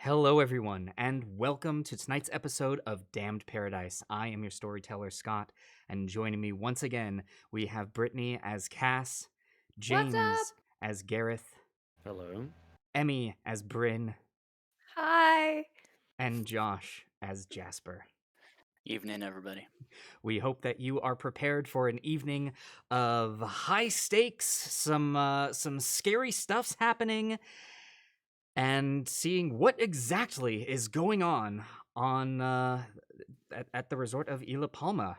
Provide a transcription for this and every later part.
Hello, everyone, and welcome to tonight's episode of Damned Paradise. I am your storyteller, Scott, and joining me once again, we have Brittany as Cass, What's up? James as Gareth, Hello. Emmy as Bryn, Hi. and Josh as Jasper. Evening, everybody. We hope that you are prepared for an evening of high stakes, some scary stuff's happening, and seeing what exactly is going on at the resort of Isla Palma.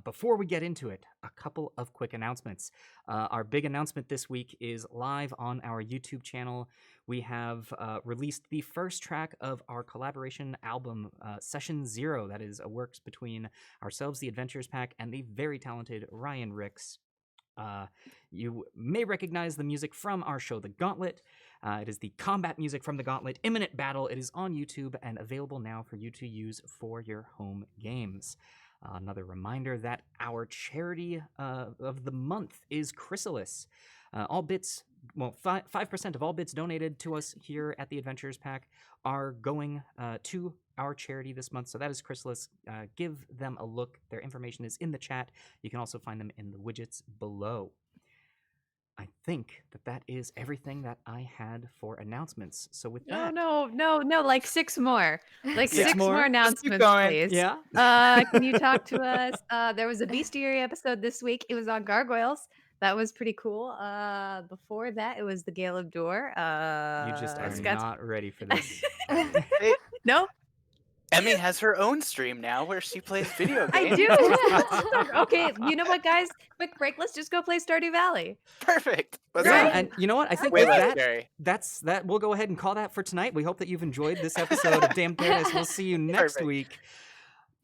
Before we get into it, a couple of quick announcements. Our big announcement this week is live on our YouTube channel. We have released the first track of our collaboration album, Session Zero. That is a works between ourselves, the Adventures Pack, and the very talented Ryan Ricks. You may recognize the music from our show, The Gauntlet. It is the combat music from The Gauntlet, Imminent Battle. It is on YouTube and available now for you to use for your home games. Another reminder that our charity of the month is Chrysalis. All bits, 5% of all bits donated to us here at the Adventures Pack are going to our charity this month. So that is Chrysalis. Give them a look. Their information is in the chat. You can also find them in the widgets below. I think that is everything that I had for announcements. So with that, No, like six more. Like Six six more? more Just announcements, please. yeah. Can you talk to us? There was a bestiary episode this week. It was on gargoyles. That was pretty cool. Before that, it was the Gale of Door. You just are Scott's... not ready for this. Hey, No, Emmy has her own stream now where she plays video games. I do. Okay, you know what, guys? Quick break. Let's just go play Stardew Valley. Perfect. Let's Yeah, go. and you know what? I think Way with less that, scary. that's that. We'll go ahead and call that for tonight. We hope that you've enjoyed this episode of Damn Paradise. We'll see you next Perfect. week.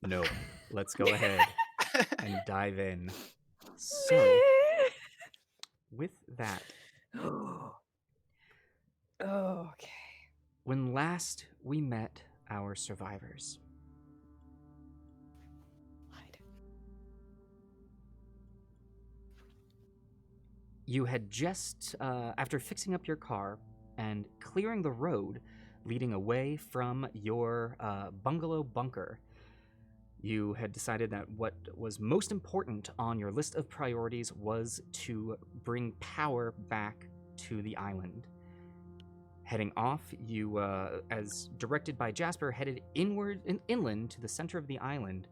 No, let's go ahead and dive in. So, with that, Okay. when last we met our survivors, you had just, after fixing up your car and clearing the road leading away from your bungalow bunker, you had decided that what was most important on your list of priorities was to bring power back to the island. Heading off, you, as directed by Jasper, headed inland to the center of the island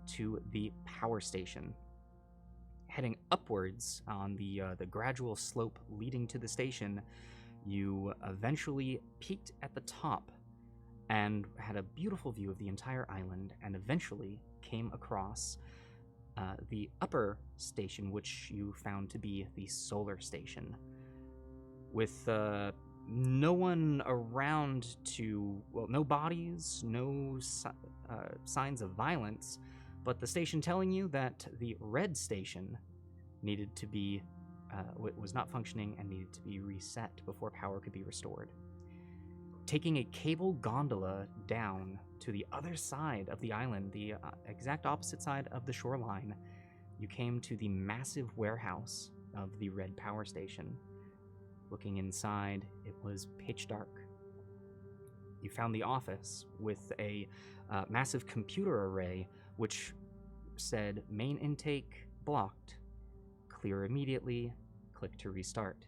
to the power station. Heading upwards on the gradual slope leading to the station, you eventually peaked at the top and had a beautiful view of the entire island, and eventually came across the upper station, which you found to be the solar station. With no one around no bodies, no signs of violence, but the station telling you that the red station needed to be, was not functioning and needed to be reset before power could be restored. Taking a cable gondola down to the other side of the island, the exact opposite side of the shoreline, you came to the massive warehouse of the red power station. Looking inside, it was pitch dark. You found the office with a massive computer array which said main intake blocked, clear immediately, click to restart.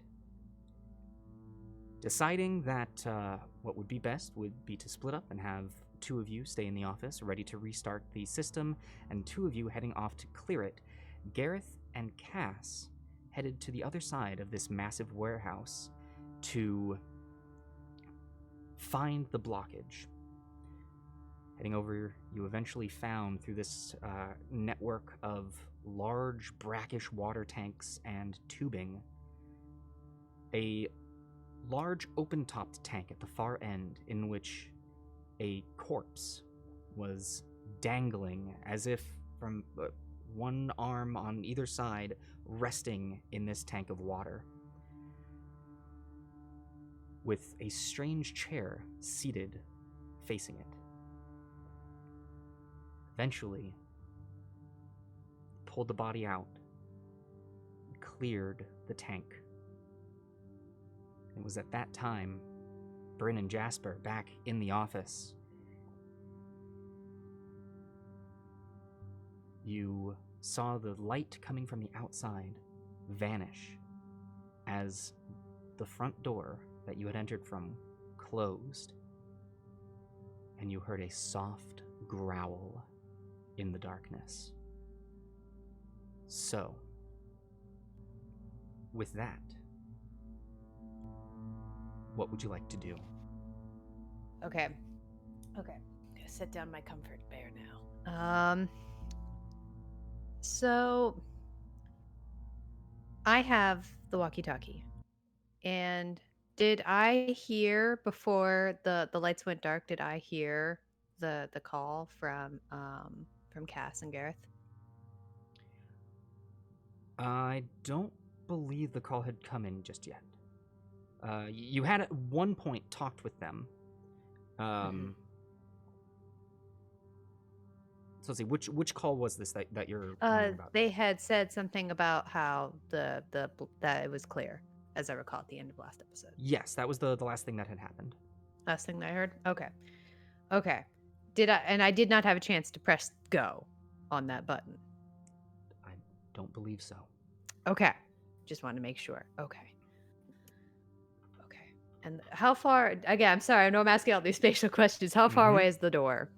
Deciding that what would be best would be to split up and have two of you stay in the office ready to restart the system, and two of you heading off to clear it, Gareth and Cass headed to the other side of this massive warehouse to find the blockage. Heading over, you eventually found, through this network of large brackish water tanks and tubing, a large open-topped tank at the far end in which a corpse was dangling as if from one arm on either side, resting in this tank of water, with a strange chair seated facing it. Eventually, pulled the body out, cleared the tank. It was at that time Bryn and Jasper back in the office. You saw the light coming from the outside vanish as the front door that you had entered from closed, and you heard a soft growl in the darkness. So, with that, what would you like to do? Okay. I'm gonna set down my comfort bear now. So I have the walkie-talkie, and did I hear before the lights went dark? Did I hear the call from Cass and Gareth? I don't believe the call had come in just yet. You had at one point talked with them. So let's see, which call was this that you're wondering about? They had said something about how that it was clear, as I recall at the end of last episode. Yes, that was the last thing that had happened. Last thing that I heard? Okay. I did not have a chance to press go on that button. I don't believe so. Okay. Just wanted to make sure. Okay. And how far, again, I'm sorry, I know I'm asking all these spatial questions. How far away is the door?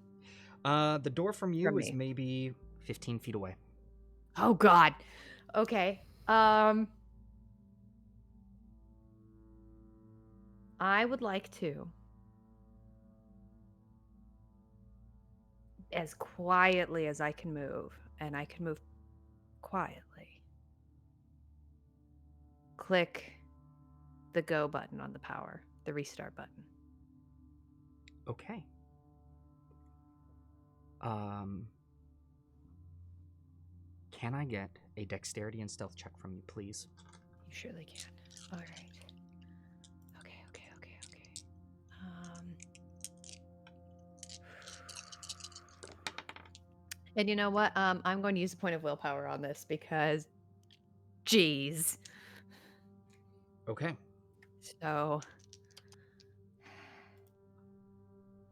The door from you is me? maybe 15 feet away. Oh, God. Okay. I would like to, as quietly as I can move, and I can move quietly, click the go button on the power, the restart button. Okay. Can I get a dexterity and stealth check from you, please? You surely can. All right. Okay. And you know what? I'm going to use a point of willpower on this because, geez. Okay. So,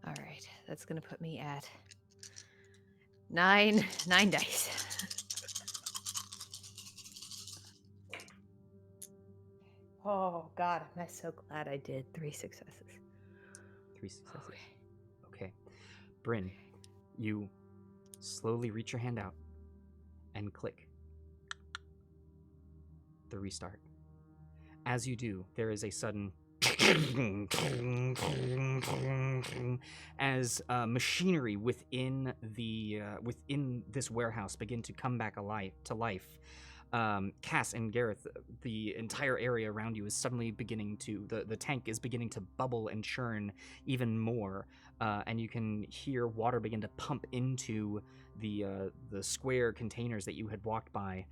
all right, that's going to put me at nine dice. Oh, God, I'm so glad I did 3 successes. 3 successes. Okay. Bryn, you slowly reach your hand out and click the restart. As you do, there is a sudden as machinery within this warehouse begin to come back to life. Cass and Gareth, the entire area around you is suddenly beginning to the tank is beginning to bubble and churn even more, and you can hear water begin to pump into the square containers that you had walked by.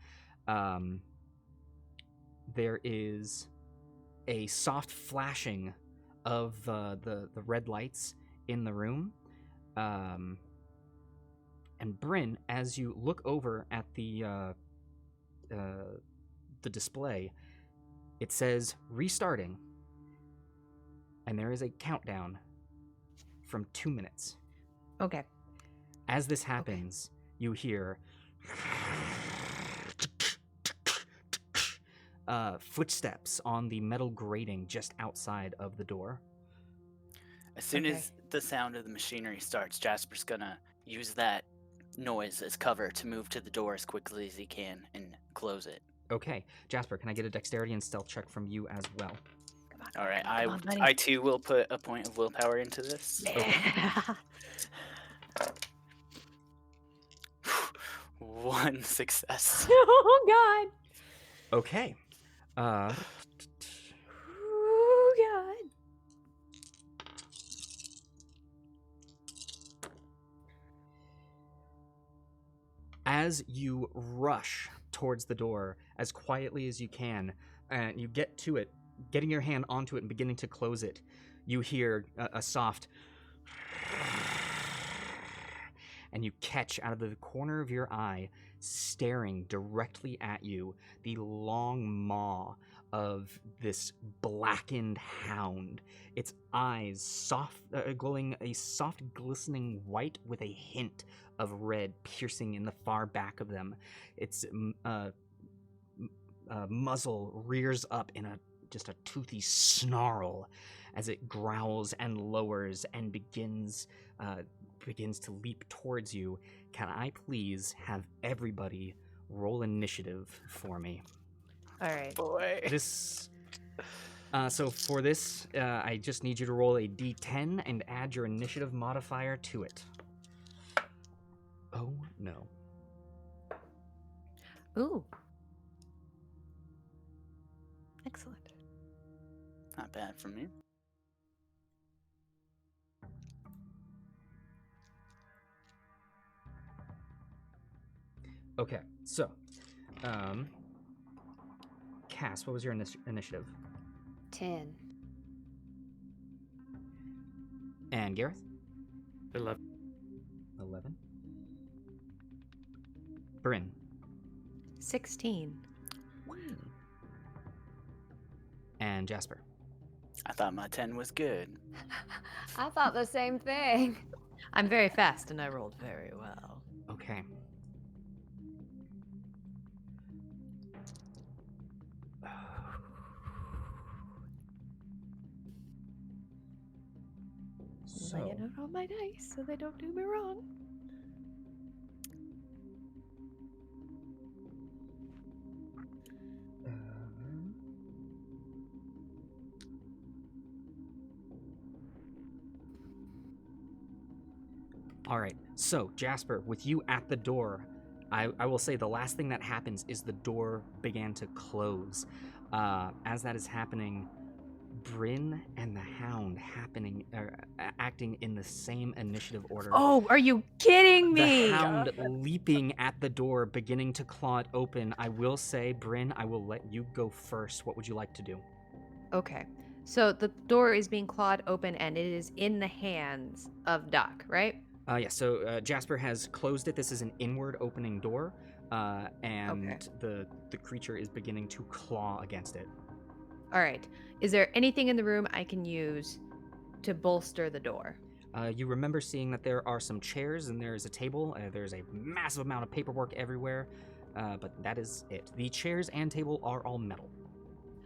There is a soft flashing of the red lights in the room. And Bryn, as you look over at the display, it says restarting, and there is a countdown from 2 minutes. Okay. As this happens, you hear footsteps on the metal grating just outside of the door. As soon as the sound of the machinery starts, Jasper's gonna use that noise as cover to move to the door as quickly as he can and close it. Okay, Jasper, can I get a dexterity and stealth check from you as well? Come on. All right, Come on, buddy. I too will put a point of willpower into this. Yeah. 1 success. Oh, God. Okay. Oh, God. As you rush towards the door as quietly as you can, and you get to it, getting your hand onto it and beginning to close it, you hear a soft and you catch out of the corner of your eye, staring directly at you, the long maw of this blackened hound. Its eyes glowing a soft, glistening white with a hint of red piercing in the far back of them. Its muzzle rears up in just a toothy snarl as it growls and lowers and begins to leap towards you. Can I please have everybody roll initiative for me? All right. Boy. So for this, I just need you to roll a d10 and add your initiative modifier to it. Oh, no. Ooh. Excellent. Not bad for me. Okay, so, Cass, what was your initiative? 10. And Gareth? 11. 11. Bryn? 16. And Jasper? I thought my 10 was good. I thought the same thing. I'm very fast and I rolled very well. Okay. Laying out all my dice so they don't do me wrong. All right, so Jasper, with you at the door, I will say the last thing that happens is the door began to close. As that is happening, Bryn and the hound acting in the same initiative order. Oh, are you kidding me? The hound leaping at the door, beginning to claw it open. I will say, Bryn, I will let you go first. What would you like to do? Okay. So the door is being clawed open and it is in the hands of Doc, right? So Jasper has closed it. This is an inward opening door, and Okay. the creature is beginning to claw against it. All right. Is there anything in the room I can use to bolster the door? You remember seeing that there are some chairs and there is a table. There's a massive amount of paperwork everywhere, but that is it. The chairs and table are all metal.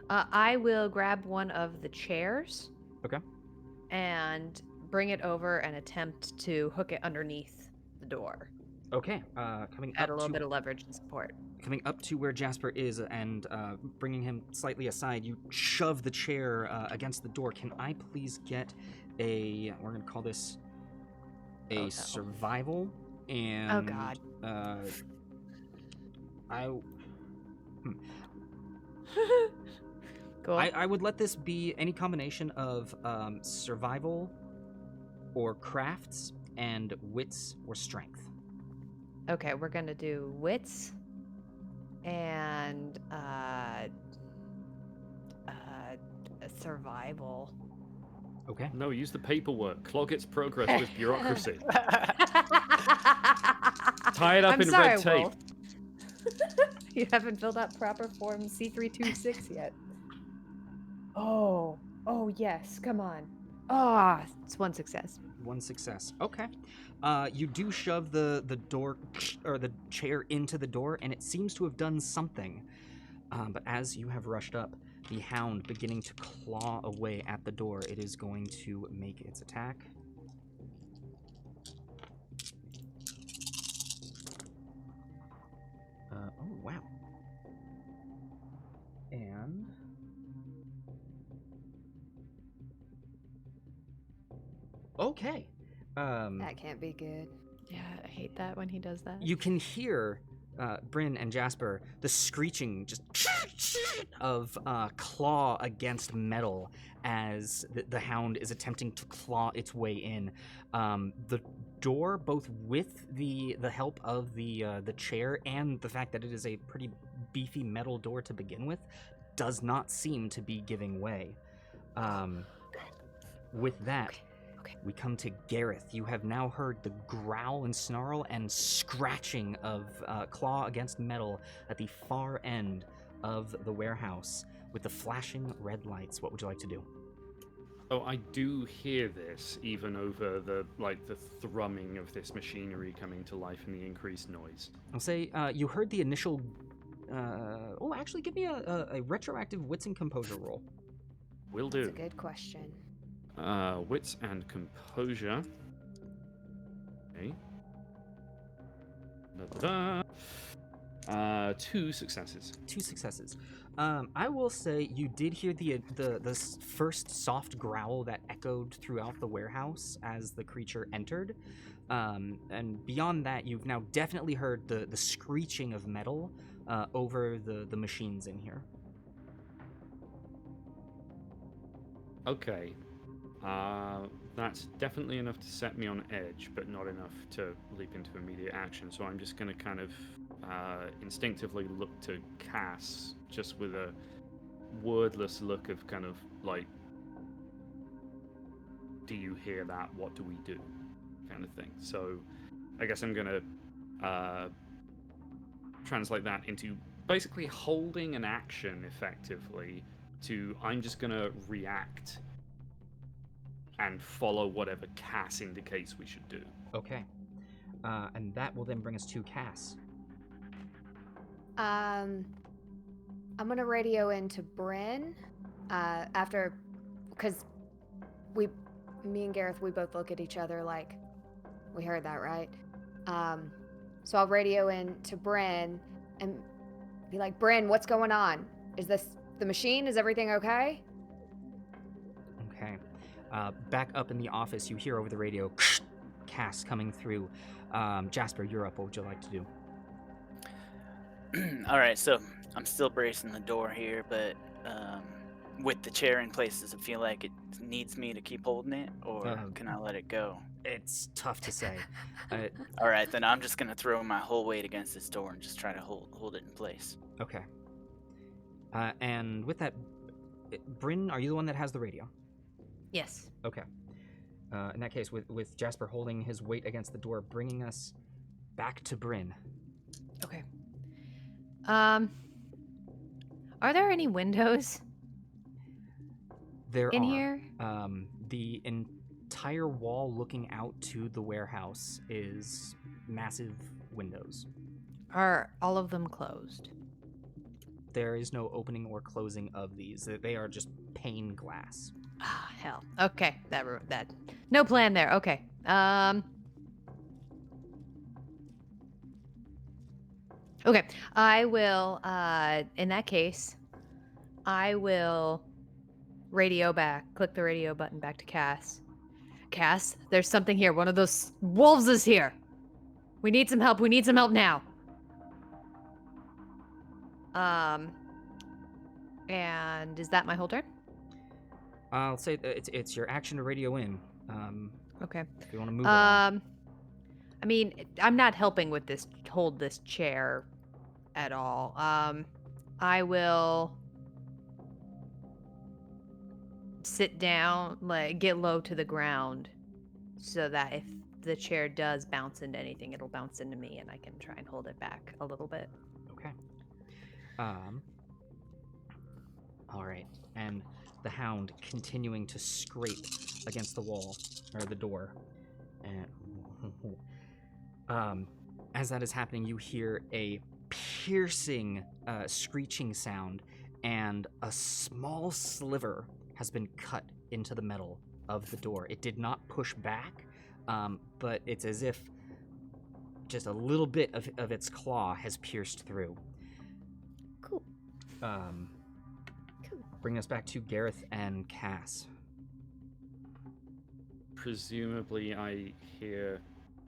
I will grab one of the chairs. Okay. And bring it over and attempt to hook it underneath the door. Okay. Add a little bit of leverage and support. Coming up to where Jasper is and bringing him slightly aside, you shove the chair against the door. Can I please get we're going to call this a survival? And oh, God. Cool. I would let this be any combination of survival or crafts and wits or strength. Okay, we're going to do wits and survival. Okay. No, use the paperwork. Clog its progress with bureaucracy. Tie it up in red tape. Wolf. You haven't filled out proper form C326 yet. Oh, yes, come on. Oh, it's one success. One success. Okay. You do shove the door or the chair into the door, and it seems to have done something. But as you have rushed up, the hound beginning to claw away at the door, it is going to make its attack. Oh, wow. And... Okay. That can't be good. Yeah, I hate that when he does that. You can hear, Bryn and Jasper, the screeching just of claw against metal as the hound is attempting to claw its way in. The door, both with the help of the chair and the fact that it is a pretty beefy metal door to begin with, does not seem to be giving way. With that, we come to Gareth. You have now heard the growl and snarl and scratching of claw against metal at the far end of the warehouse. with the flashing red lights. What would you like to do? Oh, I do hear this, even over the thrumming of this machinery coming to life and the increased noise. I'll say you heard the initial. Actually, give me a retroactive wits and composure roll. Will do. That's a good question. Wits and composure. Okay. Da-da-da. 2 successes. 2 successes. I will say you did hear the first soft growl that echoed throughout the warehouse as the creature entered. And beyond that, you've now definitely heard the screeching of metal over the machines in here. Okay. That's definitely enough to set me on edge, but not enough to leap into immediate action. So I'm just going to kind of instinctively look to Cass, just with a wordless look of kind of like, do you hear that? What do we do? Kind of thing. So I guess I'm going to translate that into basically holding an action effectively to I'm just going to react and follow whatever Cass indicates we should do. Okay. And that will then bring us to Cass. I'm gonna radio into Bryn after, because me and Gareth, we both look at each other like, we heard that, right? So I'll radio in to Bryn and be like, Bryn, what's going on? Is this the machine? Is everything okay? Okay. Back up in the office, you hear over the radio, Cass coming through. Jasper, you're up. What would you like to do? All right, so I'm still bracing the door here, but with the chair in place, does it feel like it needs me to keep holding it, or can I let it go? It's tough to say. All right, then I'm just gonna throw my whole weight against this door and just try to hold it in place. Okay. And with that, Bryn, are you the one that has the radio? Yes. Okay. In that case, with Jasper holding his weight against the door, bringing us back to Bryn. Okay. Are there any windows There in are. here? The entire wall looking out to the warehouse is massive windows. Are all of them closed? There is no opening or closing of these. They are just pane glass. Ah, hell. Okay, that no plan there. Okay. Okay, I will. In that case, I will click the radio button back to Cass. Cass, there's something here. One of those wolves is here. We need some help. We need some help now. And is that my whole turn? I'll say it's your action to radio in. Okay. If you want to move along. I mean, I'm not helping with hold this chair at all. I will sit down, get low to the ground, so that if the chair does bounce into anything, it'll bounce into me, and I can try and hold it back a little bit. Okay. All right. And the hound continuing to scrape against the wall, or the door. And as that is happening, you hear a piercing, screeching sound, and a small sliver has been cut into the metal of the door. It did not push back, but it's as if just a little bit of its claw has pierced through. Cool. Bring us back to Gareth and Cass. Presumably, I hear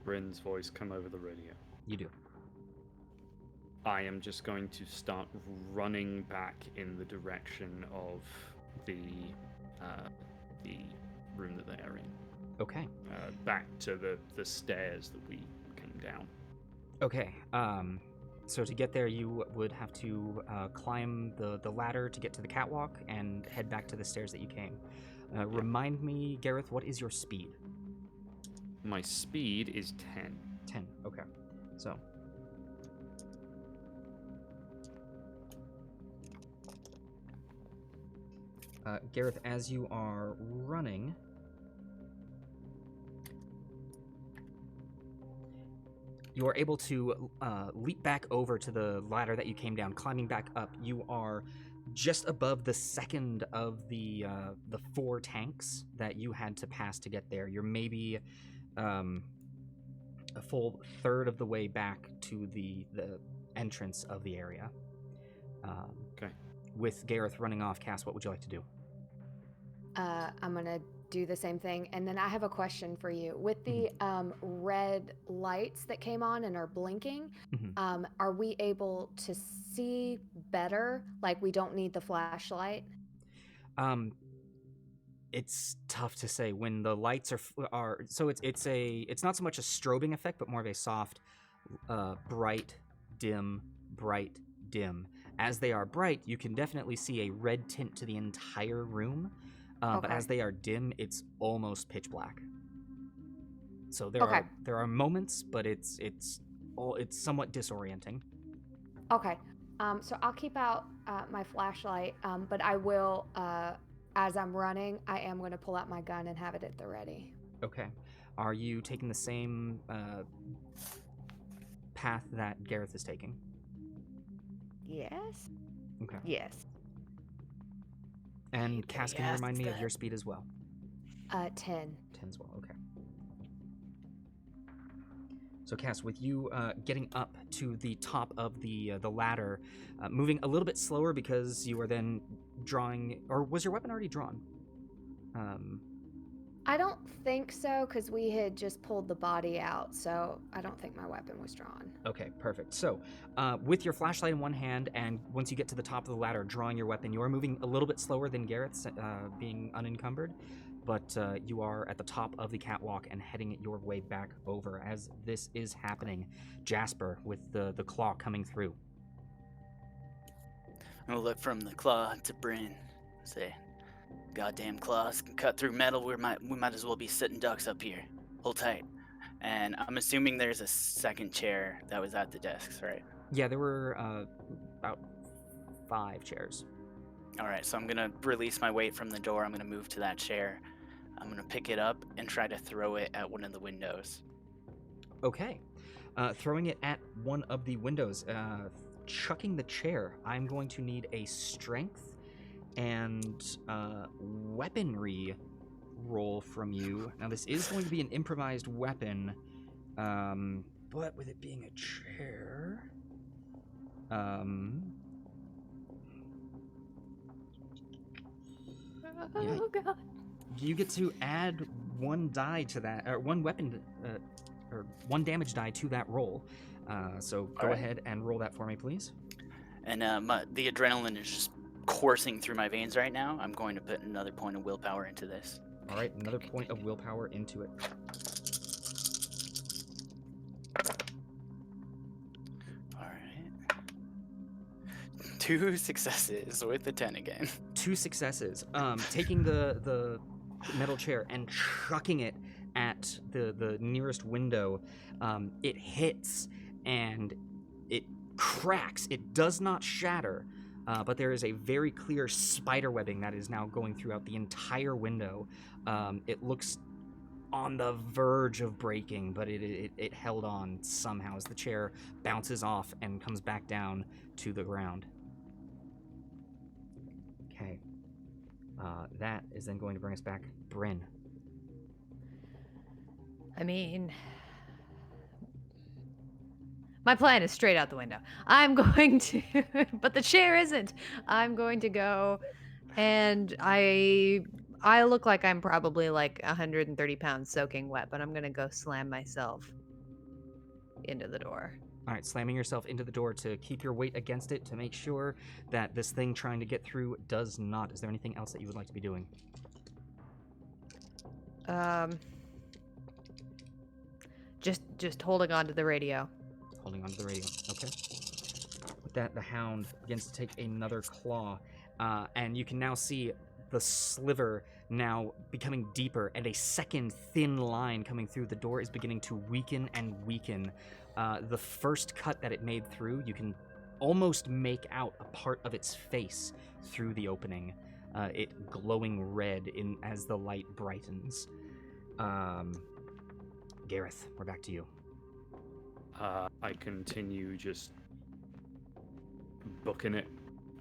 Bryn's voice come over the radio. You do. I am just going to start running back in the direction of the room that they are in. Okay. Back to the stairs that we came down. Okay. So to get there, you would have to climb the ladder to get to the catwalk and head back to the stairs that you came. Remind me, Gareth, what is your speed? My speed is 10. 10. Okay. So. Gareth, as you are running, you are able to leap back over to the ladder that you came down, climbing back up. You are just above the second of the 4 tanks that you had to pass to get there. You're maybe a full third of the way back to the entrance of the area. Okay. With Gareth running off, Cass, what would you like to do? I'm gonna do the same thing, and then I have a question for you. With the red lights that came on and are blinking, are we able to see better? Like, we don't need the flashlight? It's tough to say when the lights are so it's not so much a strobing effect, but more of a soft, bright, dim, bright, dim. As they are bright, you can definitely see a red tint to the entire room, but as they are dim, it's almost pitch black. So there are moments, but it's somewhat disorienting. Okay. So I'll keep out my flashlight, but I will, as I'm running, I am going to pull out my gun and have it at the ready. Okay. Are you taking the same path that Gareth is taking? Yes. Okay. Yes. And Cass, can you remind me of your speed as well? 10. 10 as well, okay. So Cass, with you getting up to the top of the ladder, moving a little bit slower because you are then drawing, or was your weapon already drawn? I don't think so, because we had just pulled the body out, so I don't think my weapon was drawn. Okay, perfect. So, with your flashlight in one hand, and once you get to the top of the ladder, drawing your weapon, you are moving a little bit slower than Garrett's, being unencumbered, but you are at the top of the catwalk and heading your way back over. As this is happening, Jasper, with the claw coming through. I'm gonna look from the claw to Bryn, say, "Goddamn claws can cut through metal. We might as well be sitting ducks up here. Hold tight." And I'm assuming there's a second chair that was at the desks, right? Yeah, there were about 5 chairs. All right, so I'm gonna release my weight from the door. I'm gonna move to that chair. I'm gonna pick it up and try to throw it at one of the windows. Okay. Throwing it at one of the windows, chucking the chair. I'm going to need a strength and weaponry roll from you. Now, this is going to be an improvised weapon, but with it being a chair... Oh, God. You get to add 1 die to that, or 1 weapon, or 1 damage die to that roll. So go ahead and roll that for me, please. And the adrenaline is just coursing through my veins right now. I'm going to put another point of willpower into this. All right, another point of willpower into it. All right. 2 successes with the 10 again. 2 successes. Taking the metal chair and chucking it at the nearest window, it hits and it cracks. It does not shatter, but there is a very clear spider webbing that is now going throughout the entire window. It looks on the verge of breaking, but it held on somehow as the chair bounces off and comes back down to the ground. Okay. That is then going to bring us back. Bryn. I mean, my plan is straight out the window. I'm going to, but the chair isn't. I'm going to go, and I look like I'm probably like 130 pounds soaking wet, but I'm going to go slam myself into the door. All right, slamming yourself into the door to keep your weight against it to make sure that this thing trying to get through does not. Is there anything else that you would like to be doing? Just holding on to the radio. Holding onto the radio. Okay. With that, the hound begins to take another claw, and you can now see the sliver now becoming deeper, and a second thin line coming through. The door is beginning to weaken and weaken. The first cut that it made through, you can almost make out a part of its face through the opening. it glowing red as the light brightens. Gareth, we're back to you. I continue just booking it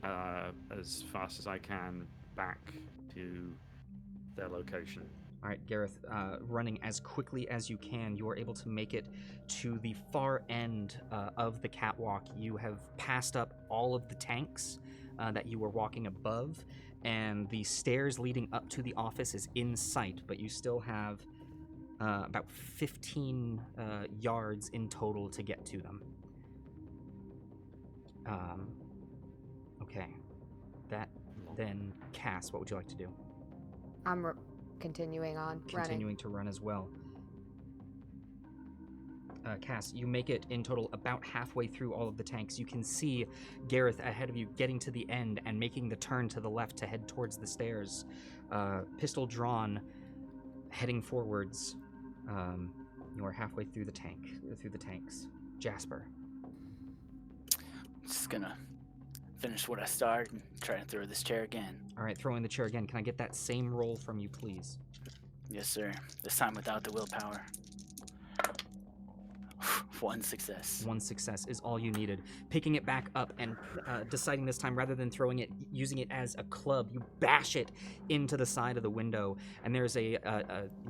as fast as I can back to their location. All right, Gareth, running as quickly as you can, you are able to make it to the far end of the catwalk. You have passed up all of the tanks that you were walking above, and the stairs leading up to the office is in sight, but you still have about 15 yards in total to get to them. Okay. Then, Cass, what would you like to do? I'm continuing on Continuing to run as well. Cass, you make it in total about halfway through all of the tanks. You can see Gareth ahead of you getting to the end and making the turn to the left to head towards the stairs. Pistol drawn, heading forwards. You are halfway through the tanks. Jasper. Just gonna finish what I started and try to throw this chair again. All right, throwing the chair again. Can I get that same roll from you, please? Yes, sir. This time without the willpower. One success. One success is all you needed. Picking it back up and deciding this time, rather than throwing it, using it as a club, you bash it into the side of the window, and there's a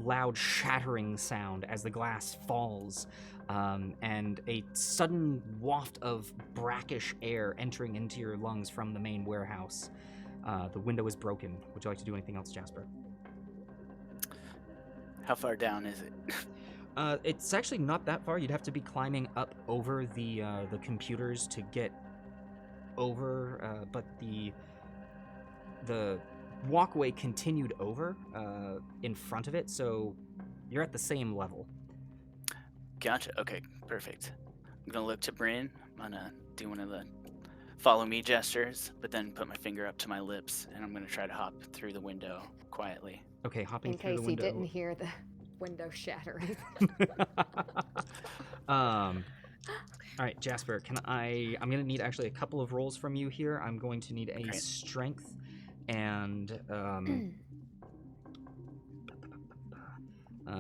loud shattering sound as the glass falls, and a sudden waft of brackish air entering into your lungs from the main warehouse. The window is broken. Would you like to do anything else, Jasper? How far down is it? It's actually not that far. You'd have to be climbing up over the computers to get over, but the walkway continued over in front of it, so you're at the same level. Gotcha. Okay, perfect. I'm gonna look to Bryn. I'm gonna do one of the follow me gestures, but then put my finger up to my lips, and I'm gonna try to hop through the window quietly. Okay, hopping in through case the he window. didn't hear the window shattering. All right, Jasper, I'm going to need actually a couple of rolls from you here. I'm going to need a Okay. strength and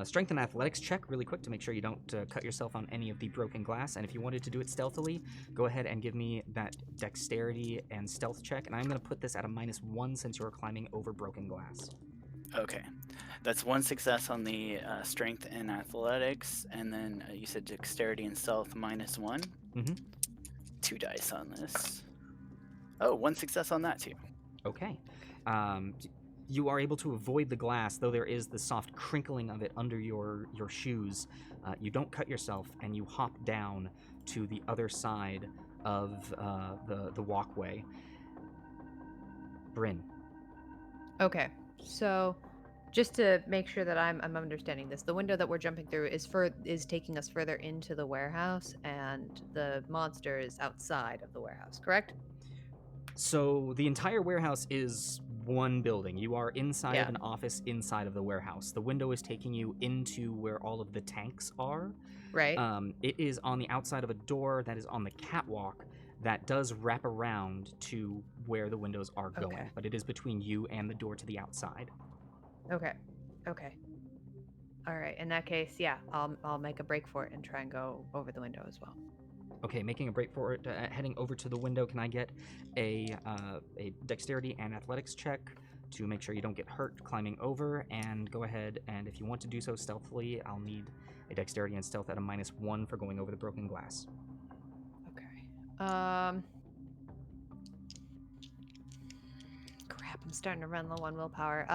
strength and athletics check really quick to make sure you don't cut yourself on any of the broken glass. And if you wanted to do it stealthily, go ahead and give me that dexterity and stealth check. And I'm going to put this at a -1 since you're climbing over broken glass. Okay, that's one success on the strength and athletics, and then you said dexterity and stealth -1. Mm-hmm. 2 dice on this. Oh, one success on that too. Okay. You are able to avoid the glass, though there is the soft crinkling of it under your shoes. You don't cut yourself, and you hop down to the other side of the walkway. Bryn. Okay, so just to make sure that I'm understanding this, the window that we're jumping through is taking us further into the warehouse, and the monster is outside of the warehouse, correct? So the entire warehouse is one building. You are inside of Yeah. an office inside of the warehouse. The window is taking you into where all of the tanks are. Right. It is on the outside of a door that is on the catwalk that does wrap around to where the windows are going, Okay. but it is between you and the door to the outside. Okay. All right. In that case, yeah, I'll make a break for it and try and go over the window as well. Okay, making a break for it, heading over to the window. Can I get a dexterity and athletics check to make sure you don't get hurt climbing over? And go ahead, and if you want to do so stealthily, I'll need a dexterity and stealth at a -1 for going over the broken glass. Okay. Crap, I'm starting to run low on willpower.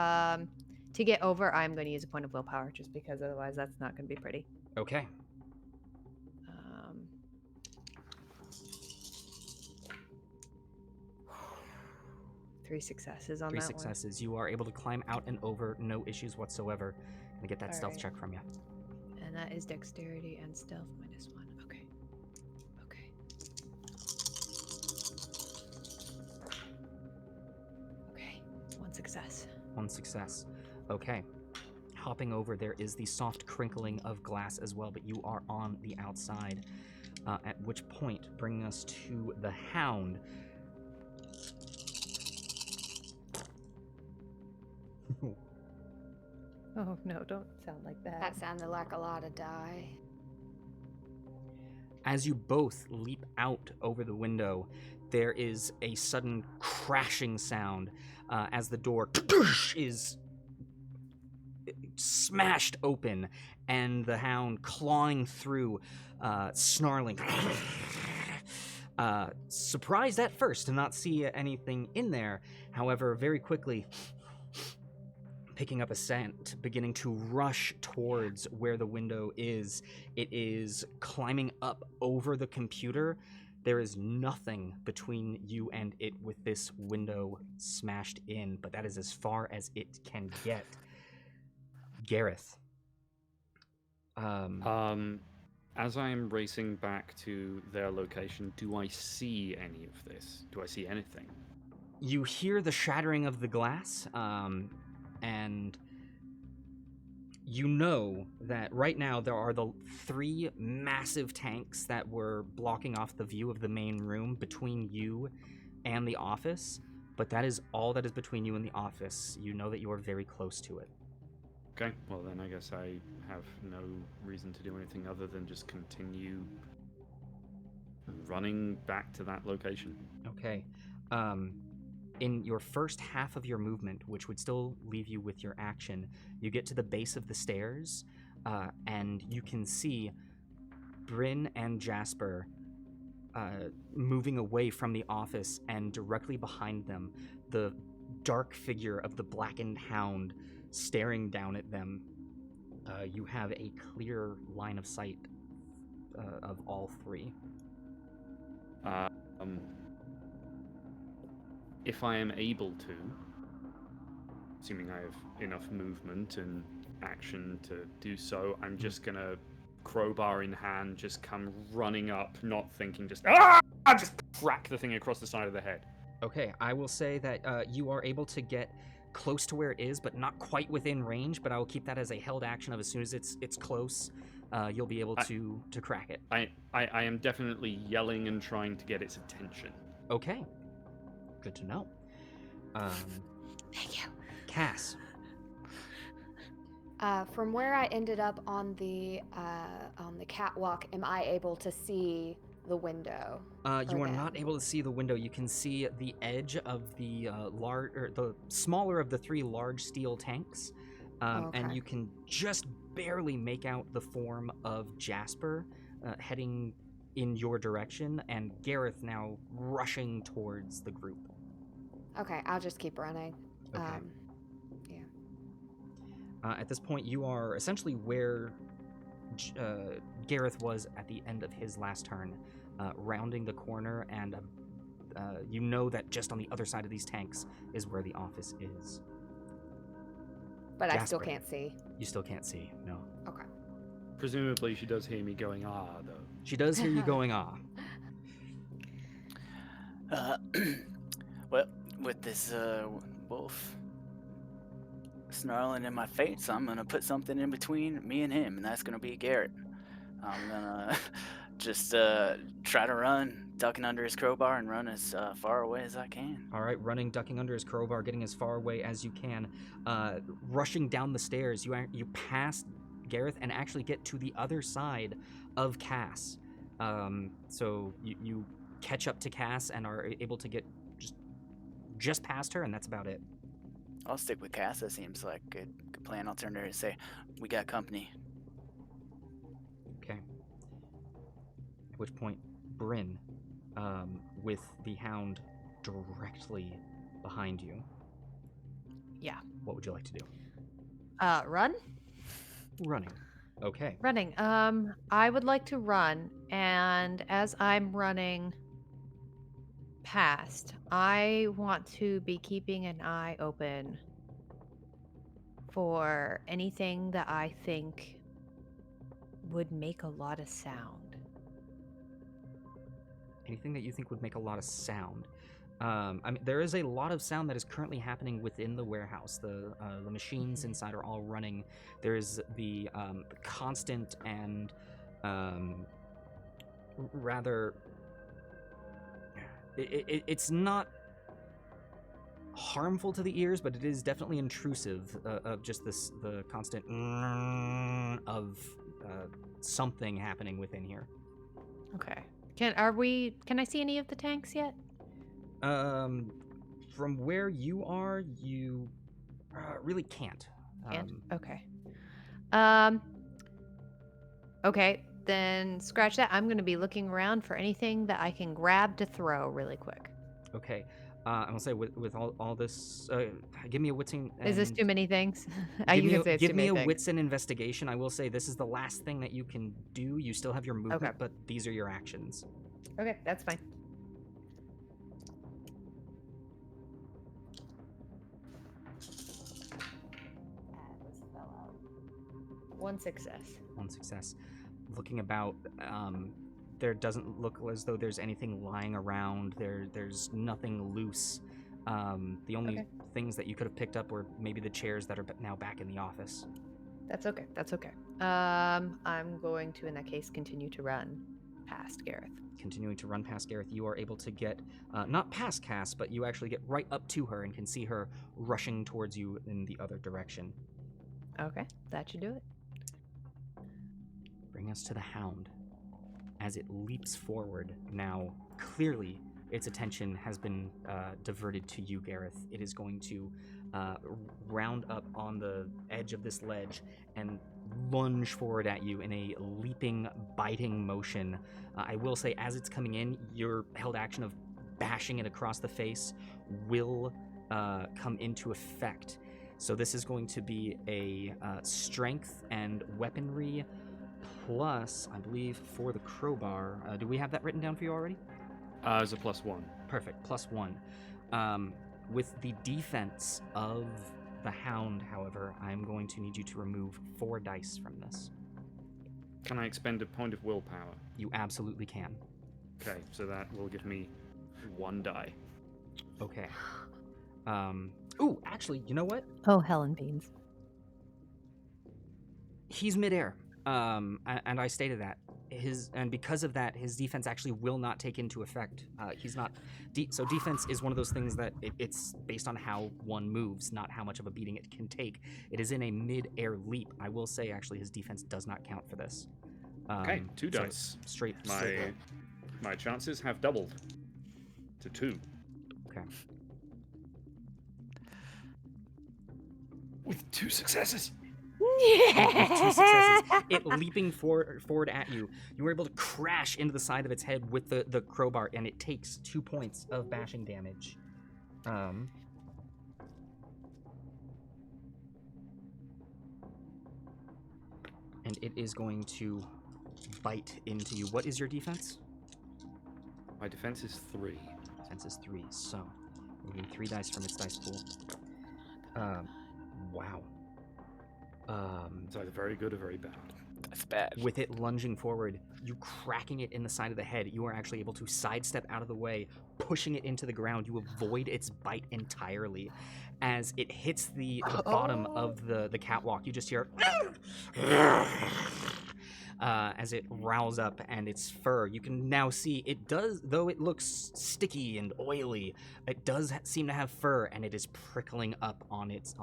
To get over, I'm going to use a point of willpower just because otherwise that's not going to be pretty. Okay. 3 successes on 3 that successes. You are able to climb out and over, no issues whatsoever. Gonna get that stealth Alright. check from you. one. And that is dexterity and stealth -1. Okay. Okay. 1 success. 1 success. Okay. Hopping over, there is the soft crinkling of glass as well, but you are on the outside. At which point, bringing us to the hound. Oh no, don't sound like that. That sounded like a lot of die. As you both leap out over the window, there is a sudden crashing sound as the door is smashed open, and the hound clawing through, snarling. Surprised at first to not see anything in there, however, very quickly picking up a scent, beginning to rush towards where the window is. It is climbing up over the computer. There is nothing between you and it with this window smashed in, but that is as far as it can get. Gareth. As I am racing back to their location, do I see any of this? Do I see anything? You hear the shattering of the glass, and you know that right now there are the 3 massive tanks that were blocking off the view of the main room between you and the office, but that is all that is between you and the office. You know that you are very close to it. Okay, well then I guess I have no reason to do anything other than just continue running back to that location. Okay. In your first half of your movement, which would still leave you with your action, you get to the base of the stairs, and you can see Bryn and Jasper moving away from the office, and directly behind them, the dark figure of the blackened hound staring down at them. You have a clear line of sight of all 3. If I am able to, assuming I have enough movement and action to do so, I'm just gonna, crowbar in hand, just come running up, not thinking, just crack the thing across the side of the head. Okay, I will say that you are able to get close to where it is, but not quite within range, but I will keep that as a held action of as soon as it's close, you'll be able to crack it. I am definitely yelling and trying to get its attention. Okay. Good to know. Thank you. Cass. From where I ended up on the catwalk, am I able to see the window? You are not able to see the window. You can see the edge of the the smaller of the 3 large steel tanks, and you can just barely make out the form of Jasper heading in your direction, and Gareth now rushing towards the group. Okay, I'll just keep running. Okay. Yeah. At this point, you are essentially where Gareth was at the end of his last turn, rounding the corner, and you know that just on the other side of these tanks is where the office is. But Jasper. I still can't see. You still can't see, no. Okay. Presumably she does hear me going, though. She does hear you going, ah. Well, with this wolf snarling in my face, I'm gonna put something in between me and him, and that's gonna be Garrett. I'm gonna just try to run, ducking under his crowbar, and run as far away as I can. All right, running, ducking under his crowbar, getting as far away as you can. Rushing down the stairs, you pass Gareth and actually get to the other side of Cass. So you catch up to Cass and are able to get just past her, and that's about it. I'll stick with Cass. That seems like a good plan. I'll turn to her and say, "We got company." Okay. At which point, Bryn, with the hound directly behind you. Yeah. What would you like to do? Run? Running. Okay. Running. I would like to run, and as I'm running past, I want to be keeping an eye open for anything that I think would make a lot of sound. Anything that you think would make a lot of sound. I mean, there is a lot of sound that is currently happening within the warehouse. The machines inside are all running. There is the constant and rather. It's not harmful to the ears, but it is definitely intrusive of just the constant of something happening within here. Okay. Can I see any of the tanks yet? From where you are, you really can't. Okay. Okay, then scratch that. I'm going to be looking around for anything that I can grab to throw really quick. Okay. I will say with all this, give me a witsing. Is this and too many things? Give You me can say it's give too me many a things. wits and investigation. I will say this is the last thing that you can do. You still have your movement, Okay. but these are your actions. Okay, that's fine. One success. One success. Looking about, there doesn't look as though there's anything lying around. There's nothing loose. The only things that you could have picked up were maybe the chairs that are now back in the office. That's okay. That's okay. I'm going to, in that case, continue to run past Gareth. Continuing to run past Gareth, you are able to get, not past Cass, but you actually get right up to her and can see her rushing towards you in the other direction. Okay, that should do it. Bring us to the hound. As it leaps forward, now clearly its attention has been diverted to you, Gareth. It is going to round up on the edge of this ledge and lunge forward at you in a leaping, biting motion. I will say, as it's coming in, your held action of bashing it across the face will come into effect. So this is going to be a strength and weaponry plus, I believe, for the crowbar. Do we have that written down for you already? As a +1. Perfect, +1. With the defense of the hound, however, I'm going to need you to remove 4 dice from this. Can I expend a point of willpower? You absolutely can. Okay, so that will give me 1 die. Okay. Ooh, actually, you know what? Oh, Helen Beans. He's midair. And I stated that. And because of that, his defense actually will not take into effect. He's not. So defense is one of those things that it's based on how one moves, not how much of a beating it can take. It is in a mid-air leap. I will say, actually, his defense does not count for this. Okay, 2 so dice. Straight. My chances have doubled to 2. Okay. With 2 successes. With 2 successes, it leaping forward at you, you were able to crash into the side of its head with the crowbar, and it takes 2 points of bashing damage. And it is going to bite into you. What is your defense? My defense is 3. Defense is 3, so moving 3 dice from its dice pool. Wow. It's either very good or very bad. That's bad. With it lunging forward, you cracking it in the side of the head, you are actually able to sidestep out of the way, pushing it into the ground. You avoid its bite entirely. As it hits the bottom of the catwalk, you just hear as it riles up, and its fur, you can now see it does, though it looks sticky and oily, it does seem to have fur, and it is prickling up on its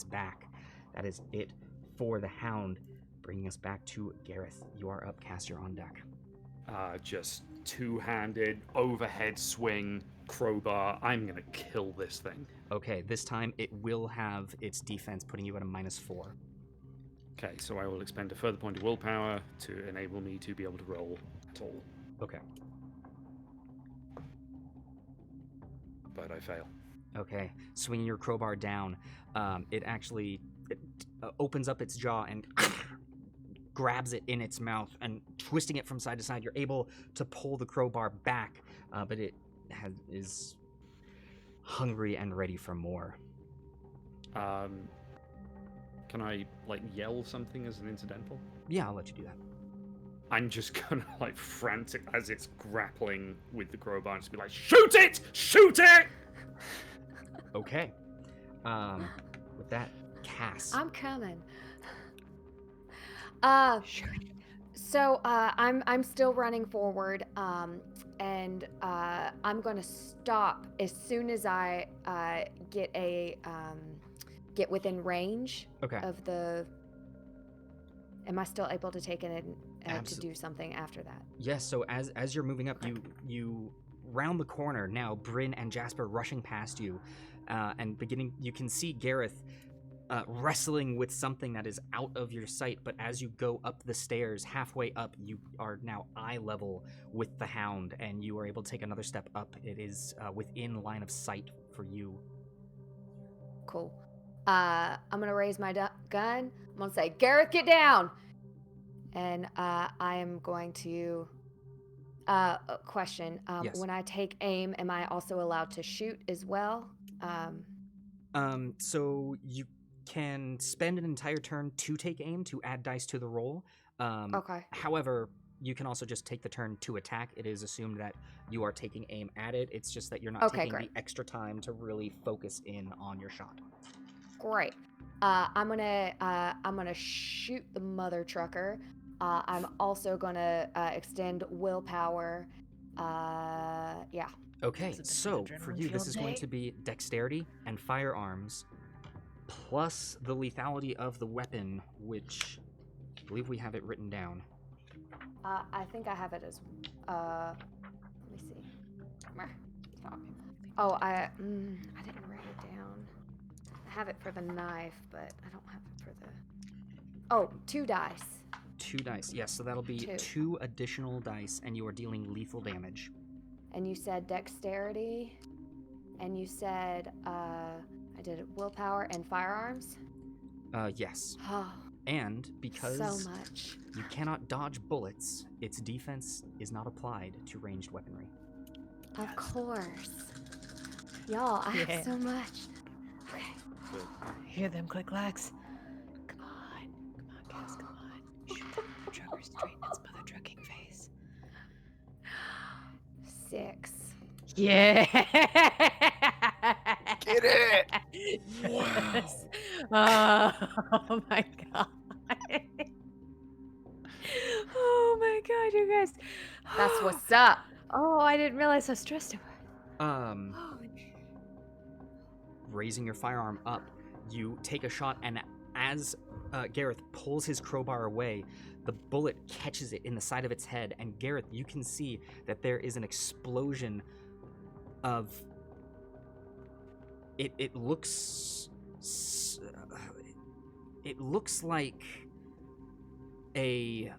back. That is it for the hound. Bringing us back to Gareth. You are up, Cass, you're on deck. Just 2-handed, overhead swing, crowbar. I'm gonna kill this thing. Okay, this time it will have its defense, putting you at a -4. Okay, so I will expend a further point of willpower to enable me to be able to roll at all. Okay. But I fail. Okay, swinging your crowbar down, it actually opens up its jaw and grabs it in its mouth, and twisting it from side to side, you're able to pull the crowbar back, but it is hungry and ready for more. Can I, yell something as an incidental? Yeah, I'll let you do that. I'm just gonna, frantic as it's grappling with the crowbar, and just be like, shoot it! Shoot it! Okay. With that, Cass. I'm coming. So I'm still running forward, and I'm gonna stop as soon as I get get within range Okay. of the. Am I still able to take it and to Absol- do something after that? Yes. So as you're moving up, Okay. you round the corner now. Bryn and Jasper rushing past you, and beginning. You can see Gareth wrestling with something that is out of your sight. But as you go up the stairs, halfway up, you are now eye level with the hound, and you are able to take another step up. It is within line of sight for you. Cool. I'm gonna raise my gun. I'm gonna say, Gareth, get down. And I am going to. A question. Yes. When I take aim, am I also allowed to shoot as well? So you can spend an entire turn to take aim to add dice to the roll. Okay. However, you can also just take the turn to attack. It is assumed that you are taking aim at it. It's just that you're not Okay, taking great. the extra time to really focus in on your shot. Great. I'm gonna shoot the mother trucker. I'm also gonna extend willpower. Yeah. Okay, Has it been so an for adrenaline you, this field is going day? to be dexterity and firearms, plus the lethality of the weapon, which I believe we have it written down. I think I have it as. Let me see. Come here. Stop. Oh, I didn't write it down. I have it for the knife, but I don't have it for the. Oh, 2 dice. 2 dice, yes, so that'll be 2. 2 additional dice, and you are dealing lethal damage. And you said dexterity, and you said I did willpower and firearms. Yes. Oh, And because so much. you cannot dodge bullets, its defense is not applied to ranged weaponry. Of course. Y'all, I Yeah. have so much. Okay. Good. Hear them click-clacks. Come on, Cass, come on. Shoot that mother trucker straight in its mother trucking face. 6. Yeah. Get it! Yes. Oh my god. Oh my god, you guys. That's what's up. Oh, I didn't realize how stressed I was. Raising your firearm up, you take a shot, and as Gareth pulls his crowbar away, the bullet catches it in the side of its head, and Gareth, you can see that there is an explosion of... It looks like a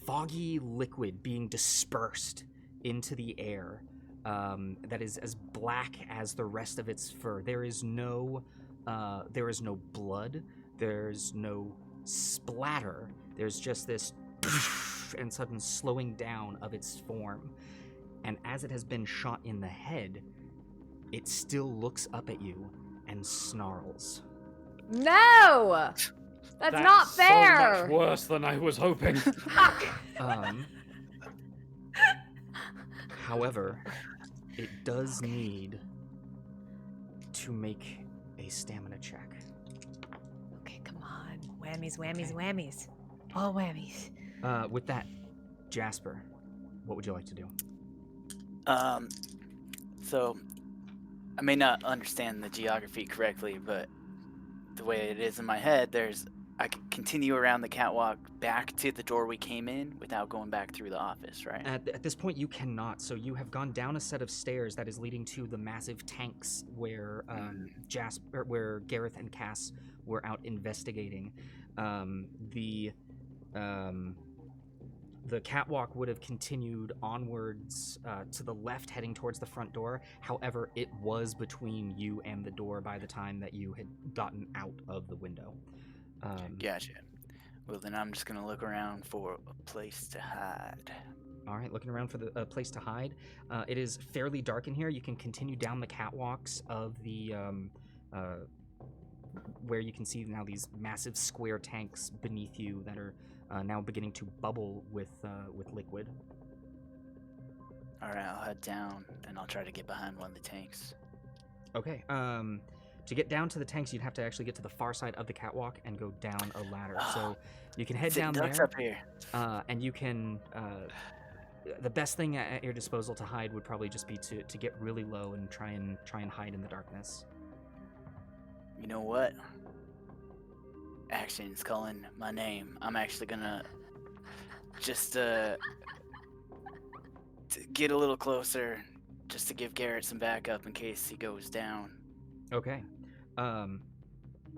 foggy liquid being dispersed into the air that is as black as the rest of its fur. There is no blood. There's no splatter. There's just this and sudden slowing down of its form. And as it has been shot in the head, it still looks up at you and snarls. No! That's not fair. So much worse than I was hoping. However, it does need to make a stamina check. Okay, come on. Whammies, whammies, whammies. All whammies. With that, Jasper, what would you like to do? So I may not understand the geography correctly, but the way it is in my head, I can continue around the catwalk back to the door we came in without going back through the office, right? At this point, you cannot. So you have gone down a set of stairs that is leading to the massive tanks where where Gareth and Cass were out investigating. The catwalk would have continued onwards to the left, heading towards the front door. However, it was between you and the door by the time that you had gotten out of the window. Gotcha. Well, then I'm just gonna look around for a place to hide. All right, looking around for the place to hide. It is fairly dark in here. You can continue down the catwalks of the where you can see now these massive square tanks beneath you that are now beginning to bubble with liquid. All right, I'll head down and I'll try to get behind one of the tanks. Okay. To get down to the tanks, you'd have to actually get to the far side of the catwalk and go down a ladder. So you can head Sitting down ducks there, up here. and you can the best thing at your disposal to hide would probably just be to get really low and try and hide in the darkness. You know what? Action's calling my name. I'm actually gonna just get a little closer, just to give Garrett some backup in case he goes down. Okay.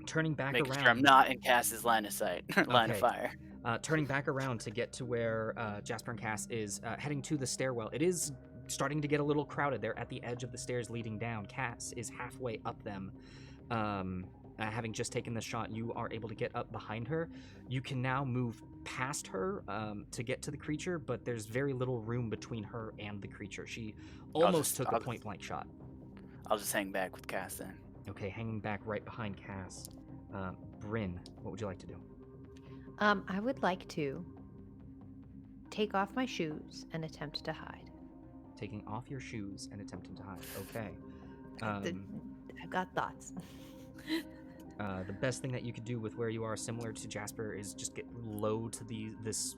Turning back Making around. sure I'm not in Cass's line of sight, line of Okay. fire. Turning back around to get to where Jasper and Cass is heading to the stairwell. It is starting to get a little crowded. They're at the edge of the stairs leading down. Cass is halfway up them. Having just taken the shot, you are able to get up behind her. You can now move past her to get to the creature, but there's very little room between her and the creature. She almost took a point-blank shot. I'll just hang back with Cass then. Okay, hanging back right behind Cass. Bryn, what would you like to do? I would like to take off my shoes and attempt to hide. Taking off your shoes and attempting to hide. Okay. I've got thoughts. The best thing that you could do with where you are, similar to Jasper, is just get low to this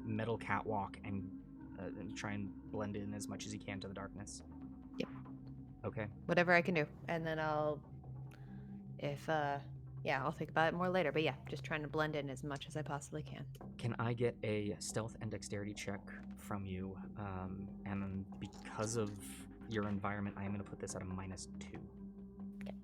metal catwalk and try and blend in as much as you can to the darkness. Yep. Okay. Whatever I can do, and then I'll think about it more later. But yeah, just trying to blend in as much as I possibly can. Can I get a stealth and dexterity check from you? And because of your environment, I am going to put this at a -2. Okay.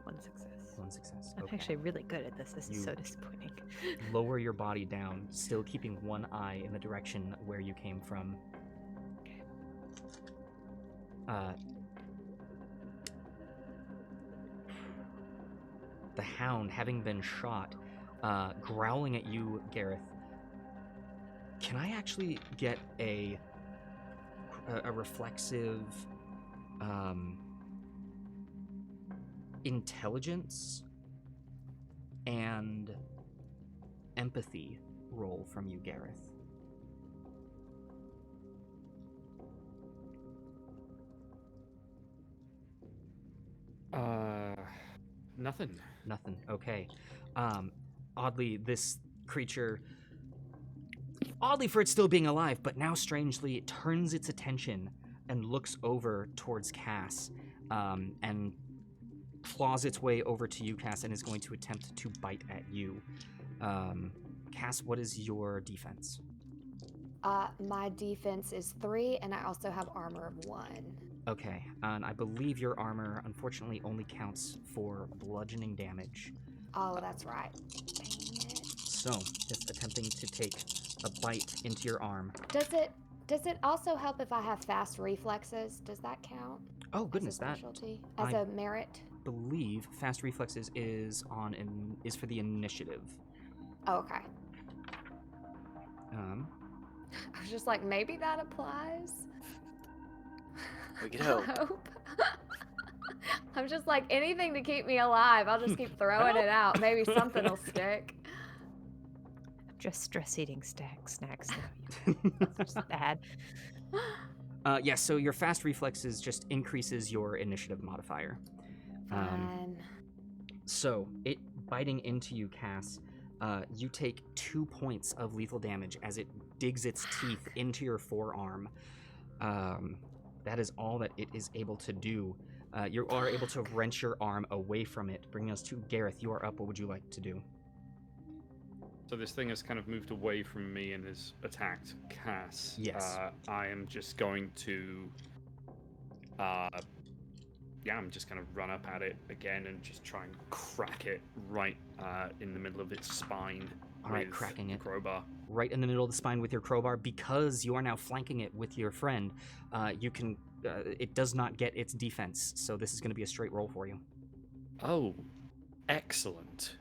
One success. I'm Okay. actually really good at this. This is You- so disappointing. Lower your body down, still keeping one eye in the direction where you came from. The hound, having been shot, growling at you, Gareth. Can I actually get a reflexive intelligence and empathy roll from you, Gareth? Nothing. Okay. Oddly, this creature, oddly for it still being alive, but now strangely, it turns its attention and looks over towards Cass, and claws its way over to you, Cass, and is going to attempt to bite at you. Cass, what is your defense? My defense is 3, and I also have armor of 1. Okay, and I believe your armor, unfortunately, only counts for bludgeoning damage. Oh, that's right. Dang it. So, just attempting to take a bite into your arm. Does it also help if I have fast reflexes? Does that count? Oh, goodness, as a that specialty? As I a merit? believe fast reflexes is for the initiative. Oh, okay. I was just like, maybe that applies. We could hope. I hope. I'm just like, anything to keep me alive. I'll just keep throwing it out. Maybe something will stick. Just stress eating snacks now. That's just bad. Yeah, so your fast reflexes just increases your initiative modifier. Fine. So, it biting into you, Cass, you take 2 points of lethal damage as it digs its teeth into your forearm. That is all that it is able to do. You are able to wrench your arm away from it, bringing us to Gareth. You are up. What would you like to do? So this thing has kind of moved away from me and has attacked Cass. Yes. I am just going to... I'm just going to run up at it again and just try and crack it right in the middle of its spine. All right, with cracking the it. crowbar. Right in the middle of the spine with your crowbar. Because you are now flanking it with your friend, you can... it does not get its defense, so this is going to be a straight roll for you. Oh, excellent.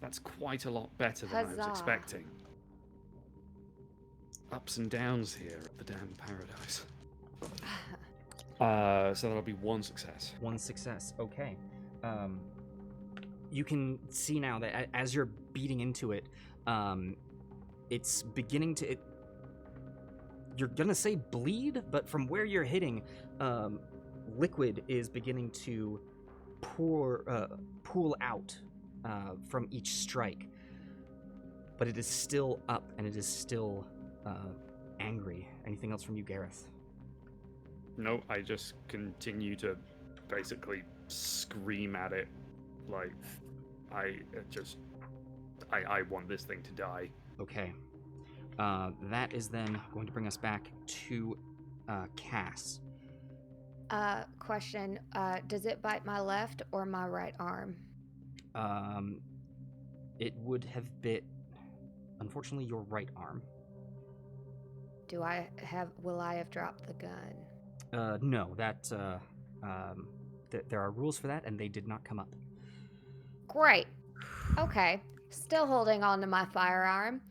That's quite a lot better than I was Huzzah. expecting. Ups and downs here at the damn paradise. So that'll be 1 success. 1 success. Okay. You can see now that as you're beating into it, it's beginning to... you're gonna say bleed, but from where you're hitting, liquid is beginning to pool out from each strike, but it is still up and it is still angry. Anything else from you, Gareth? No, I just continue to basically scream at it, like I want this thing to die. Okay. That is then going to bring us back to Cass. Question. Does it bite my left or my right arm? It would have bit, unfortunately, your right arm. Will I have dropped the gun? No, there are rules for that, and they did not come up. Great. Okay. Still holding on to my firearm.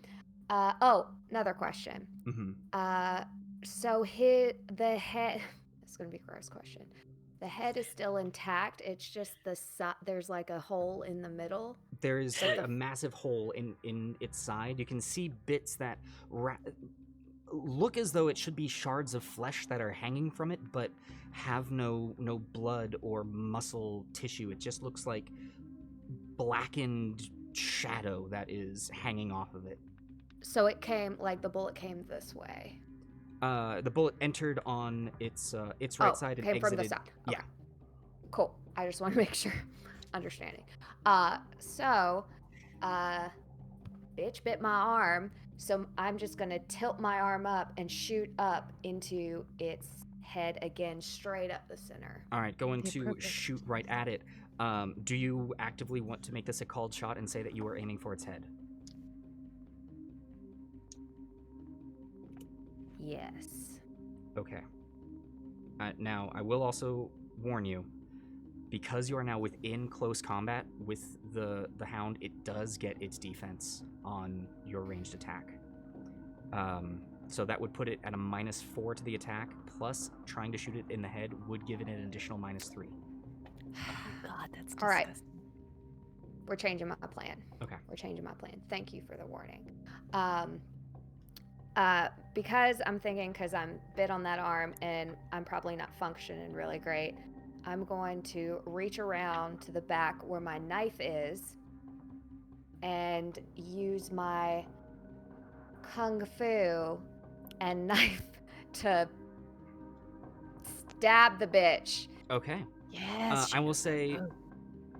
Another question. Mm-hmm. So the head. This is gonna be a gross question. The head is still intact. It's just there's like a hole in the middle. There is a massive hole in its side. You can see bits that look as though it should be shards of flesh that are hanging from it, but have no blood or muscle tissue. It just looks like blackened shadow that is hanging off of it. So the bullet came this way. The bullet entered on its right side and came exited from the side. Okay. Yeah. Cool. I just want to make sure understanding. Bitch bit my arm, so I'm just gonna tilt my arm up and shoot up into its head again, straight up the center. All right, going Okay, to perfect. shoot right at it. Do you actively want to make this a called shot and say that you are aiming for its head? Yes. Okay. Now, I will also warn you, because you are now within close combat with the hound, it does get its defense on your ranged attack. So that would put it at a -4 to the attack, plus trying to shoot it in the head would give it an additional -3. God, that's disgusting. All right. We're changing my plan. Okay. We're changing my plan. Thank you for the warning. Because I'm bit on that arm and I'm probably not functioning really great, I'm going to reach around to the back where my knife is and use my kung fu and knife to stab the bitch. Okay. Yes. I will say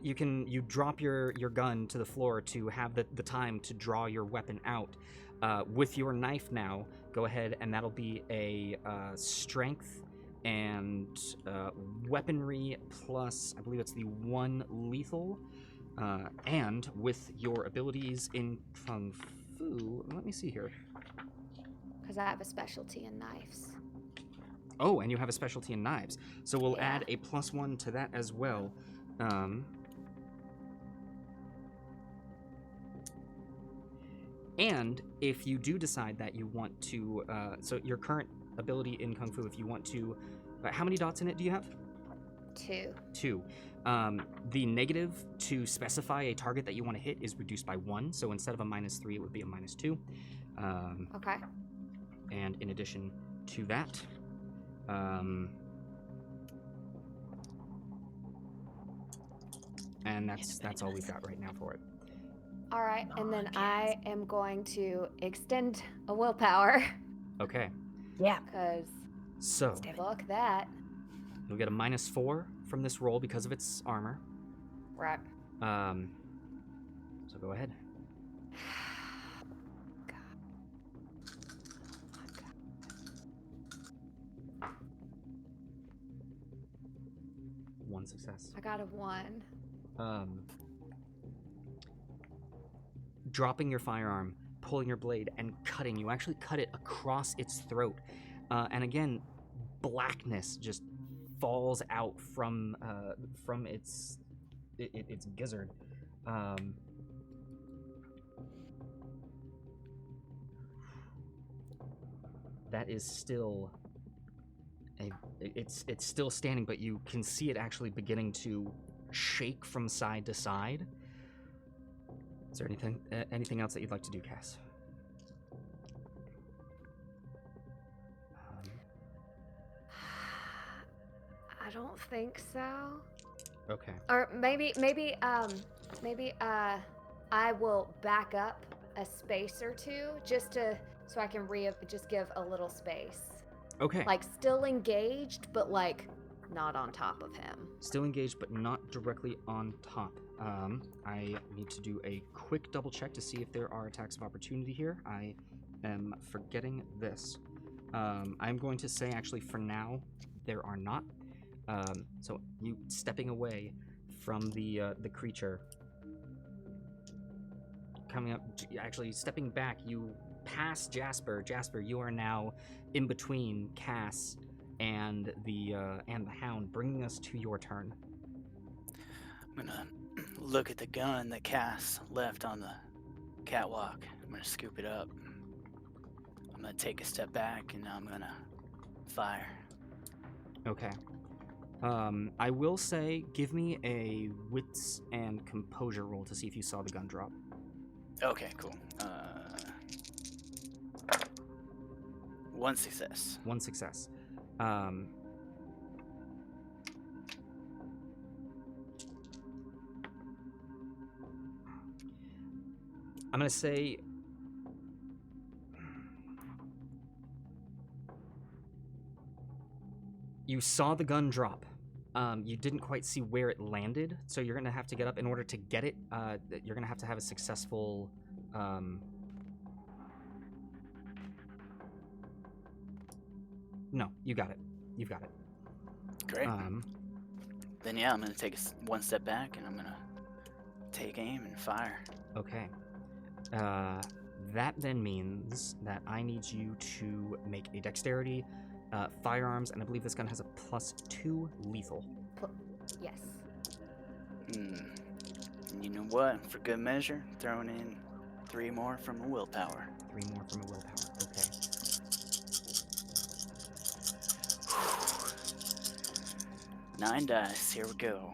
you drop your gun to the floor to have the time to draw your weapon out. With your knife now, go ahead and that'll be a strength and weaponry plus, I believe it's the 1 lethal. And with your abilities in Kung Fu, let me see here. Because I have a specialty in knives. Oh, and you have a specialty in knives. So we'll Yeah. add a +1 to that as well. And if you do decide that you want to, so your current ability in Kung Fu, if you want to, how many dots in it do you have? 2. 2. The negative to specify a target that you want to hit is reduced by 1, so instead of a -3, it would be a -2. Okay. And in addition to that, and that's all we've got right now for it. All right, and then Yes. I am going to extend a willpower Okay, Yeah. because so fuck that. you'll get a -4 from this roll because of its armor. Right. So go ahead. One success. I got a 1. Dropping your firearm, pulling your blade, and cutting. You actually cut it across its throat. And again, blackness just falls out from its gizzard. That is still it's still standing, but you can see it actually beginning to shake from side to side. Is there anything else that you'd like to do, Cass? I don't think so. Okay. Or maybe I will back up a space or two so I can just give a little space. Okay. Like still engaged, but like not on top of him. Still engaged, but not directly on top. I need to do a quick double check to see if there are attacks of opportunity here. I am forgetting this. I'm going to say, actually, for now, there are not. So you stepping away from the creature, coming up, actually stepping back, you pass Jasper. Jasper, you are now in between Cass and the hound, bringing us to your turn. I'm gonna look at the gun that Cass left on the catwalk. I'm gonna scoop it up. I'm gonna take a step back and I'm gonna fire. Okay. I will say, give me a wits and composure roll to see if you saw the gun drop. Okay, cool. One success. One success. I'm gonna say you saw the gun drop. You didn't quite see where it landed, so you're gonna have to get up in order to get it. You're gonna have to have a successful. No, you got it. You've got it. Great. Then yeah, I'm gonna take one step back and I'm gonna take aim and fire. Okay. That then means that I need you to make a dexterity, firearms, and I believe this gun has a +2 lethal. Yes. You know what? For good measure, throwing in 3 more from a willpower. 3 more from a willpower. Okay. Nine dice. Here we go.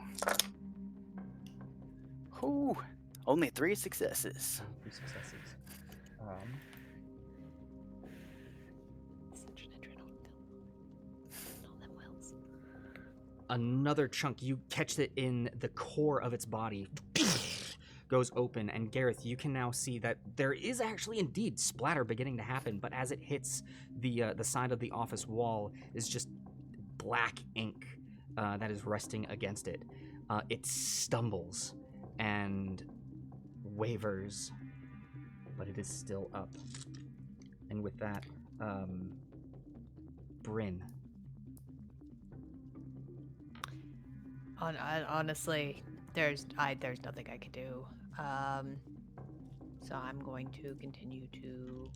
Whew. Only 3 successes. 3 successes. Such an adrenaline film. All them wills. Another chunk. You catch it in the core of its body. Goes open, and Gareth, you can now see that there is actually indeed splatter beginning to happen, but as it hits the side of the office wall is just black ink that is resting against it. It stumbles and wavers, but it is still up. And with that, Bryn. Honestly, there's nothing I can do. So I'm going to continue to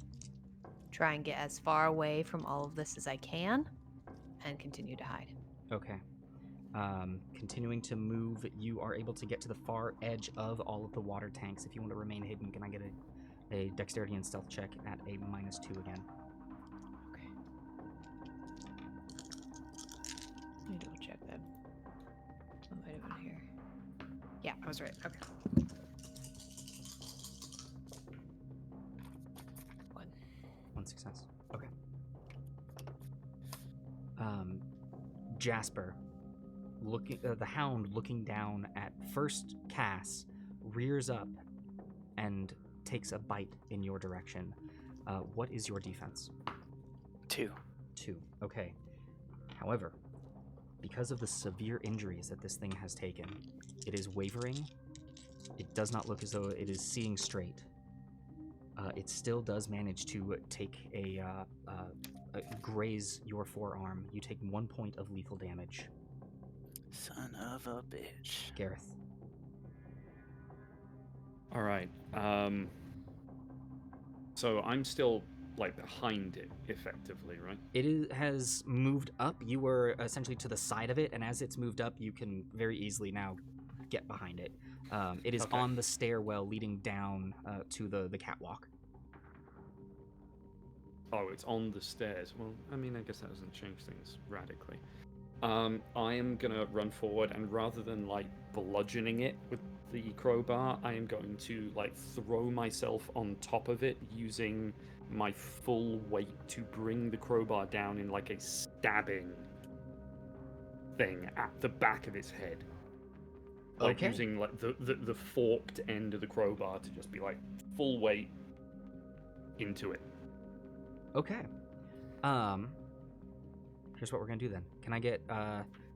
try and get as far away from all of this as I can, and continue to hide. Okay. Continuing to move, you are able to get to the far edge of all of the water tanks. If you want to remain hidden, can I get a dexterity and stealth check at a -2 again? Okay. Let me double check that. What am I doing here? Yeah, I was right. Okay. 1 success. Okay. Jasper, the hound looking down at first Cass, rears up and takes a bite in your direction. What is your defense? 2. 2. Okay. However, because of the severe injuries that this thing has taken, it is wavering. It does not look as though it is seeing straight. It still does manage to take graze your forearm. You take 1 point of lethal damage. Son of a bitch. Gareth. All right. So I'm still like behind it, effectively, right? Has moved up. You were essentially to the side of it, and as it's moved up, you can very easily now get behind it. It is Okay. on the stairwell leading down to the catwalk. Oh, it's on the stairs. Well, I mean, I guess that doesn't change things radically. I am gonna run forward, and rather than like bludgeoning it with the crowbar, I am going to like throw myself on top of it using my full weight to bring the crowbar down in like a stabbing thing at the back of its head. Like Okay. using like the forked end of the crowbar to just be like full weight into it. Okay. Here's what we're gonna do then. Can I get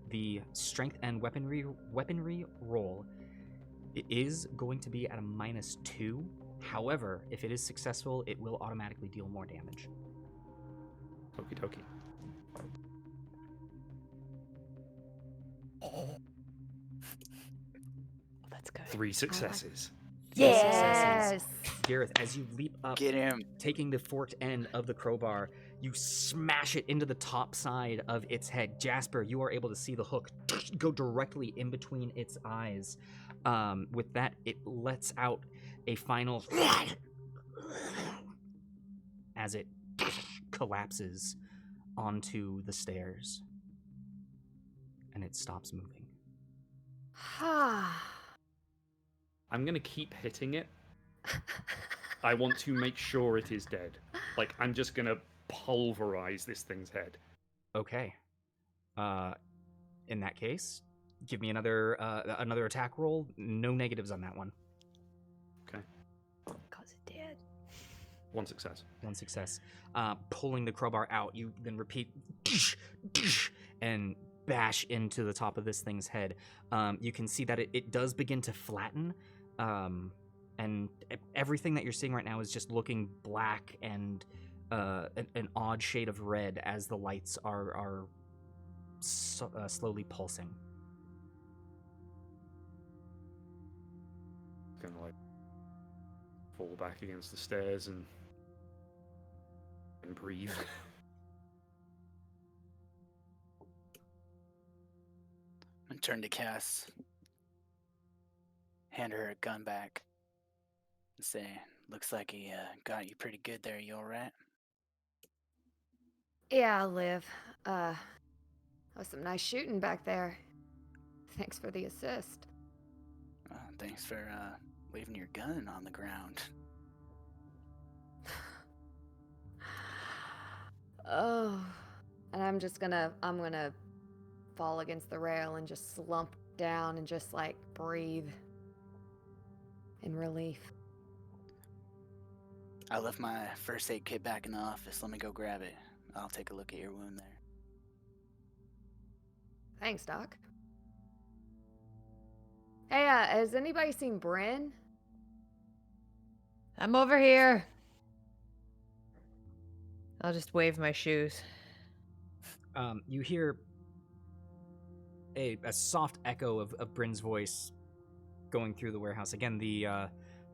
the strength and weaponry roll? It is going to be at a -2. However, if it is successful, it will automatically deal more damage. Okie dokie. That's good. 3 successes. Three successes. Yes. Gareth, as you leap up, Get him. taking the forked end of the crowbar, you smash it into the top side of its head. Jasper, you are able to see the hook go directly in between its eyes. With that, it lets out a final as it collapses onto the stairs, and it stops moving. I'm gonna keep hitting it. I want to make sure it is dead. Like, I'm just gonna pulverize this thing's head. Okay. In that case, give me another attack roll. No negatives on that one. Okay. Cause it did. 1 success. One success. Pulling the crowbar out, you then repeat and bash into the top of this thing's head. You can see that it does begin to flatten, and everything that you're seeing right now is just looking black and an odd shade of red as the lights are slowly pulsing. Gonna like fall back against the stairs and breathe. I'm gonna turn to Cass. Hand her a gun back. And say, looks like he got you pretty good there. You alright? Yeah, I'll live. That was some nice shooting back there. Thanks for the assist. Thanks for leaving your gun on the ground. Oh, and I'm gonna fall against the rail and just slump down and just like breathe in relief. I left my first aid kit back in the office. Let me go grab it. I'll take a look at your wound there. Thanks, Doc. Hey, has anybody seen Bryn? I'm over here. I'll just wave my shoes. You hear a soft echo of Bryn's voice going through the warehouse. Again, the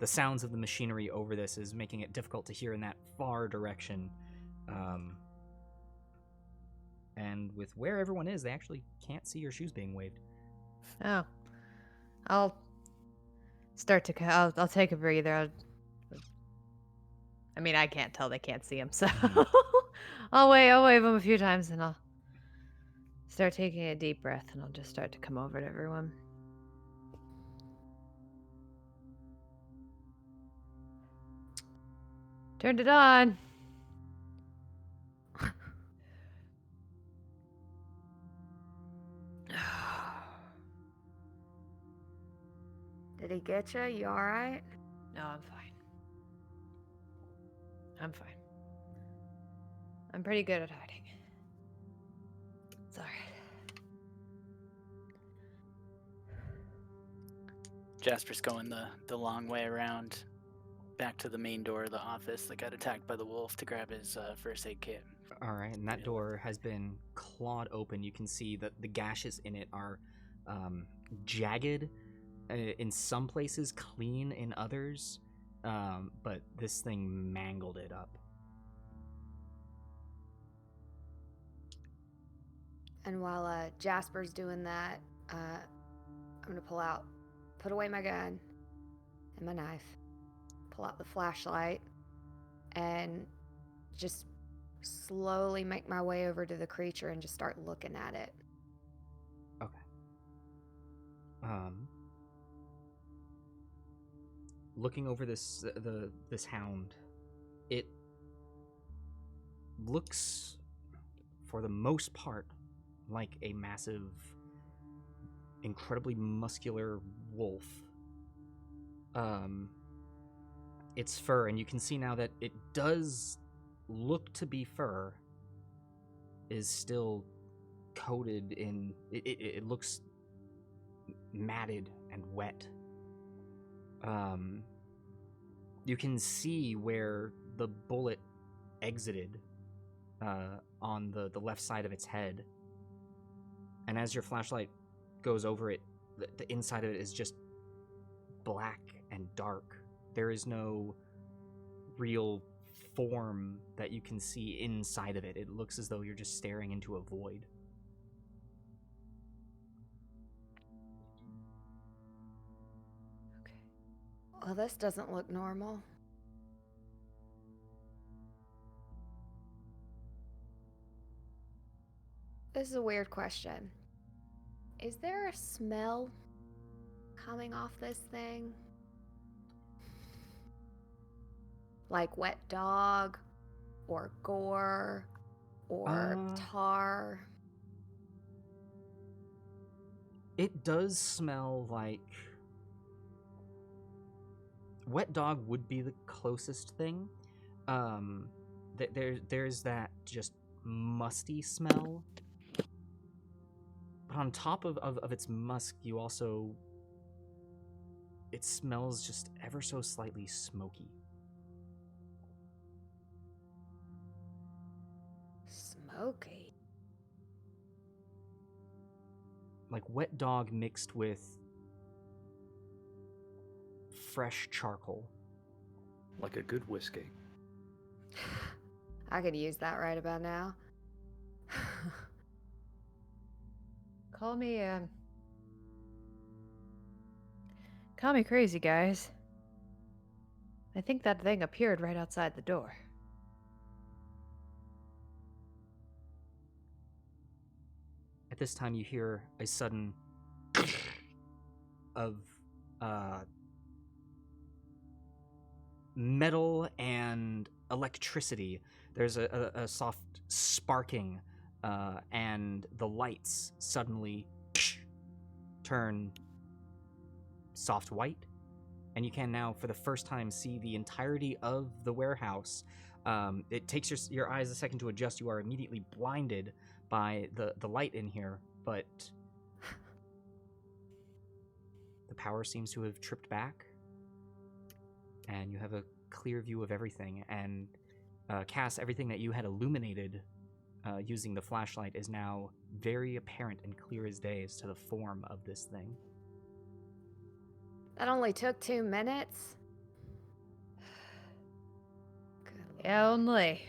sounds of the machinery over this is making it difficult to hear in that far direction. And with where everyone is, they actually can't see your shoes being waved. Oh, I'll start to. I'll take a breather. I mean, I can't tell. They can't see him, so I'll wave him a few times, and I'll start taking a deep breath, and I'll just start to come over to everyone. Turned it on. Did he get you? You all right? No, I'm fine. I'm fine. I'm pretty good at hiding. It's all right. Jasper's going the long way around back to the main door of the office that got attacked by the wolf to grab his first aid kit. All right, and that door has been clawed open. You can see that the gashes in it are jagged in some places, clean in others, but this thing mangled it up. And while Jasper's doing that, I'm gonna put away my gun and my knife, pull out the flashlight, and just slowly make my way over to the creature and just start looking at it. Okay. Looking over this hound, it looks, for the most part, like a massive incredibly muscular wolf. Its fur, and you can see now that it does look to be fur, is still coated in. It looks matted and wet. You can see where the bullet exited on the left side of its head. And as your flashlight goes over it, the inside of it is just black and dark. There is no real form that you can see inside of it. It looks as though you're just staring into a void. Okay. Well, this doesn't look normal. This is a weird question. Is there a smell coming off this thing? Like wet dog, or gore, or tar? It does smell like... Wet dog would be the closest thing. There's that just musty smell. But on top of its musk, you also... It smells just ever so slightly smoky. Smoky? Like wet dog mixed with fresh charcoal. Like a good whiskey. I could use that right about now. Call me crazy, guys. I think that thing appeared right outside the door. At this time, you hear a sudden of metal and electricity. There's a soft sparking, and the lights suddenly turn soft white, and you can now, for the first time, see the entirety of the warehouse. It takes your eyes a second to adjust. You are immediately blinded by the light in here, but the power seems to have tripped back, and you have a clear view of everything. And Cass, everything that you had illuminated using the flashlight is now very apparent and clear as day as to the form of this thing. That only took 2 minutes? Good Only.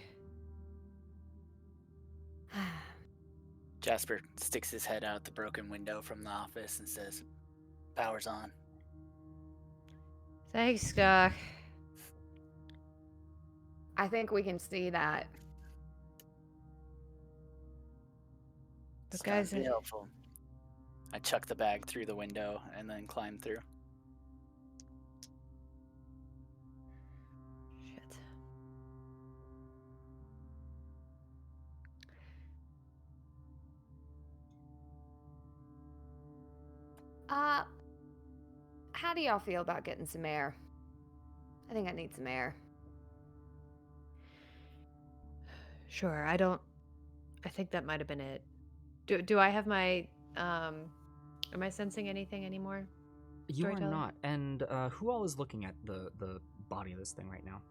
Jasper sticks his head out the broken window from the office and says, "Power's on." Thanks, Doc. I think we can see that. Those It's gonna guys be are... helpful. I chuck the bag through the window and then climb through. Shit. How do y'all feel about getting some air? I think I need some air. Sure, I think that might have been it. Do I have my am I sensing anything anymore? You are Storyteller? not. And who all is looking at the body of this thing right now?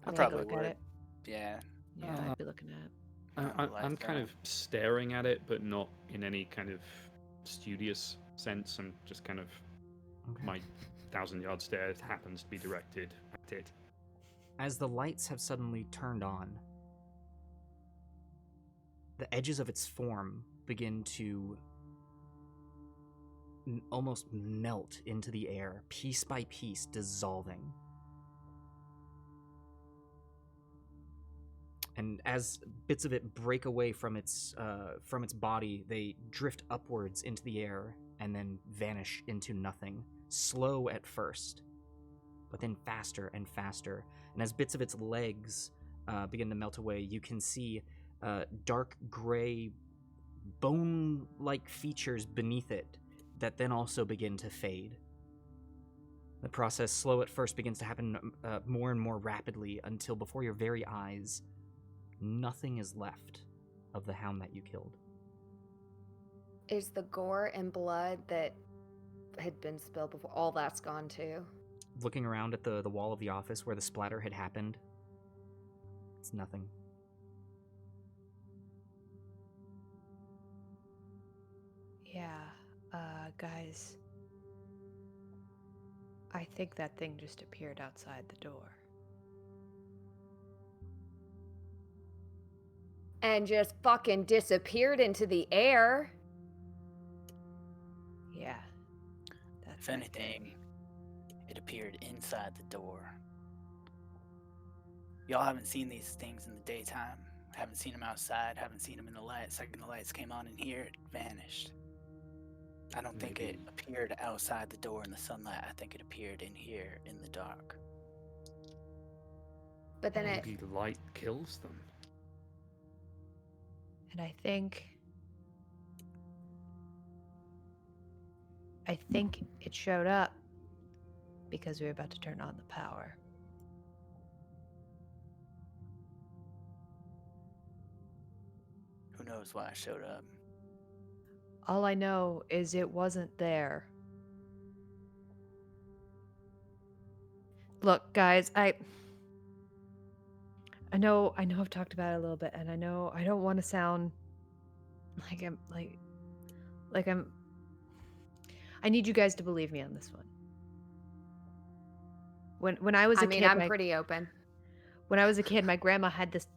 I Take a probably look at would. it. Yeah. Yeah, I'd be looking at it. I'm kind of staring at it, but not in any kind of studious sense. I'm just kind of... Okay. My 1,000-yard stare happens to be directed at it. As the lights have suddenly turned on, the edges of its form begin to almost melt into the air, piece by piece, dissolving. And as bits of it break away from its body, they drift upwards into the air and then vanish into nothing. Slow at first, but then faster and faster. And as bits of its legs begin to melt away, you can see dark gray bone-like features beneath it that then also begin to fade. The process, slow at first, begins to happen more and more rapidly until before your very eyes, nothing is left of the hound that you killed. Is the gore and blood that had been spilled before, all that's gone too? Looking around at the wall of the office where the splatter had happened, it's nothing. Yeah, guys. I think that thing just appeared outside the door. And just fucking disappeared into the air. Yeah. That's If my anything, theory. it appeared inside the door. Y'all haven't seen these things in the daytime. Haven't seen them outside. Haven't seen them in the light. Second the lights came on in here, it vanished. I don't think it Maybe. appeared outside the door in the sunlight. I think it appeared in here in the dark. But then it, Maybe light kills them. And I think it showed up because we were about to turn on the power. Who knows why it showed up? All I know is it wasn't there. Look, guys, I know I've talked about it a little bit, and I know I don't want to sound like I'm I need you guys to believe me on this one. When I was a kid, I'm pretty open. when I was a kid, my grandma had this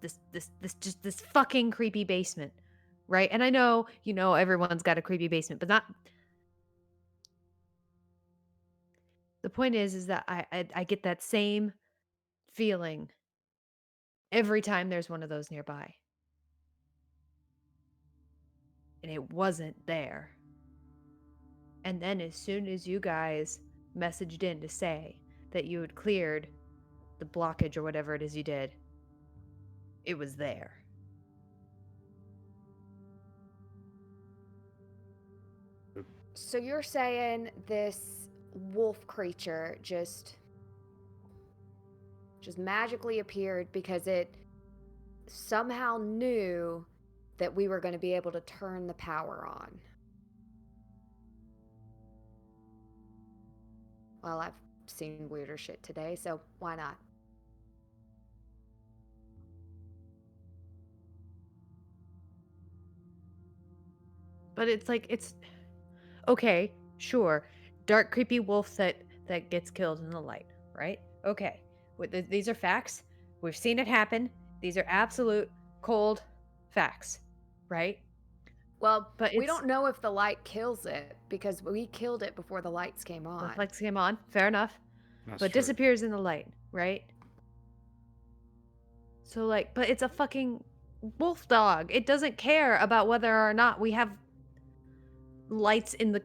fucking creepy basement, right? And I know, everyone's got a creepy basement, but not. The point is that I get that same feeling every time there's one of those nearby, and it wasn't there. And then as soon as you guys messaged in to say that you had cleared the blockage or whatever it is you did, it was there. So you're saying this wolf creature just magically appeared because it somehow knew that we were going to be able to turn the power on. Well, I've seen weirder shit today, so why not? But it's okay, sure. Dark creepy wolf that gets killed in the light, right? Okay. These are facts. We've seen it happen. These are absolute cold facts, right? Well, But we don't know if the light kills it because we killed it before the lights came on. The lights came on, fair enough. That's But true. disappears in the light, right? So but it's a fucking wolf dog. It doesn't care about whether or not we have lights in the.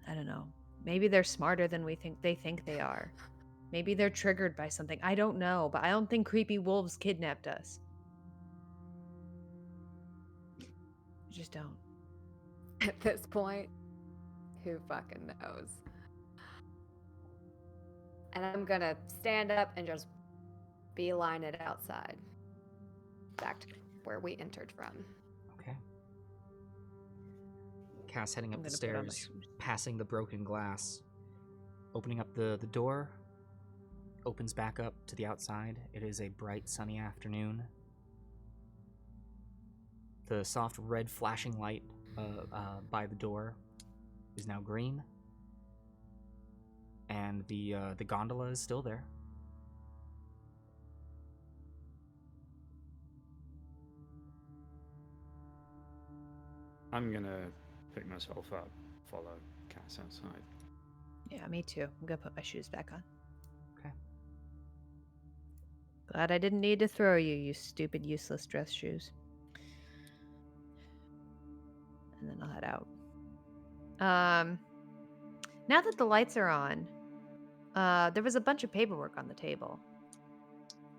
I don't know. Maybe they're smarter than we think they are. Maybe they're triggered by something. I don't know, but I don't think creepy wolves kidnapped us. I just don't. At this point, who fucking knows? And I'm gonna stand up and just beeline it outside. Back to where we entered from. Okay. Cass heading I'm up the gonna put on my stairs, shoes. passing the broken glass, opening up the door, opens back up to the outside. It is a bright, sunny afternoon. The soft red flashing light by the door is now green, and the gondola is still there. I'm gonna pick myself up, follow Cass outside. Yeah, me too. I'm gonna put my shoes back on. Okay. Glad I didn't need to throw you, you stupid, useless dress shoes. And then I'll head out. Now that the lights are on, there was a bunch of paperwork on the table.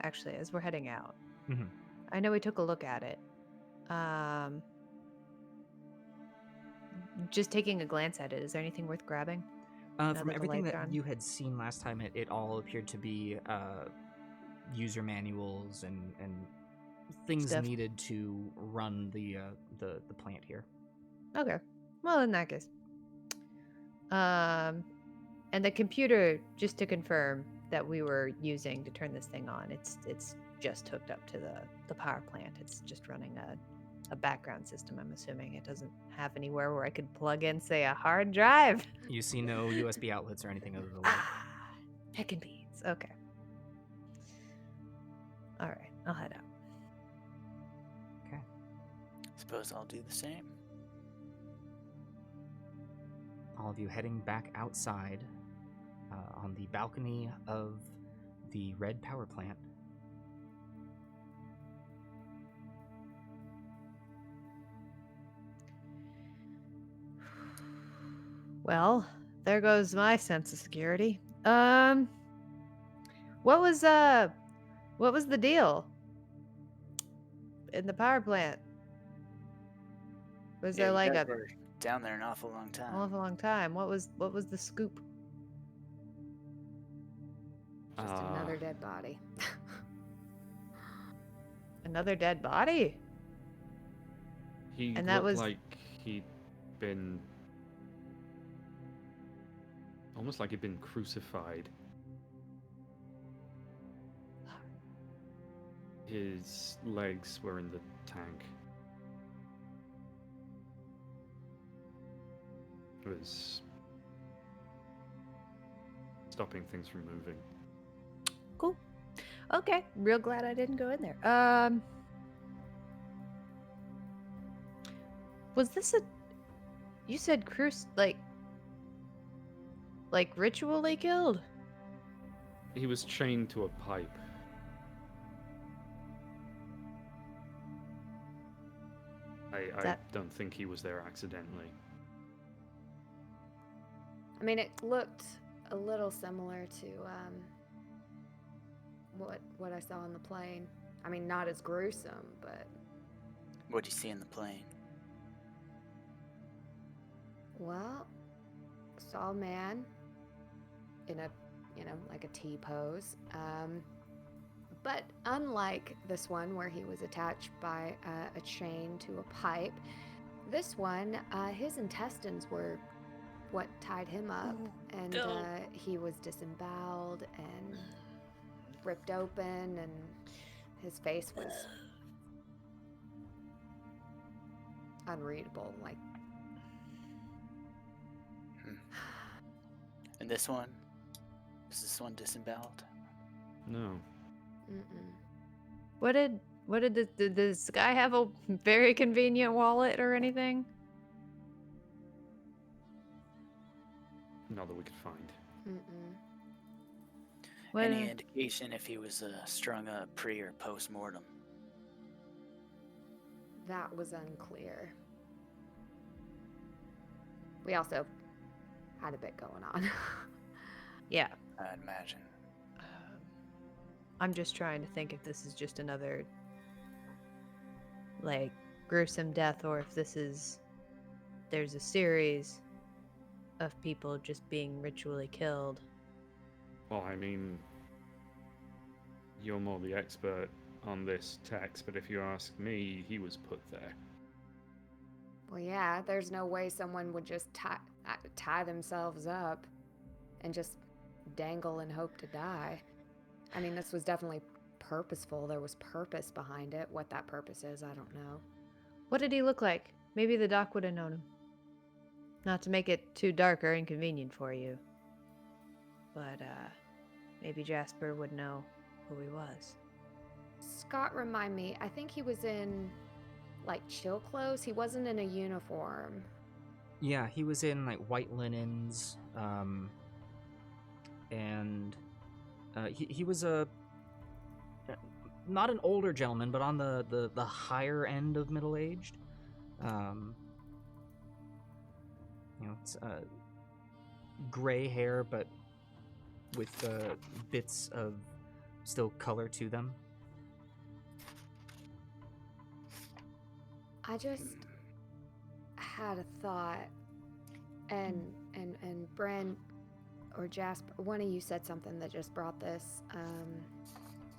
Actually, as we're heading out, Mm-hmm. I know we took a look at it. Just taking a glance at it, is there anything worth grabbing? Now From that the everything lights that are on? you had seen last time, it all appeared to be user manuals and things Stuff. needed to run the plant here. Okay. Well, in that case. And the computer, just to confirm that we were using to turn this thing on, it's just hooked up to the power plant. It's just running a background system, I'm assuming. It doesn't have anywhere where I could plug in, say, a hard drive. You see no USB outlets or anything other than that. Heck and beans. Okay. All right, I'll head out. Okay. Suppose I'll do the same. All of you heading back outside on the balcony of the red power plant. Well, there goes my sense of security. What was the deal in the power plant? Was there you like guys a were down there an awful long time. awful long time? What was the scoop? Just another dead body. Another dead body? He And that looked was- like he'd been almost like he'd been crucified. His legs were in the tank. It was stopping things from moving. Cool. Okay, real glad I didn't go in there. Was this a? You said like ritually killed? He was chained to a pipe. I That- don't think he was there accidentally. I mean, it looked a little similar to what I saw on the plane. I mean, not as gruesome, but What'd you see in the plane? well, saw a man in a like a T pose. But unlike this one where he was attached by a chain to a pipe, this one, his intestines were what tied him up, and he was disemboweled and ripped open, and his face was unreadable. Like, And this one? Is this one disemboweled? No. mm-mm. What did this guy have a very convenient wallet or anything? Not that we could find. Mm-mm. What? Any indication if he was strung up pre or post mortem? That was unclear. We also had a bit going on. Yeah. I'd imagine. I'm just trying to think if this is just another like gruesome death, or if there's a series of people just being ritually killed. Well, I mean, you're more the expert on this text, but if you ask me, he was put there. Well, yeah, there's no way someone would just tie themselves up and just dangle and hope to die. I mean, this was definitely purposeful. There was purpose behind it. What that purpose is, I don't know. What did he look like? Maybe the doc would have known him. Not to make it too dark or inconvenient for you, but maybe Jasper would know who he was. Scott, remind me, I think he was in, like, chill clothes. He wasn't in a uniform. Yeah, he was in like white linens, and he was not an older gentleman, but on the higher end of middle aged. It's gray hair, but with bits of still color to them. I just had a thought, and Bryn or Jasper, one of you said something that just brought this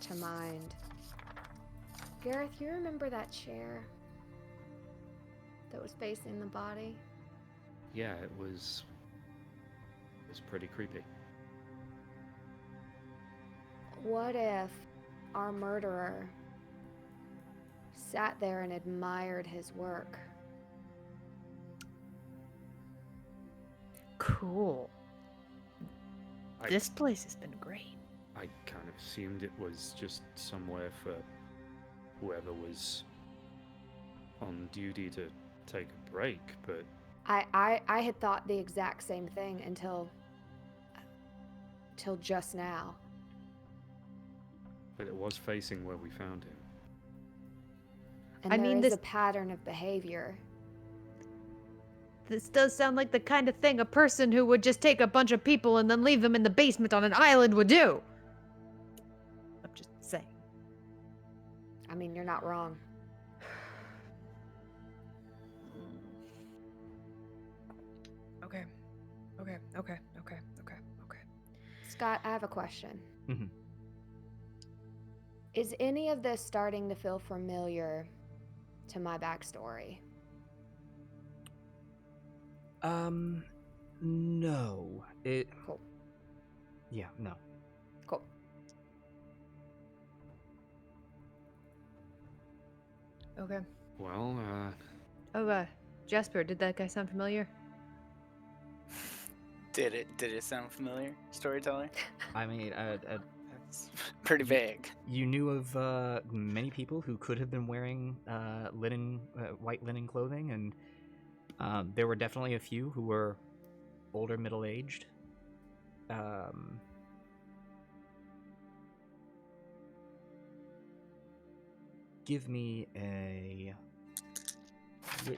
to mind. Gareth, you remember that chair that was facing the body? Yeah, it was pretty creepy. What if our murderer sat there and admired his work? Cool. I- This place has been great. I kind of assumed it was just somewhere for whoever was on duty to take a break, but I had thought the exact same thing until just now. it was facing where we found him. And I there mean, is this- a pattern of behavior. This does sound like the kind of thing a person who would just take a bunch of people and then leave them in the basement on an island would do. I'm just saying. I mean, you're not wrong. Okay. Scott, I have a question. Mhm. Is any of this starting to feel familiar to my backstory? No. Cool. Yeah, no. Cool. Okay. Well, Jasper, did that guy sound familiar? Did it sound familiar, storyteller? I mean, It's pretty vague. you knew of many people who could have been wearing white linen clothing, and there were definitely a few who were older, middle-aged. Give me a. You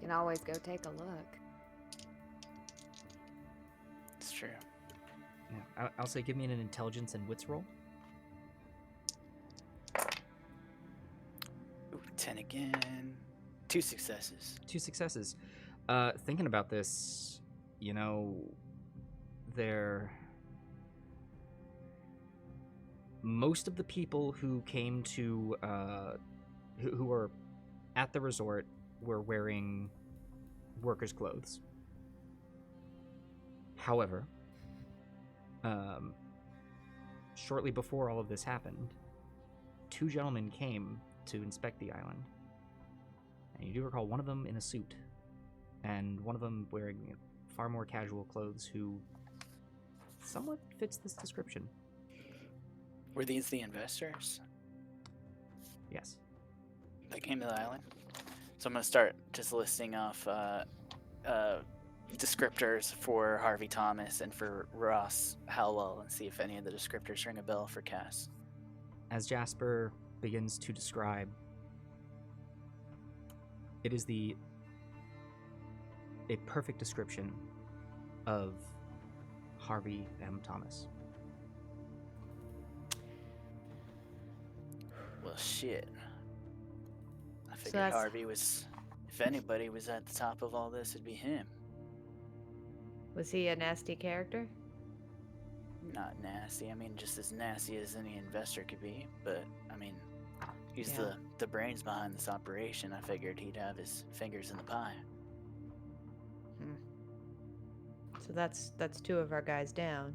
can always go take a look. It's true. Yeah, I'll say give me an intelligence and wits roll. Ooh, 10 again. 2 successes. 2 successes. Thinking about this, you know, most of the people who came to who were at the resort were wearing workers' clothes. However, shortly before all of this happened, 2 gentlemen came to inspect the island. And you do recall one of them in a suit, and one of them wearing far more casual clothes, who somewhat fits this description. Were these the investors Yes. that came to the island? So I'm going to start just listing off descriptors for Harvey Thomas and for Ross Howell and see if any of the descriptors ring a bell for Cass. As Jasper begins to describe, it is a perfect description of Harvey M. Thomas. Well, shit. I figured that's- Harvey was, if anybody was at the top of all this, it'd be him. Was he a nasty character? Not nasty. I mean, just as nasty as any investor could be. But, I mean, he's Yeah. the brains behind this operation. I figured he'd have his fingers in the pie. So that's 2 of our guys down.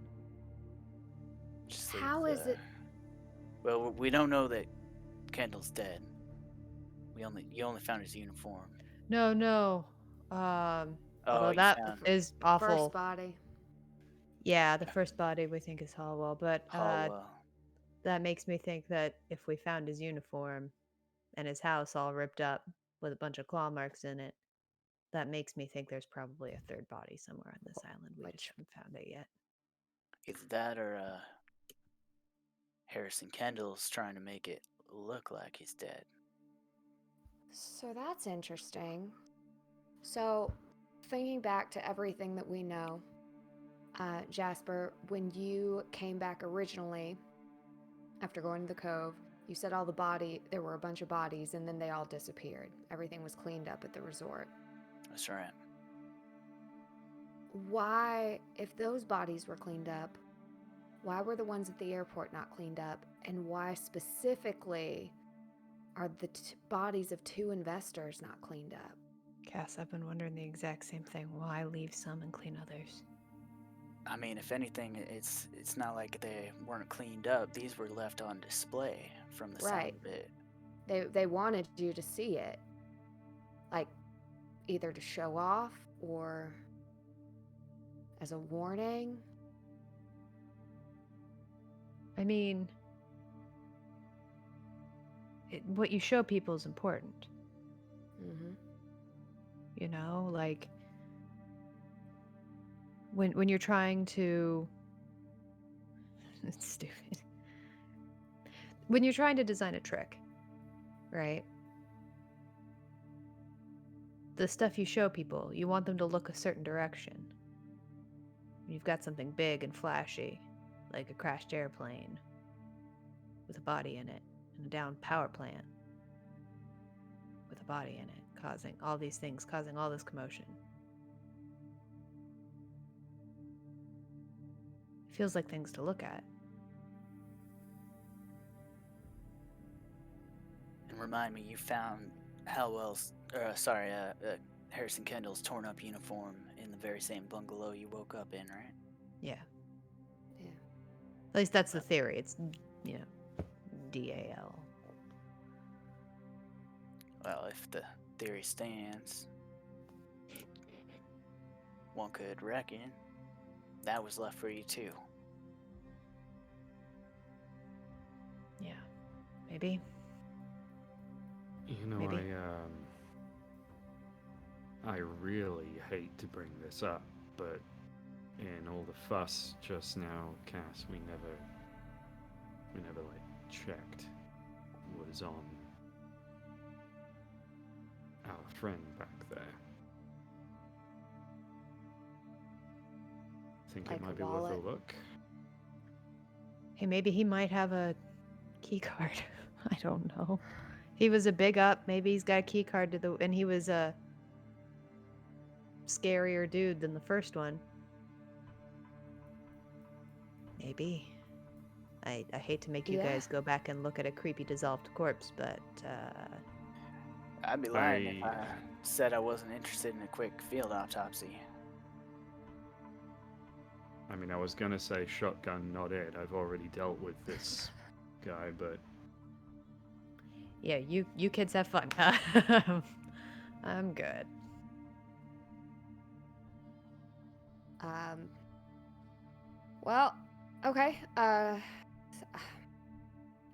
Just How is it? Well, we don't know that Kendall's dead. You only found his uniform. No. Although you that found is awful. First body. Yeah, the first body we think is Hallwell, but Hallwell. that makes me think that if we found his uniform and his house all ripped up with a bunch of claw marks in it, that makes me think there's probably a third body somewhere on this island. We just haven't found it yet. Either that or Harrison Kendall's trying to make it look like he's dead. So that's interesting. So, thinking back to everything that we know, Jasper, when you came back originally after going to the cove, You said there were a bunch of bodies, and then they all disappeared. Everything was cleaned up at the resort. That's right. Why, if those bodies were cleaned up, why were the ones at the airport not cleaned up? And why specifically are the bodies of 2 investors not cleaned up? Cass, I've been wondering the exact same thing. Why leave some and clean others? I mean, if anything, it's not like they weren't cleaned up. These were left on display from the sound of it. They wanted you to see it. Like, either to show off or as a warning. I mean, what you show people is important. Mm-hmm. You know, like when you're trying to it's stupid. When you're trying to design a trick, right? The stuff you show people, you want them to look a certain direction. You've got something big and flashy, like a crashed airplane with a body in it, and a downed power plant with a body in it, causing all these things, causing all this commotion. It feels like things to look at. And remind me, you found Harrison Kendall's torn up uniform in the very same bungalow you woke up in, right? Yeah. Yeah. At least that's the theory. It's, you know, DAL. Well, if the theory stands, one could reckon that was left for you too. Yeah. Maybe. You know, Maybe. I really hate to bring this up, but in all the fuss just now, Cass, we never like checked what is on our friend back there. Think Like it a might be worth wallet? a look. Hey, maybe he might have a key card. I don't know. He was a big up. Maybe he's got a key card and he was a scarier dude than the first one. Maybe. I hate to make you Yeah. guys go back and look at a creepy dissolved corpse, but I'd be lying if I said I wasn't interested in a quick field autopsy. I mean, I was gonna say shotgun, not it. I've already dealt with this guy, but yeah, you kids have fun. I'm good. Well, okay.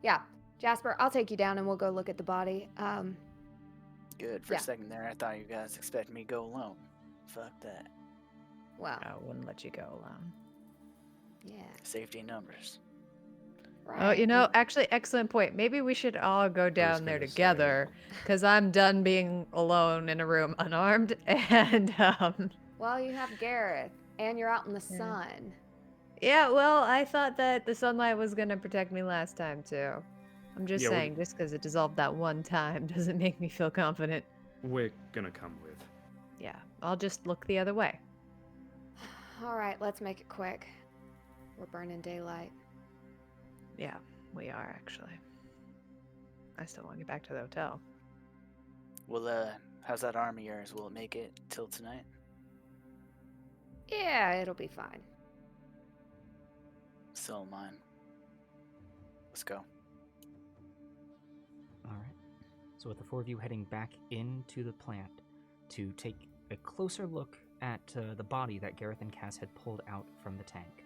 Yeah, Jasper, I'll take you down and we'll go look at the body. Good. For Yeah. a second there, I thought you guys expected me to go alone. Fuck that. Well, I wouldn't let you go alone. yeah. Safety in numbers. Right. Oh, you know, actually, excellent point. Maybe we should all go down there gonna say- together, because I'm done being alone in a room unarmed, and Well, you have Gareth, and you're out in the Yeah. sun. yeah, well, I thought that the sunlight was gonna protect me last time too. I'm just Yeah, saying, just because it dissolved that one time doesn't make me feel confident. we're gonna come with. Yeah, I'll just look the other way. All right, let's make it quick. We're burning daylight. Yeah, we are actually. I still want to get back to the hotel. Well, how's that arm of yours? Will it make it till tonight? Yeah, it'll be fine. So mine. Let's go. All right. So with the 4 of you heading back into the plant to take a closer look at the body that Gareth and Cass had pulled out from the tank.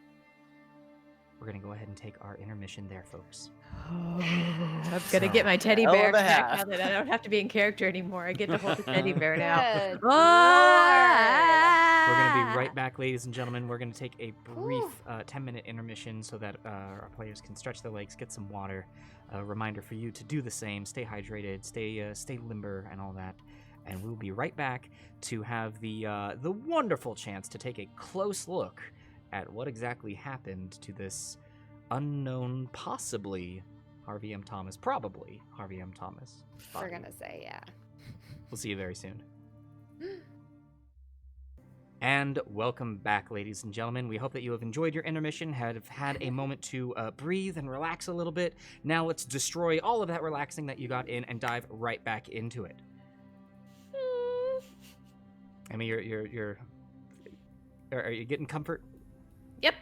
We're going to go ahead and take our intermission there, folks. Oh, I'm gonna get my teddy Hell of bear a back half. now that I don't have to be in character anymore. I get to hold the teddy bear now. Good Oh! We're going to be right back, ladies and gentlemen. We're going to take a brief Whew. 10-minute intermission so that our players can stretch their legs, get some water. A reminder for you to do the same. Stay hydrated, stay limber, and all that. And we'll be right back to have the wonderful chance to take a close look at what exactly happened to this unknown, possibly Harvey M. Thomas. Probably Harvey M. Thomas. We're body. gonna say, yeah. We'll see you very soon. And welcome back, ladies and gentlemen. We hope that you have enjoyed your intermission, have had a moment to breathe and relax a little bit. Now let's destroy all of that relaxing that you got in and dive right back into it. I mean, are you getting comfort? Yep.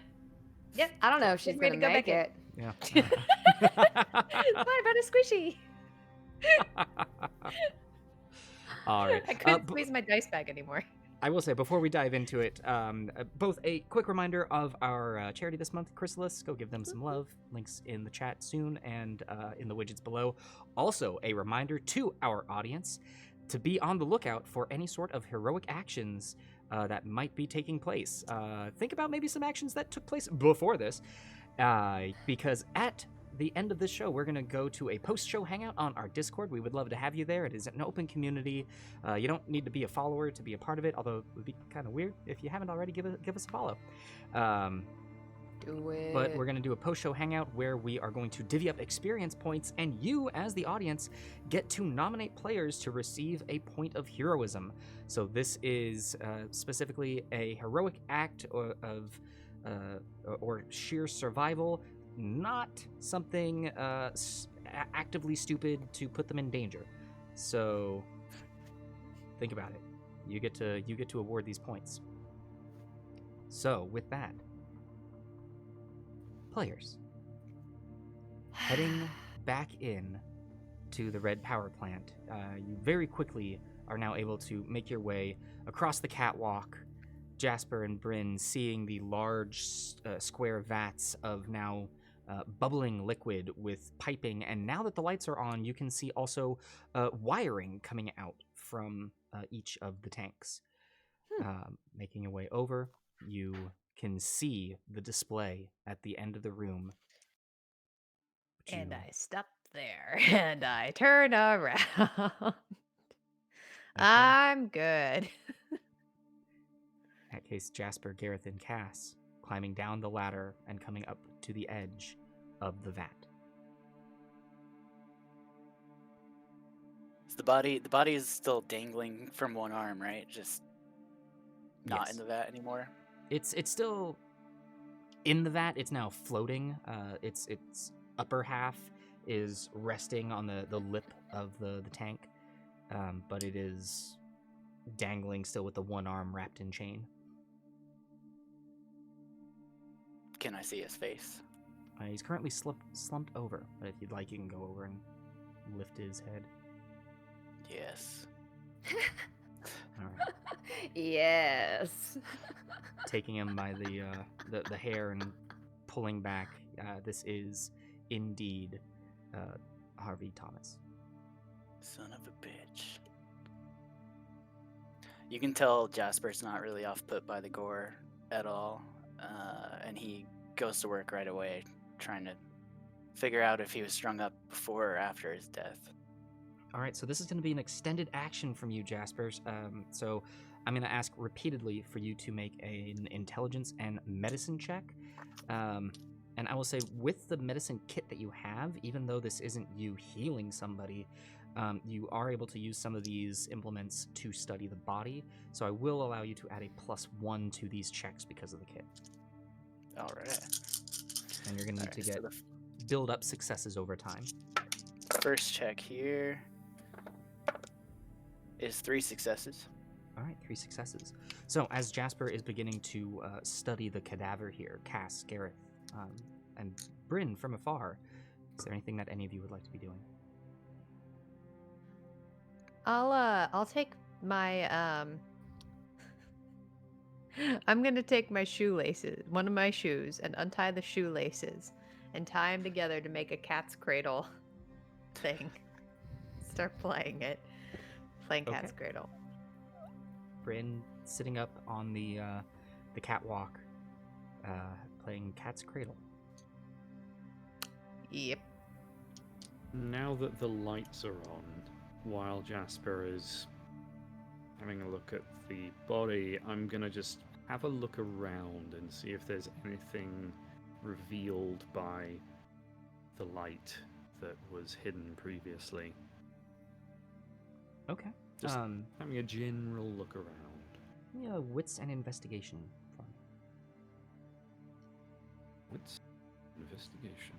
I don't know if she's Getting gonna ready to go make back it. in. Fine, about a squishy. All right. I couldn't squeeze my dice bag anymore. I will say, before we dive into it, both a quick reminder of our charity this month, Chrysalis. Go give them some love. Links in the chat soon and in the widgets below. Also, a reminder to our audience to be on the lookout for any sort of heroic actions that might be taking place. Think about maybe some actions that took place before this, because at the end of this show, we're going to go to a post-show hangout on our Discord. We would love to have you there. It is an open community. You don't need to be a follower to be a part of it, although it would be kind of weird if you haven't already. Give us a follow. Do it. But we're going to do a post-show hangout where we are going to divvy up experience points, and you, as the audience, get to nominate players to receive a point of heroism. So this is specifically a heroic act or sheer survival, not something actively stupid to put them in danger. So think about it. You get to award these points. So with that, players, heading back in to the Red Power Plant, you very quickly are now able to make your way across the catwalk. Jasper and Bryn seeing the large square vats of now bubbling liquid with piping, and now that the lights are on, you can see also wiring coming out from each of the tanks. Making your way over, you can see the display at the end of the room. And I stop there and I turn around. I'm good. In that case, Jasper, Gareth, and Cass climbing down the ladder and coming up to the edge of the vat. So the body is still dangling from one arm, right? Just not Yes. in the vat anymore. It's still in the vat. It's now floating. Its upper half is resting on the lip of the tank, but it is dangling still with the one arm wrapped in chain. Can I see his face? He's currently slumped over, but if you'd like, you can go over and lift his head. Yes. All right. Yes. Taking him by the hair and pulling back. This is indeed Harvey Thomas. Son of a bitch. You can tell Jasper's not really off put by the gore at all, and he goes to work right away, trying to figure out if he was strung up before or after his death. All right, so this is going to be an extended action from you, Jaspers. So I'm going to ask repeatedly for you to make an intelligence and medicine check. And I will say, with the medicine kit that you have, even though this isn't you healing somebody, you are able to use some of these implements to study the body. So I will allow you to add a +1 to these checks because of the kit. All right. And you're going to need to So get build up successes over time. first check here is 3 successes. All right, 3 successes. So as Jasper is beginning to study the cadaver here, Cass, Gareth, and Bryn from afar, is there anything that any of you would like to be doing? I'll take my I'm gonna take my shoelaces, one of my shoes, and untie the shoelaces and tie them together to make a cat's cradle thing. Start playing it. Playing cat's Okay. cradle. Bryn sitting up on the catwalk, playing cat's cradle. Yep. Now that the lights are on, while Jasper is having a look at the body, I'm gonna just have a look around and see if there's anything revealed by the light that was hidden previously. Okay. Just having a general look around. Yeah, wits and investigation for me. What's investigation?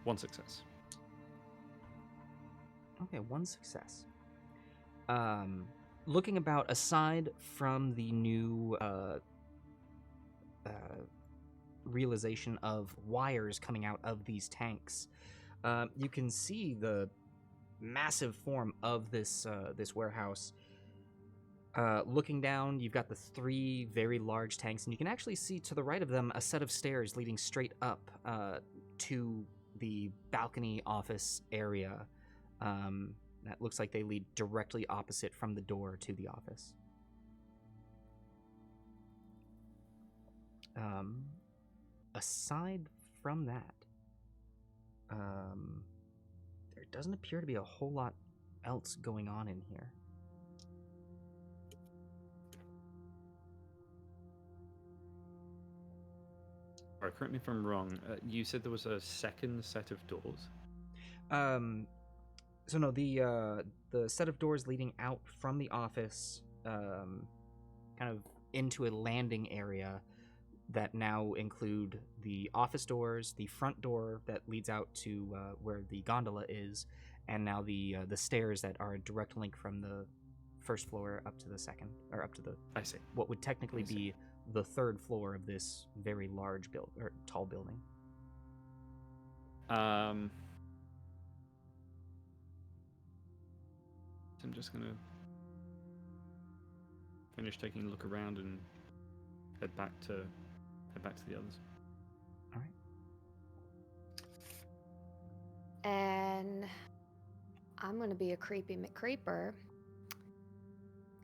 One success. Okay, one success. Looking about, aside from the new realization of wires coming out of these tanks, you can see the massive form of this warehouse. Looking down, you've got the 3 very large tanks, and you can actually see to the right of them a set of stairs leading straight up to the balcony office area. That looks like they lead directly opposite from the door to the office. Aside from that, there doesn't appear to be a whole lot else going on in here. Alright, correct me if I'm wrong. You said there was a second set of doors? So no, the set of doors leading out from the office, kind of into a landing area that now include the office doors, the front door that leads out to where the gondola is, and now the stairs that are a direct link from the first floor up to the second, or up to the I see. what would technically be the 3rd floor of this very large tall building. I'm just gonna finish taking a look around and head back to the others. All right. And I'm going to be a creepy McCreeper.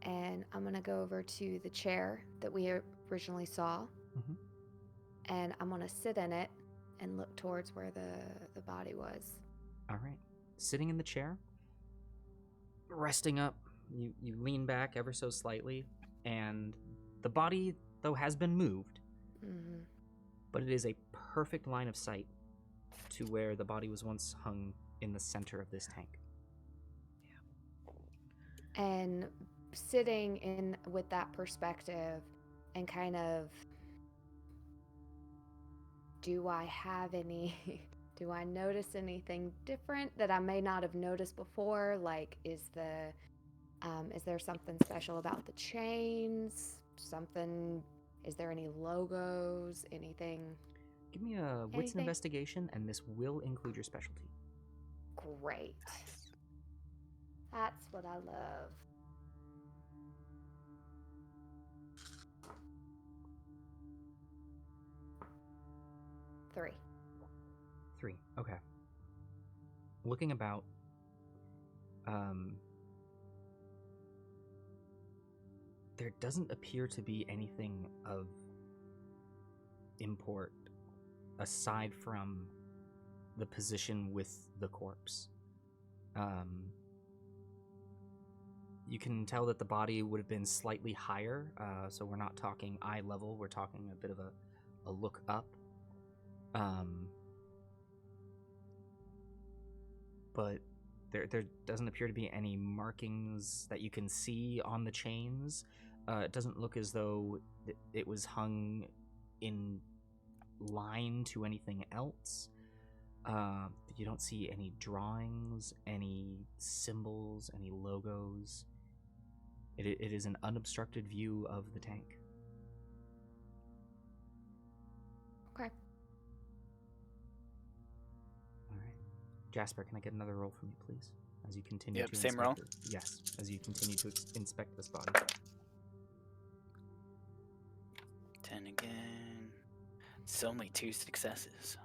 And I'm going to go over to the chair that we originally saw. Mm-hmm. And I'm going to sit in it and look towards where the body was. All right. Sitting in the chair, resting up, you lean back ever so slightly, and the body, though, has been moved, Mm-hmm. but it is a perfect line of sight to where the body was once hung in the center of this tank. And sitting in with that perspective and kind of, do I notice anything different that I may not have noticed before? Like, is there something special about the chains? Is there any logos? Anything? Give me a wits Anything? and investigation, and this will include your specialty. Great. That's what I love. Three. Okay. Looking about, there doesn't appear to be anything of import aside from the position with the corpse. You can tell that the body would have been slightly higher, so we're not talking eye level, we're talking a bit of a look up. But there doesn't appear to be any markings that you can see on the chains. It doesn't look as though it was hung in line to anything else. You don't see any drawings, any symbols, any logos. It is an unobstructed view of the tank. Okay. All right. Jasper, can I get another roll from you, please? As you continue Yep, to same roll? Yes, as you continue to inspect this body. 10 again. It's only 2 successes.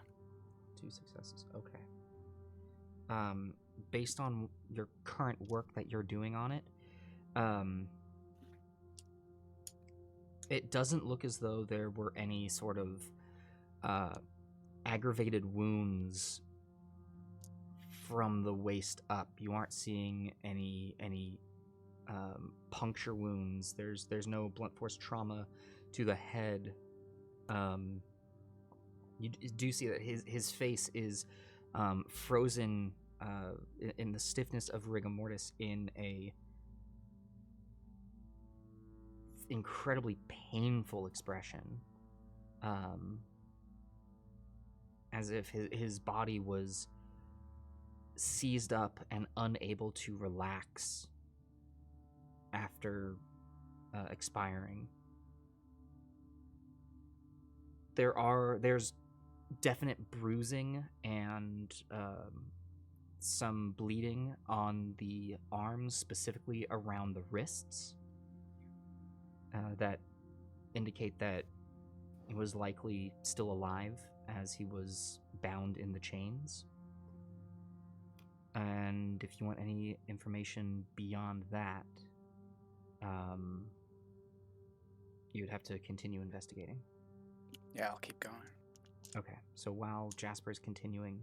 2 successes. Okay. Based on your current work that you're doing on it, it doesn't look as though there were any sort of aggravated wounds from the waist up. You aren't seeing any puncture wounds. There's no blunt force trauma to the head. You do see that his face is frozen in the stiffness of rigor mortis in a incredibly painful expression, as if his body was seized up and unable to relax after expiring. There's definite bruising and some bleeding on the arms, specifically around the wrists, that indicate that he was likely still alive as he was bound in the chains. And if you want any information beyond that, you'd have to continue investigating. Yeah, I'll keep going. Okay, so while Jasper's continuing,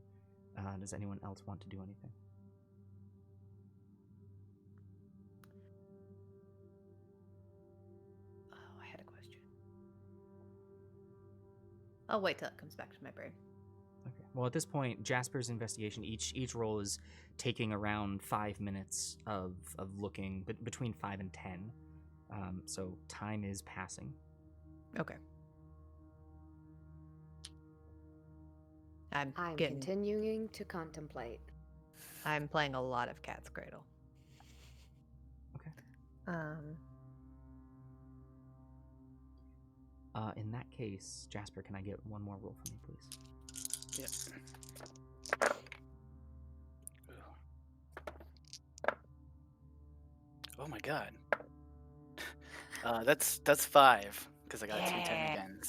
does anyone else want to do anything? Oh, I had a question. I'll wait till it comes back to my brain. Okay. Well, at this point, Jasper's investigation, each roll is taking around 5 minutes of looking, between 5 and 10. So time is passing. Okay. I'm continuing to contemplate. I'm playing a lot of Cat's Cradle. Okay. In that case, Jasper, can I get one more roll from you, please? Yes. Oh my god. That's 5 because I got 2 10 agains.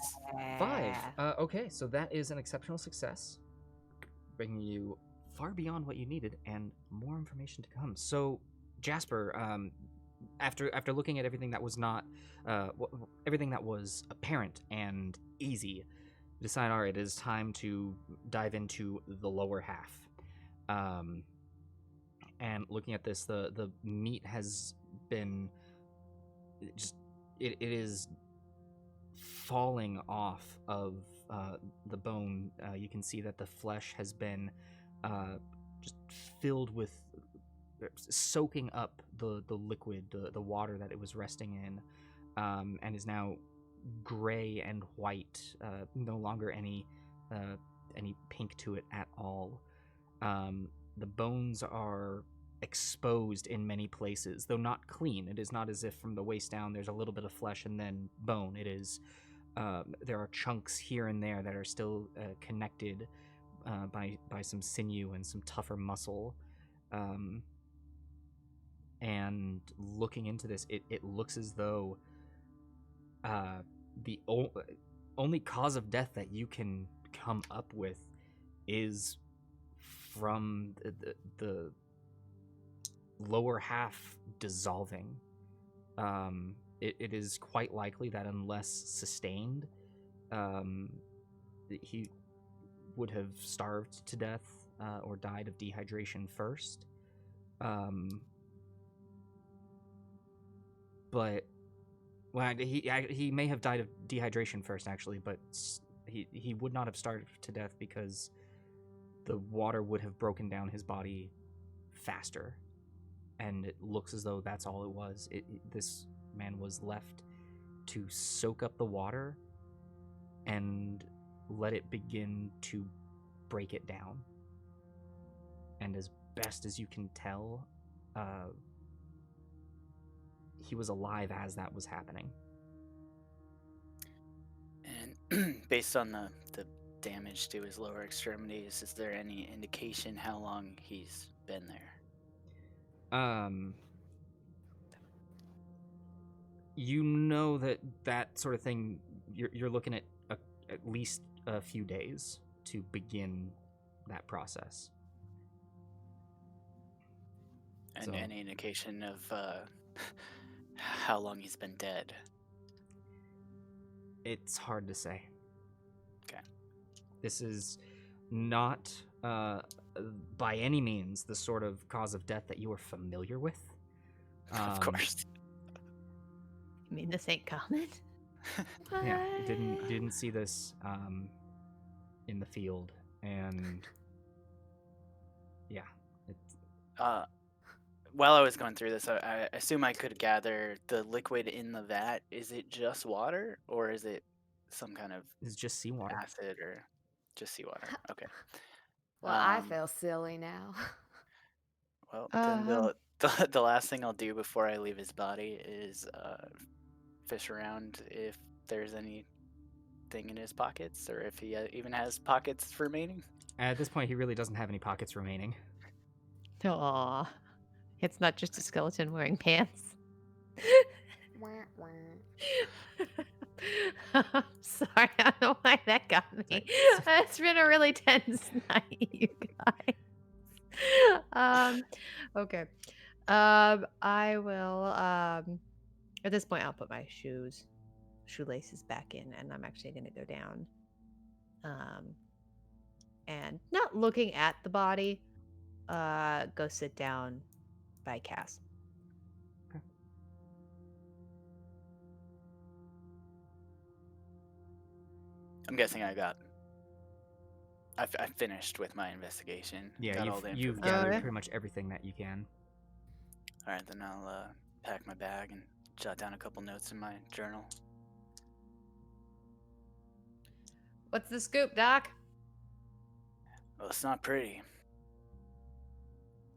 5. Okay, so that is an exceptional success, bringing you far beyond what you needed, and more information to come. So, Jasper, after looking at everything that was not, everything that was apparent and easy, you decide, all right, it is time to dive into the lower half. And looking at this, the meat has been just it is falling off of the bone. You can see that the flesh has been just filled with, soaking up the liquid, the water that it was resting in, and is now gray and white, no longer any pink to it at all. The bones are exposed in many places, though not clean. It is not as if from the waist down there's a little bit of flesh and then bone. It is there are chunks here and there that are still connected by some sinew and some tougher muscle. And looking into this, it looks as though the only cause of death that you can come up with is from the lower half dissolving. It is quite likely that unless sustained, he would have starved to death or died of dehydration first. But well, he may have died of dehydration first, actually, but he would not have starved to death because the water would have broken down his body faster. And it looks as though that's all it was. This man was left to soak up the water and let it begin to break it down. And as best as you can tell, he was alive as that was happening. And based on the damage to his lower extremities, is there any indication how long he's been there? You know that sort of thing, you're looking at at least a few days to begin that process. And So, any indication of how long he's been dead? it's hard to say. Okay. This is not by any means the sort of cause of death that you are familiar with. Of course. You mean this ain't common? Yeah, you didn't see this in the field, and yeah, it's While I was going through this, I assume I could gather the liquid in the vat. Is it just water, or is it some kind of it's just seawater. acid, or just seawater? Okay. Well, I Um, feel silly now. well, then the last thing I'll do before I leave his body is fish around if there's anything in his pockets, or if he even has pockets remaining. At this point, he really doesn't have any pockets remaining. Aw. It's not just a skeleton wearing pants. Wah, wah. I'm sorry, I don't know why that got me. It's been a really tense night, you guys. Okay. I will at this point I'll put my shoelaces back in, and I'm actually gonna go down. And not looking at the body, go sit down by Cass. I'm guessing I finished with my investigation. Yeah, got all the you've information. gathered yeah. pretty much everything that you can. All right, then I'll pack my bag and jot down a couple notes in my journal. What's the scoop, Doc? Well, it's not pretty.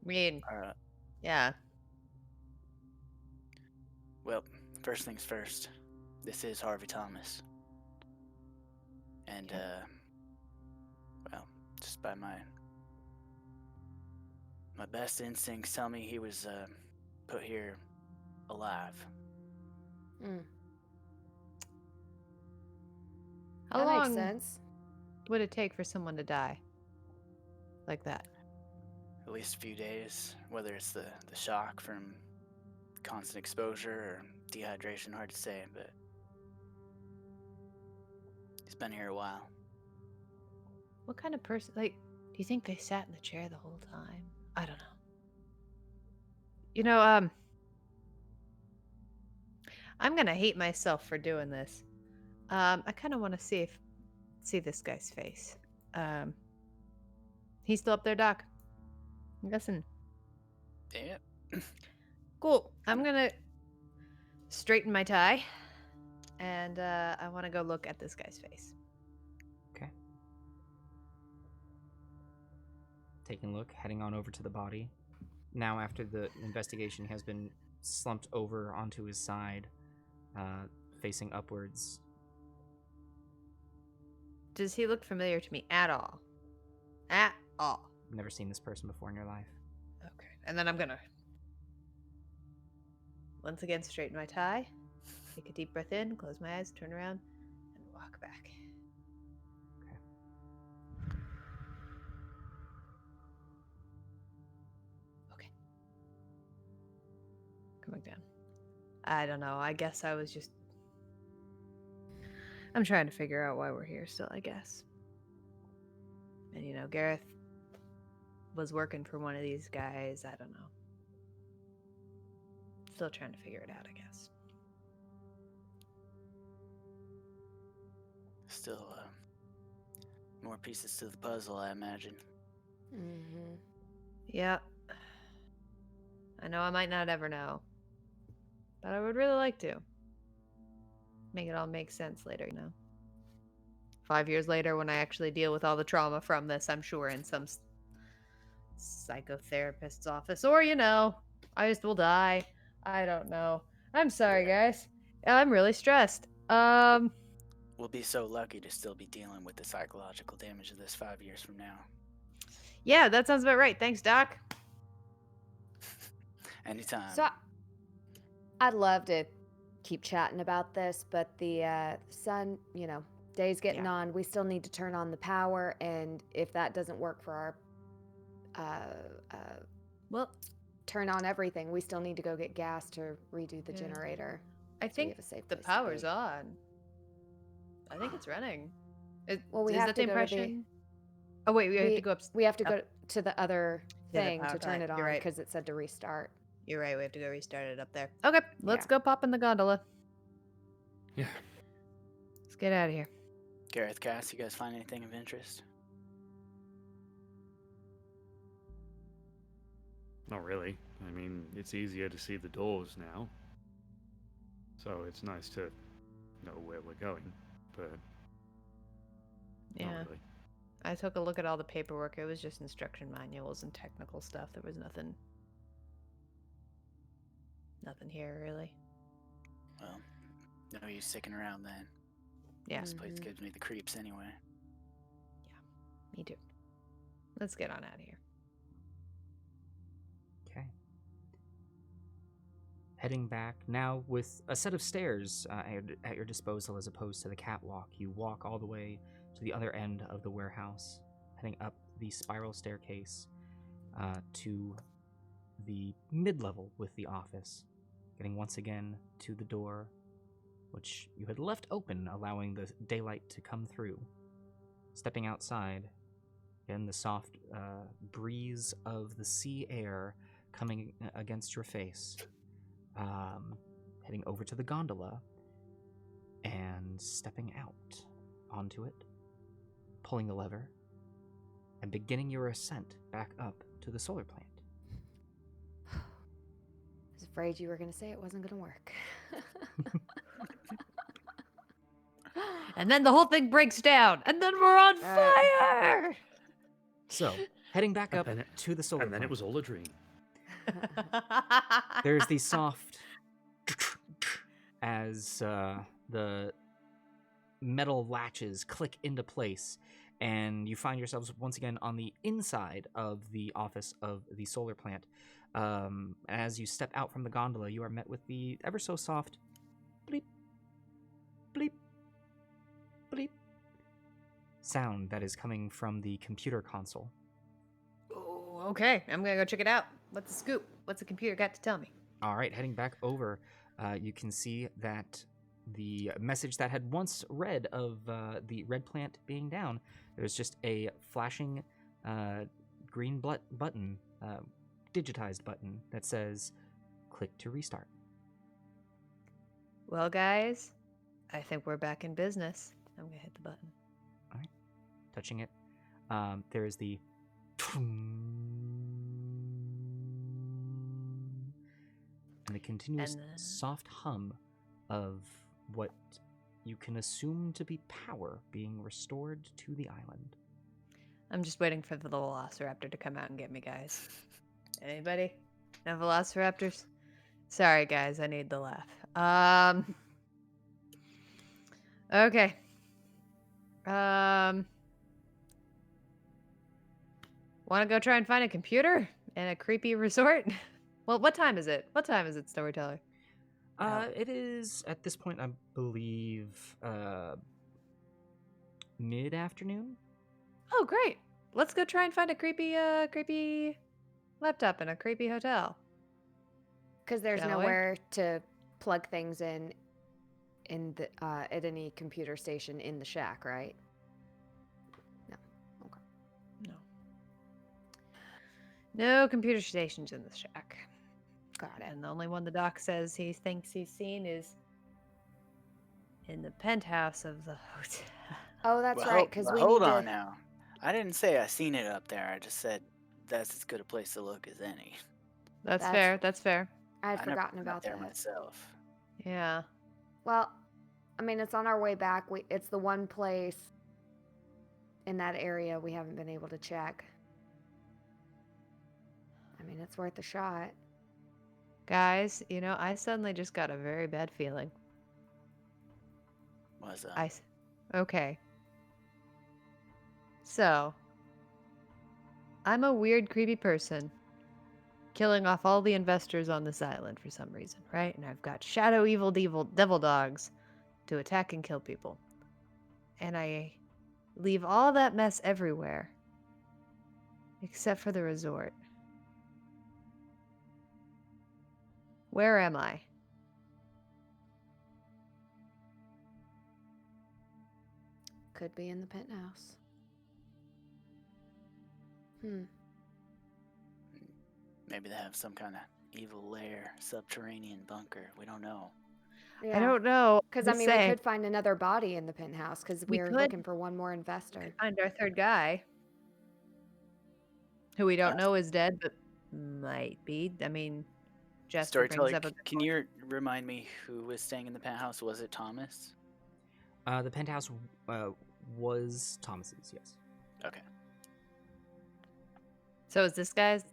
Read. All right. Yeah. Well, first things first. This is Harvey Thomas. And, well, just by my best instincts tell me he was put here alive. Mm, How that long makes sense. would it take for someone to die like that? At least a few days, whether it's the shock from constant exposure or dehydration, hard to say, but he's been here a while. What kind of person? Like, do you think they sat in the chair the whole time? I don't know. You know, I'm gonna hate myself for doing this. I kind of want to see this guy's face. He's still up there, Doc. I'm guessing. Yeah. Cool. I'm gonna straighten my tie, and I want to go look at this guy's face. Okay. Taking a look, heading on over to the body. Now, after the investigation, he has been slumped over onto his side, facing upwards. Does he look familiar to me at all? At all. Never seen this person before in your life. Okay. And then I'm gonna once again straighten my tie, take a deep breath in, close my eyes, turn around, and walk back. Okay. Okay. Coming down. I don't know. I guess I was just. I'm trying to figure out why we're here still, I guess. And you know, Gareth was working for one of these guys. I don't know. Still trying to figure it out, I guess. Still, more pieces to the puzzle, I imagine. Mm-hmm. Yeah. I know I might not ever know. But I would really like to. Make it all make sense later, you know? 5 years later, when I actually deal with all the trauma from this, I'm sure in some psychotherapist's office. Or, you know, I just will die. I don't know. I'm sorry, guys. I'm really stressed. We'll be so lucky to still be dealing with the psychological damage of this 5 years from now. Yeah, that sounds about right. Thanks, Doc. Anytime. So I'd love to keep chatting about this, but the sun, you know, day's getting on. We still need to turn on the power, and if that doesn't work for our Well, turn on everything, we still need to go get gas to redo the Yeah. generator. I So we think have a safe the place to power's be. on. I think it's running. Well, we is have that to the go to the- impression? Oh wait, we have to go up. We have to go to the other Yeah, the thing power to turn plant. it You're on right. because it said to restart. You're right. We have to go restart it up there. Okay, let's Yeah. go pop in the gondola. Yeah. get out of here. Gareth, Cass, you guys find anything of interest? Not really. I mean, it's easier to see the doors now. So it's nice to know where we're going, but Yeah. not really. I took a look at all the paperwork. It was just instruction manuals and technical stuff. There was nothing here, really. Well, no use sticking around then. Yeah, This place gives me the creeps anyway. me too. Let's get on out of here. Okay. Heading back now with a set of stairs at your disposal as opposed to the catwalk, you walk all the way to the other end of the warehouse, heading up the spiral staircase to the mid-level with the office, getting once again to the door, which you had left open, allowing the daylight to come through. Stepping outside, again, the soft breeze of the sea air coming against your face. Heading over to the gondola and stepping out onto it, pulling the lever, and beginning your ascent back up to the solar plant. I was afraid you were going to say it wasn't going to work. And then the whole thing breaks down, and then we're on fire! So, heading back And up then it- to the solar And then plant. it was all a dream. There's the soft as the metal latches click into place, and you find yourselves once again on the inside of the office of the solar plant. As you step out from the gondola, you are met with the ever so soft bleep, bleep, bleep sound that is coming from the computer console. Oh, okay. I'm gonna go check it out. What's the scoop? What's the computer got to tell me? All right, heading back over, you can see that the message that had once read of the red plant being down, there's just a flashing green button, digitized button that says, click to restart. Well, guys, I think we're back in business. I'm gonna hit the button. All right, touching it, there is the and the continuous And the- soft hum of what you can assume to be power being restored to the island. I'm just waiting for the velociraptor to come out and get me, guys. Anybody? No velociraptors? Sorry, guys. I need the laugh. Okay. Want to go try and find a computer in a creepy resort? Well, what time is it? What time is it, storyteller? It is at this point, I believe, mid-afternoon. Oh, great. Let's go try and find a creepy laptop in a creepy hotel. Because there's Shall we? nowhere to plug things in the at any computer station in the shack, right? No. Okay. No. No computer stations in the shack. Got it. And the only one the doc says he thinks he's seen is in the penthouse of the hotel. Oh, that's Well, right. Because we hold need on to. now. I didn't say I seen it up there. I just said that's as good a place to look as any. That's That's- fair. That's fair. I had I never forgotten been up about there that. myself. Yeah. Well, I mean, it's on our way back. It's the one place in that area we haven't been able to check. I mean, it's worth a shot. Guys, I suddenly just got a very bad feeling. Was Okay. So, I'm a weird, creepy person killing off all the investors on this island for some reason, right? And I've got shadow evil devil dogs to attack and kill people. And I leave all that mess everywhere except for the resort. Where am I? Could be in the penthouse. Maybe they have some kind of evil lair, subterranean bunker. We don't know. I don't know. Because Just we saying. could find another body in the penthouse because We we're could. looking for one more investor. Find our third guy, who we don't Uh, know is dead, but might be. I mean, Jasper brings Storyteller, up a good can point. you remind me who was staying in the penthouse? Was it Thomas? The penthouse was Thomas's, yes. Okay. So is this guy's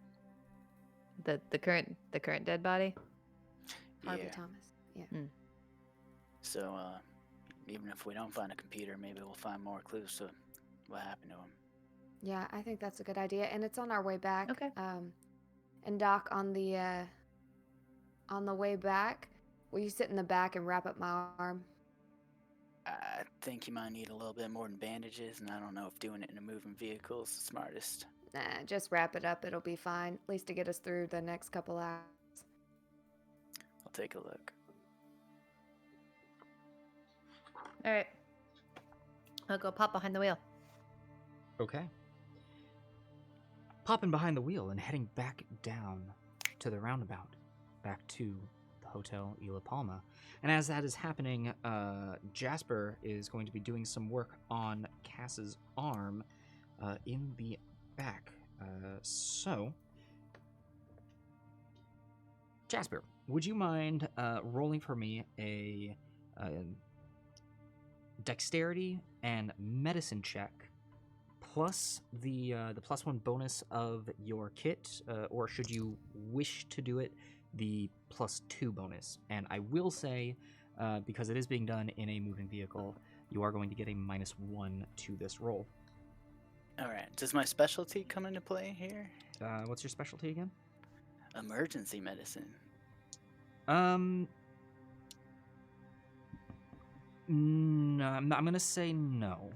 the current dead body? Harvey Yeah. Thomas. Yeah. So, even if we don't find a computer, maybe we'll find more clues to what happened to him. Yeah, I think that's a good idea, and it's on our way back. Okay. And Doc, on the way back, will you sit in the back and wrap up my arm? I think you might need a little bit more than bandages, and I don't know if doing it in a moving vehicle is the smartest. Nah, just wrap it up. It'll be fine. At least to get us through the next couple hours. I'll take a look. All right. I'll go pop behind the wheel. Okay. Popping behind the wheel and heading back down to the roundabout, back to the Hotel Isla Palma. And as that is happening, Jasper is going to be doing some work on Cass's arm in the back. So, Jasper, would you mind rolling for me a dexterity and medicine check, plus the +1 bonus of your kit, or should you wish to do it, the +2 bonus? And I will say, because it is being done in a moving vehicle, you are going to get a -1 to this roll. All right. Does my specialty come into play here? What's your specialty again? Emergency medicine. No, I'm going to say no.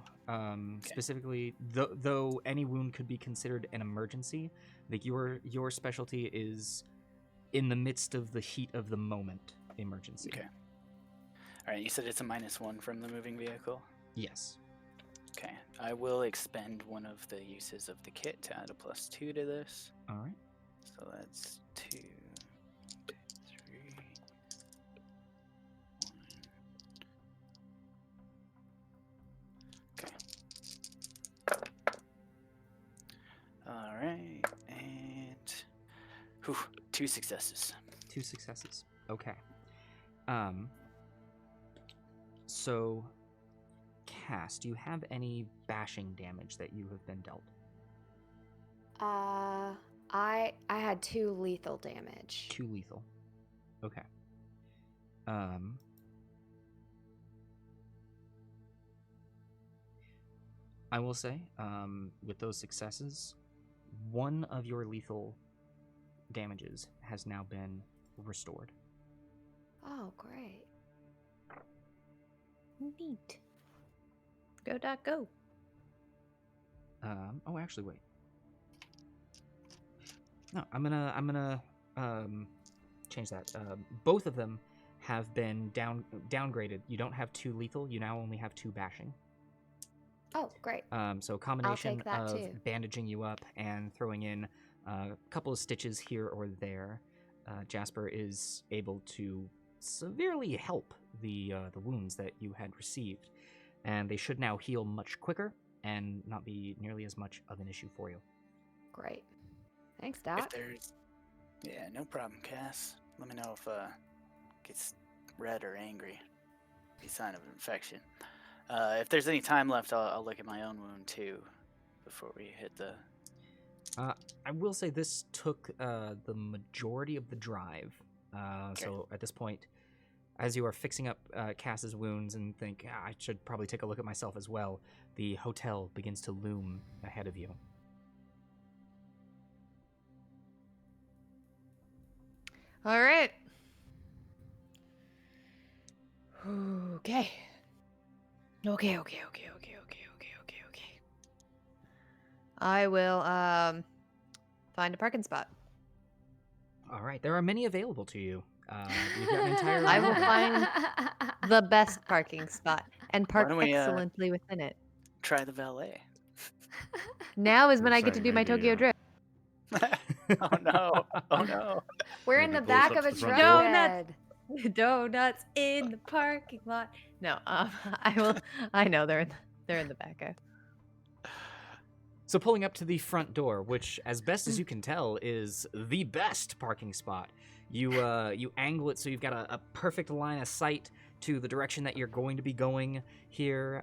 Specifically, though any wound could be considered an emergency, like your specialty is in the midst of the heat of the moment emergency. Okay. All right. You said it's a -1 from the moving vehicle? Yes. Okay. I will expend one of the uses of the kit to add a +2 to this. All right. So that's 2, 3, 1. Okay. All right, and 2 successes. 2 successes. Okay. So, Cass, do you have any bashing damage that you have been dealt? I had 2 lethal damage. 2 lethal. Okay. I will say, with those successes, 1 of your lethal damages has now been restored. Oh, great. Neat. Go, Doc, go. Oh, actually, wait. No, I'm gonna change that. Both of them have been downgraded. You don't have 2 lethal. You now only have 2 bashing. Oh, great. So a combination take that of too. bandaging you up and throwing in a couple of stitches here or there, Jasper is able to severely help the wounds that you had received, and they should now heal much quicker and not be nearly as much of an issue for you. Great. Thanks, If Doc. there's, yeah, no problem, Cass. Let me know if gets red or angry. Be a sign of infection. If there's any time left, I'll look at my own wound too, before we hit the. I will say this took the majority of the drive. So at this point, as you are fixing up Cass's wounds and think, I should probably take a look at myself as well, the hotel begins to loom ahead of you. All right. Okay. Okay. I will find a parking spot. All right, there are many available to you. You've got an entire. I will roundabout. find the best parking spot and park don't we, excellently within it. Try the valet. Now is when You're I get to saying do my maybe, Tokyo Drift. Oh no! Oh no! We're in Maybe the pulls back up of to a the front truck door. No, not- bed. Donuts in the parking lot. No, I know they're in the back. So pulling up to the front door, which, as best as you can tell, is the best parking spot. You angle it so you've got a perfect line of sight to the direction that you're going to be going here.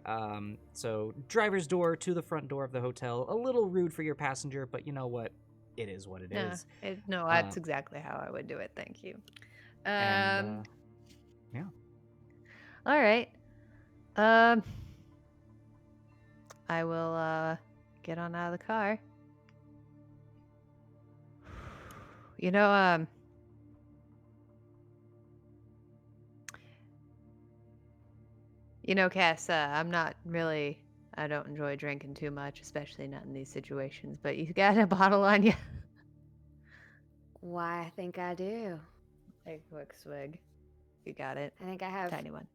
So driver's door to the front door of the hotel. A little rude for your passenger, but you know what? It is what it is. No, that's exactly how I would do it. Thank you. And, yeah. All right. I will get on out of the car. Cass, I don't enjoy drinking too much, especially not in these situations, but you got a bottle on you? Why, I think I do. Take a quick swig. You got it. I think I have Tiny one.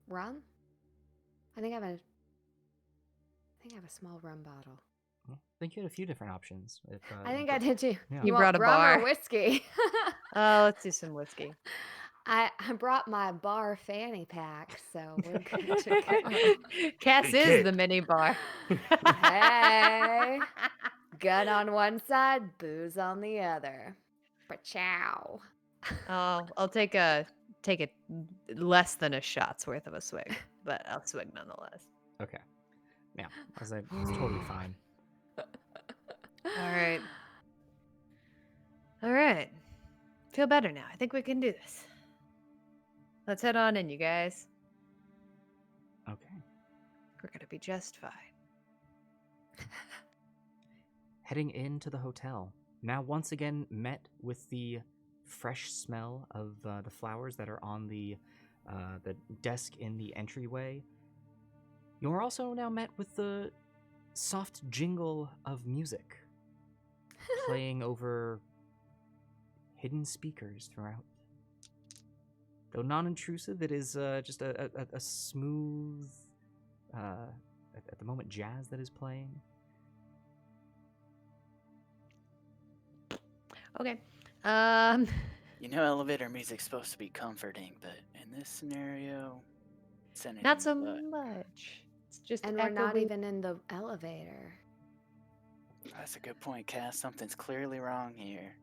rum. I think I have a small rum bottle. I think you had a few different options. I think I did too. Yeah. You want brought a rum bar. or whiskey? Oh, let's do some whiskey. I brought my bar fanny pack, so we're good to go. Cass Hey, is kid. the mini bar. Hey. Gun on one side, booze on the other. Pachow. Oh, I'll take a less than a shot's worth of a swig, but I'll swig nonetheless. Okay. Yeah, I was like, it's totally fine. All right. Feel better now. I think we can do this. Let's head on in, you guys. Okay. We're gonna be just fine. Heading into the hotel. Now, once again, met with the fresh smell of the flowers that are on the desk in the entryway. You're also now met with the soft jingle of music playing over hidden speakers throughout. Though non-intrusive, it is just a smooth, at the moment, jazz that is playing. Okay. You know, elevator music's supposed to be comforting, but in this scenario, it's anything Not so but. much. It's just And we're not echoey. even in the elevator. That's a good point, Cass. Something's clearly wrong here.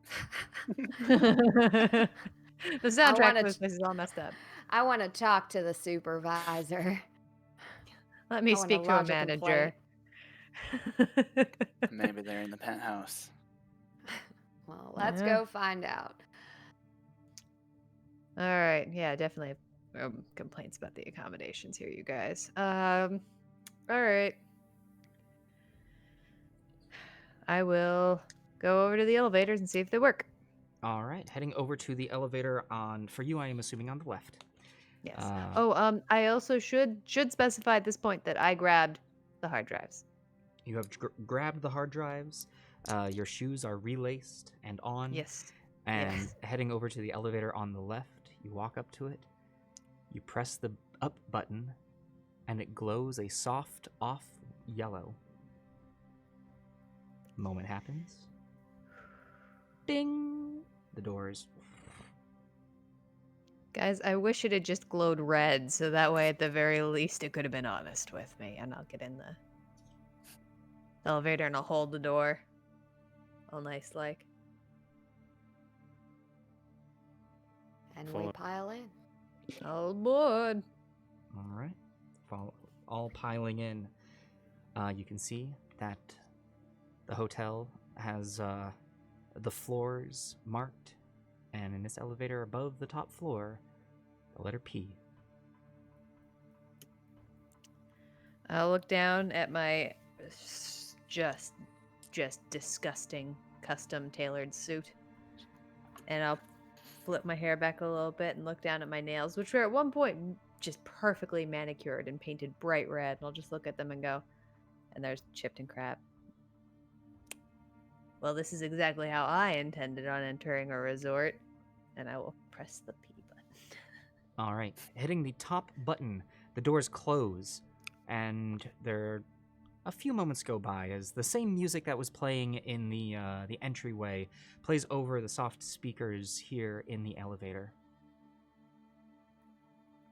The soundtrack wanna for this place is all messed up. I want to talk to the supervisor. Let me I wanna speak to a lodge a manager. Maybe they're in the penthouse. Well, let's Yeah. go find out. All right. Yeah, definitely complaints about the accommodations here, you guys. All right. I will go over to the elevators and see if they work. All right, heading over to the elevator for you, I am assuming on the left. Yes. Uh, I also should specify at this point that I grabbed the hard drives. You have grabbed the hard drives. Your shoes are relaced and on. Yes. And Yes. heading over to the elevator on the left, you walk up to it. You press the up button, and it glows a soft off yellow. Moment happens. Ding! The doors. Guys, I wish it had just glowed red, so that way, at the very least, it could have been honest with me, and I'll get in the elevator and I'll hold the door, all nice like. And we Follow. pile in. All aboard. All right. All piling in. You can see that the hotel has the floors marked, and in this elevator above the top floor, the letter P. I'll look down at my just disgusting custom tailored suit, and I'll flip my hair back a little bit and look down at my nails, which were at one point just perfectly manicured and painted bright red. And I'll just look at them and go, and there's chipped and crap. Well, this is exactly how I intended on entering a resort, and I will press the P button. All right. Hitting the top button, the doors close, and a few moments go by as the same music that was playing in the entryway plays over the soft speakers here in the elevator.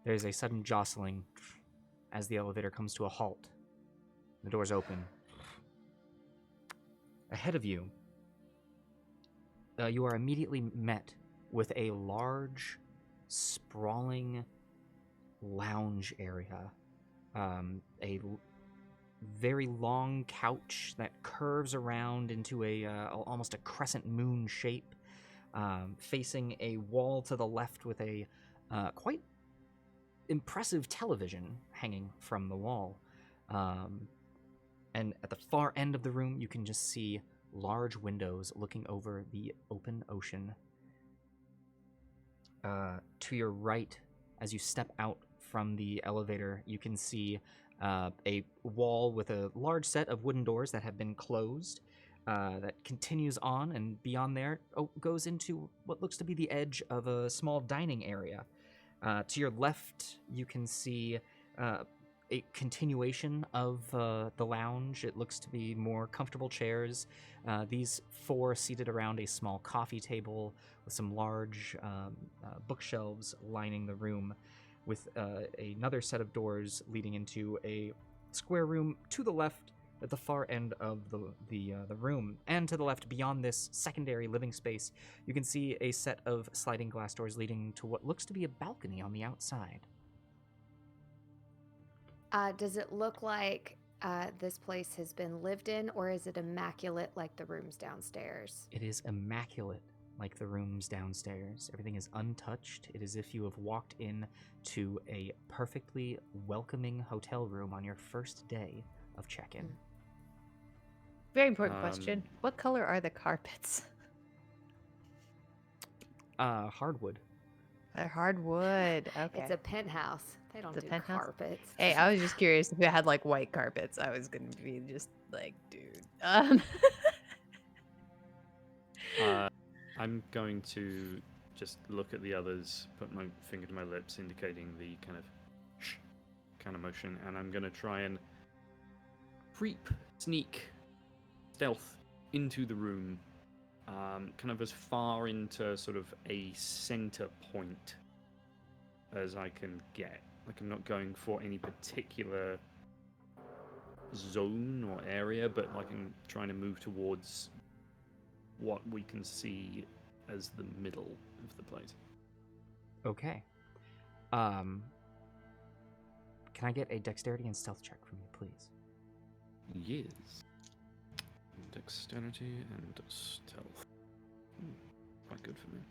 There is a sudden jostling as the elevator comes to a halt. The doors open. Ahead of you, you are immediately met with a large, sprawling lounge area. Very long couch that curves around into almost a crescent moon shape, facing a wall to the left with a quite impressive television hanging from the wall. And at the far end of the room, you can just see large windows looking over the open ocean. To your right, as you step out from the elevator, you can see a wall with a large set of wooden doors that have been closed that continues on, and beyond there goes into what looks to be the edge of a small dining area. To your left, you can see a continuation of the lounge. It looks to be more comfortable chairs. These four seated around a small coffee table with some large bookshelves lining the room, with another set of doors leading into a square room to the left at the far end of the room. And to the left, beyond this secondary living space, you can see a set of sliding glass doors leading to what looks to be a balcony on the outside. Does it look like this place has been lived in, or is it immaculate like the rooms downstairs? It is immaculate like the rooms downstairs. Everything is untouched. It is as if you have walked in to a perfectly welcoming hotel room on your first day of check-in. Very important question. What color are the carpets? Hardwood. They're hardwood. Okay. It's a penthouse. They don't The do penthouse? carpets. Hey, I was just curious if it had like white carpets. I was gonna be just like, dude. I'm going to just look at the others, put my finger to my lips, indicating the kind of shh kind of motion, and I'm going to try and sneak, stealth into the room, kind of as far into sort of a center point as I can get. Like, I'm not going for any particular zone or area, but like I'm trying to move towards what we can see as the middle of the place. Okay. Can I get a dexterity and stealth check from you, please? Yes. Dexterity and stealth. Quite good for me.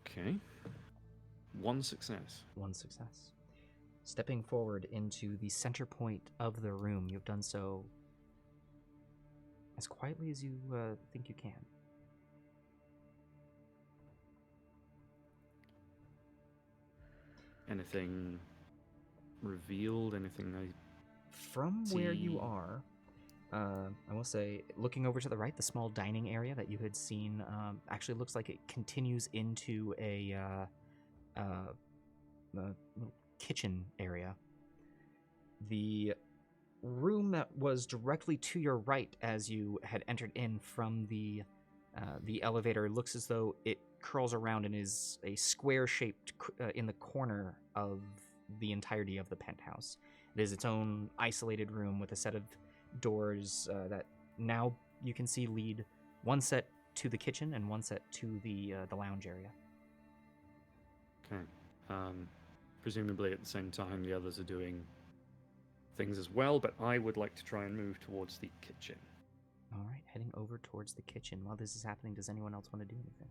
Okay. One success. One success. Stepping forward into the center point of the room, you've done so as quietly as you think you can. Anything revealed? Anything I From see? where you are, I will say, looking over to the right, the small dining area that you had seen actually looks like it continues into a little kitchen area. The room that was directly to your right as you had entered in from the elevator looks as though it curls around and is a square shaped in the corner of the entirety of the penthouse. It is its own isolated room with a set of doors that now you can see lead one set to the kitchen and one set to the lounge area. Okay. Presumably at the same time the others are doing things as well, but I would like to try and move towards the kitchen. All right, heading over towards the kitchen. While this is happening, does anyone else want to do anything?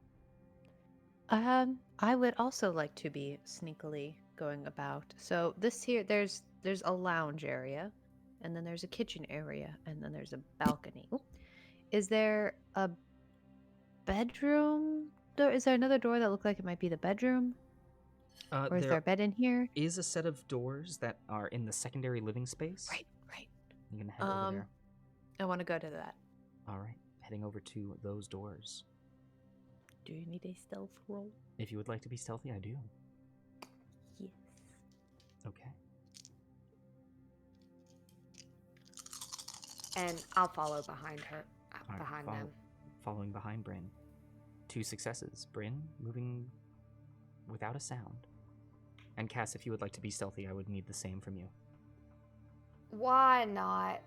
I would also like to be sneakily going about. So this here, there's a lounge area, and then there's a kitchen area, and then there's a balcony. Ooh. Is there a bedroom? Is there another door that looked like it might be the bedroom? Or is there a bed in here? Is a set of doors that are in the secondary living space. Right. You're gonna head over there. I want to go to that. All right, heading over to those doors. Do you need a stealth roll? If you would like to be stealthy, I do. Yes. Okay. And I'll follow behind her. All right, behind them. Following behind Bryn. 2 successes. Bryn moving without a sound. And Cass, if you would like to be stealthy, I would need the same from you. Why not?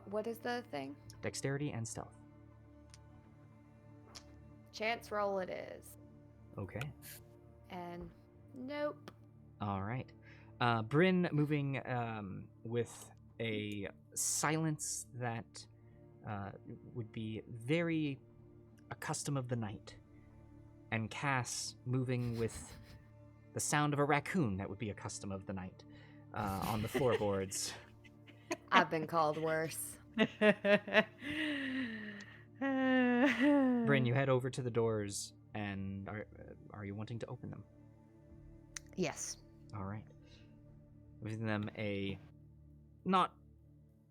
What is the thing? Dexterity and stealth. Chance roll it is. Okay. And nope. All right. Bryn moving with a silence that would be very a custom of the night. And Cass moving with the sound of a raccoon that would be a custom of the night on the floorboards. I've been called worse. Bryn, you head over to the doors, and are you wanting to open them? Yes. All right. Giving them a not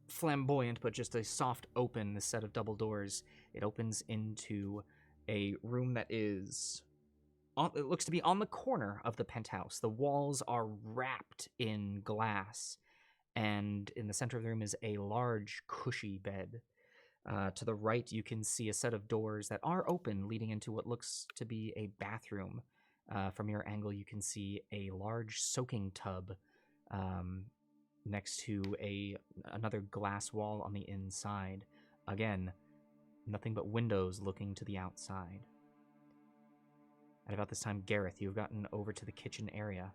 flamboyant, but just a soft open, this set of double doors. It opens into a room that is, it looks to be on the corner of the penthouse. The walls are wrapped in glass, and in the center of the room is a large, cushy bed. To the right, you can see a set of doors that are open, leading into what looks to be a bathroom. From your angle, you can see a large soaking tub next to another glass wall on the inside. Again, nothing but windows looking to the outside. At about this time, Gareth, you've gotten over to the kitchen area.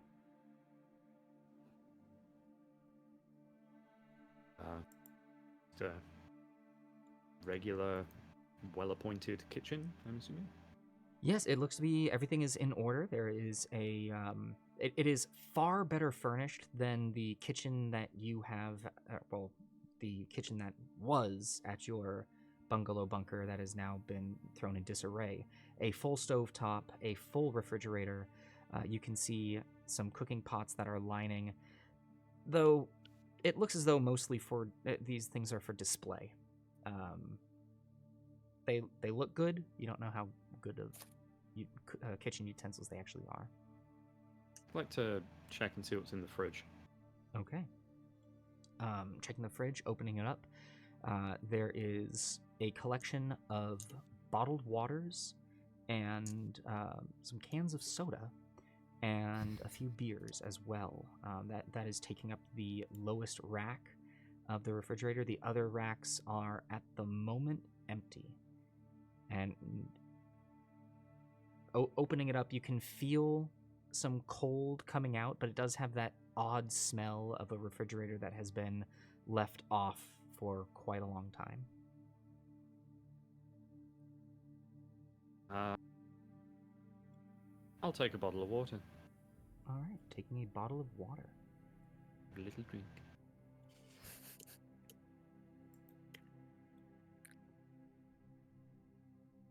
Just a regular, well-appointed kitchen, I'm assuming? Yes, it looks to be everything is in order. There is a it is far better furnished than the kitchen that you have. The kitchen that was at your bungalow bunker that has now been thrown in disarray. A full stovetop, a full refrigerator. You can see some cooking pots that are lining, though it looks as though mostly for these things are for display. They look good. You don't know how good of kitchen utensils they actually are. I'd like to check and see what's in the fridge. Okay. Checking the fridge, opening it up. There is a collection of bottled waters and some cans of soda and a few beers as well. That is taking up the lowest rack of the refrigerator. The other racks are at the moment empty. And opening it up, you can feel some cold coming out, but it does have that odd smell of a refrigerator that has been left off for quite a long time. I'll take a bottle of water. All right, taking a bottle of water. A little drink.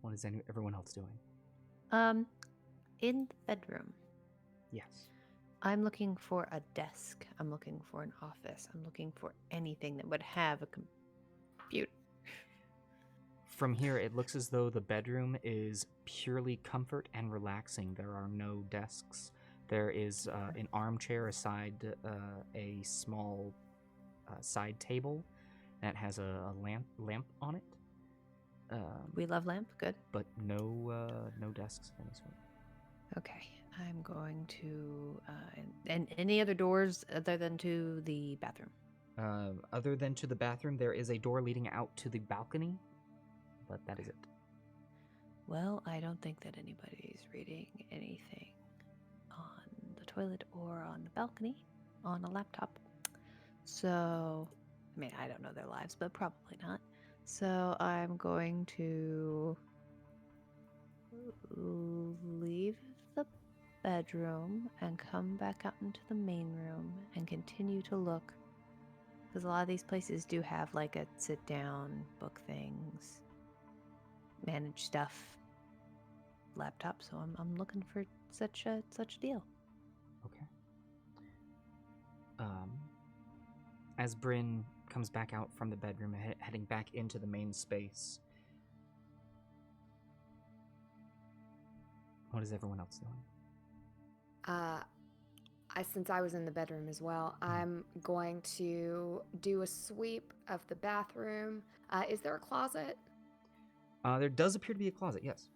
What is everyone else doing? In the bedroom, Yes. I'm looking for a desk. I'm looking for an office. I'm looking for anything that would have a computer. From here, it looks as though the bedroom is purely comfort and relaxing. There are no desks. There is an armchair aside a small side table that has a lamp on it. We love lamp. Good. But no desks of any sort. Okay. I'm going to. And any other doors other than to the bathroom? Other than to the bathroom, there is a door leading out to the balcony, but that is it. Well, I don't think that anybody's reading anything on the toilet or on the balcony on a laptop. So, I mean, I don't know their lives, but probably not. So I'm going to leave the bedroom and come back out into the main room and continue to look, because a lot of these places do have like a sit down, book things, manage stuff, laptop. So I'm looking for such a deal. Okay. As Bryn comes back out from the bedroom, heading back into the main space, what is everyone else doing? Since I was in the bedroom as well, I'm going to do a sweep of the bathroom. Is there a closet? There does appear to be a closet, yes.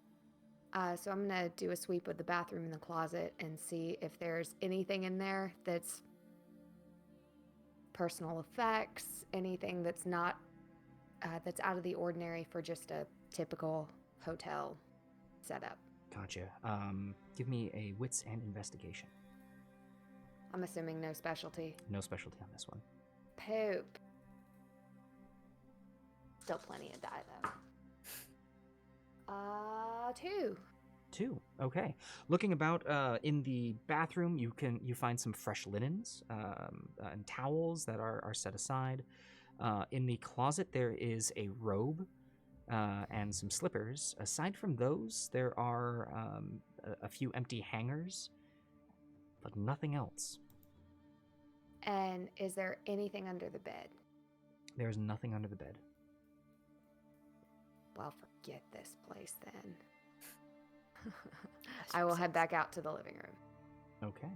So I'm gonna do a sweep of the bathroom and the closet and see if there's anything in there that's personal effects, anything that's not that's out of the ordinary for just a typical hotel setup. Gotcha. Give me a wits and investigation. I'm assuming no specialty. No specialty on this one. Poop. Still plenty of die though. 2. 2. Okay. Looking about in the bathroom, you find some fresh linens and towels that are set aside. In the closet, there is a robe and some slippers. Aside from those, there are a few empty hangers, but nothing else. And is there anything under the bed? There's nothing under the bed. Well, forget this place then. I will head back out to the living room. Okay.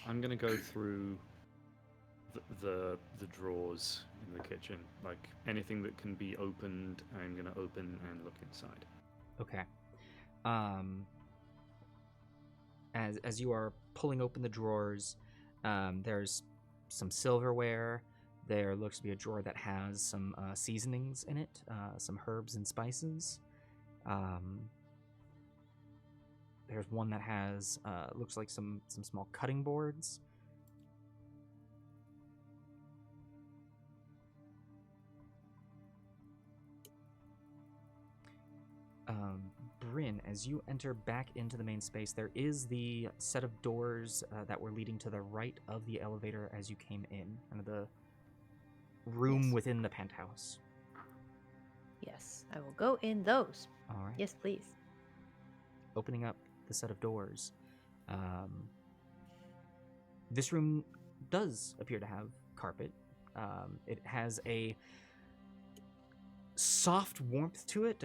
I'm gonna go through the drawers in the kitchen. Like anything that can be opened, I'm gonna open and look inside. Okay. As you are pulling open the drawers, there's some silverware. There looks to be a drawer that has some seasonings in it, some herbs and spices. There's one that has looks like some small cutting boards. Bryn, as you enter back into the main space, there is the set of doors that were leading to the right of the elevator as you came in, kind of the room within the penthouse. Yes, I will go in those. All right. Yes, please. Opening up the set of doors. This room does appear to have carpet. It has a soft warmth to it.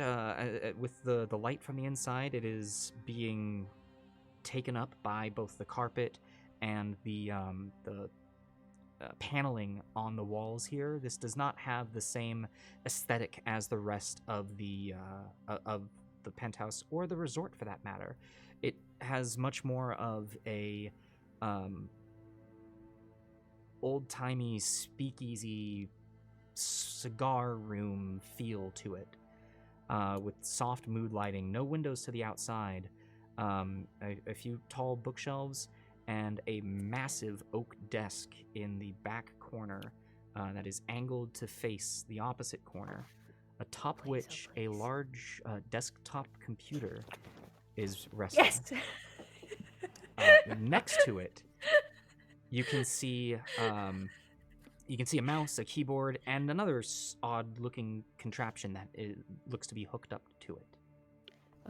With the light from the inside, it is being taken up by both the carpet and the paneling on the walls here. This does not have the same aesthetic as the rest of the penthouse or the resort, for that matter. It has much more of a old-timey speakeasy cigar room feel to it, with soft mood lighting, no windows to the outside, a few tall bookshelves, and a massive oak desk in the back corner that is angled to face the opposite corner, atop which a large desktop computer is resting. Yes. Next to it, you can see a mouse, a keyboard, and another odd-looking contraption that looks to be hooked up to it.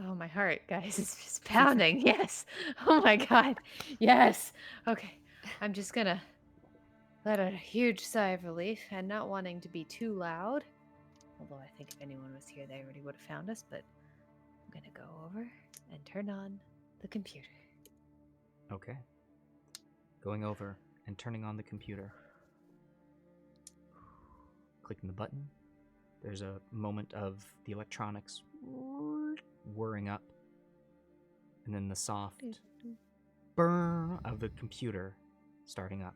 Oh, my heart, guys, it's just pounding. Yes. Oh my God. Yes. Okay. I'm just gonna let out a huge sigh of relief, and not wanting to be too loud. Although I think if anyone was here, they already would have found us. But I'm gonna go over and turn on the computer. Okay. Going over and turning on the computer. Clicking the button. There's a moment of the electronics whirring up, and then the soft burr of the computer starting up.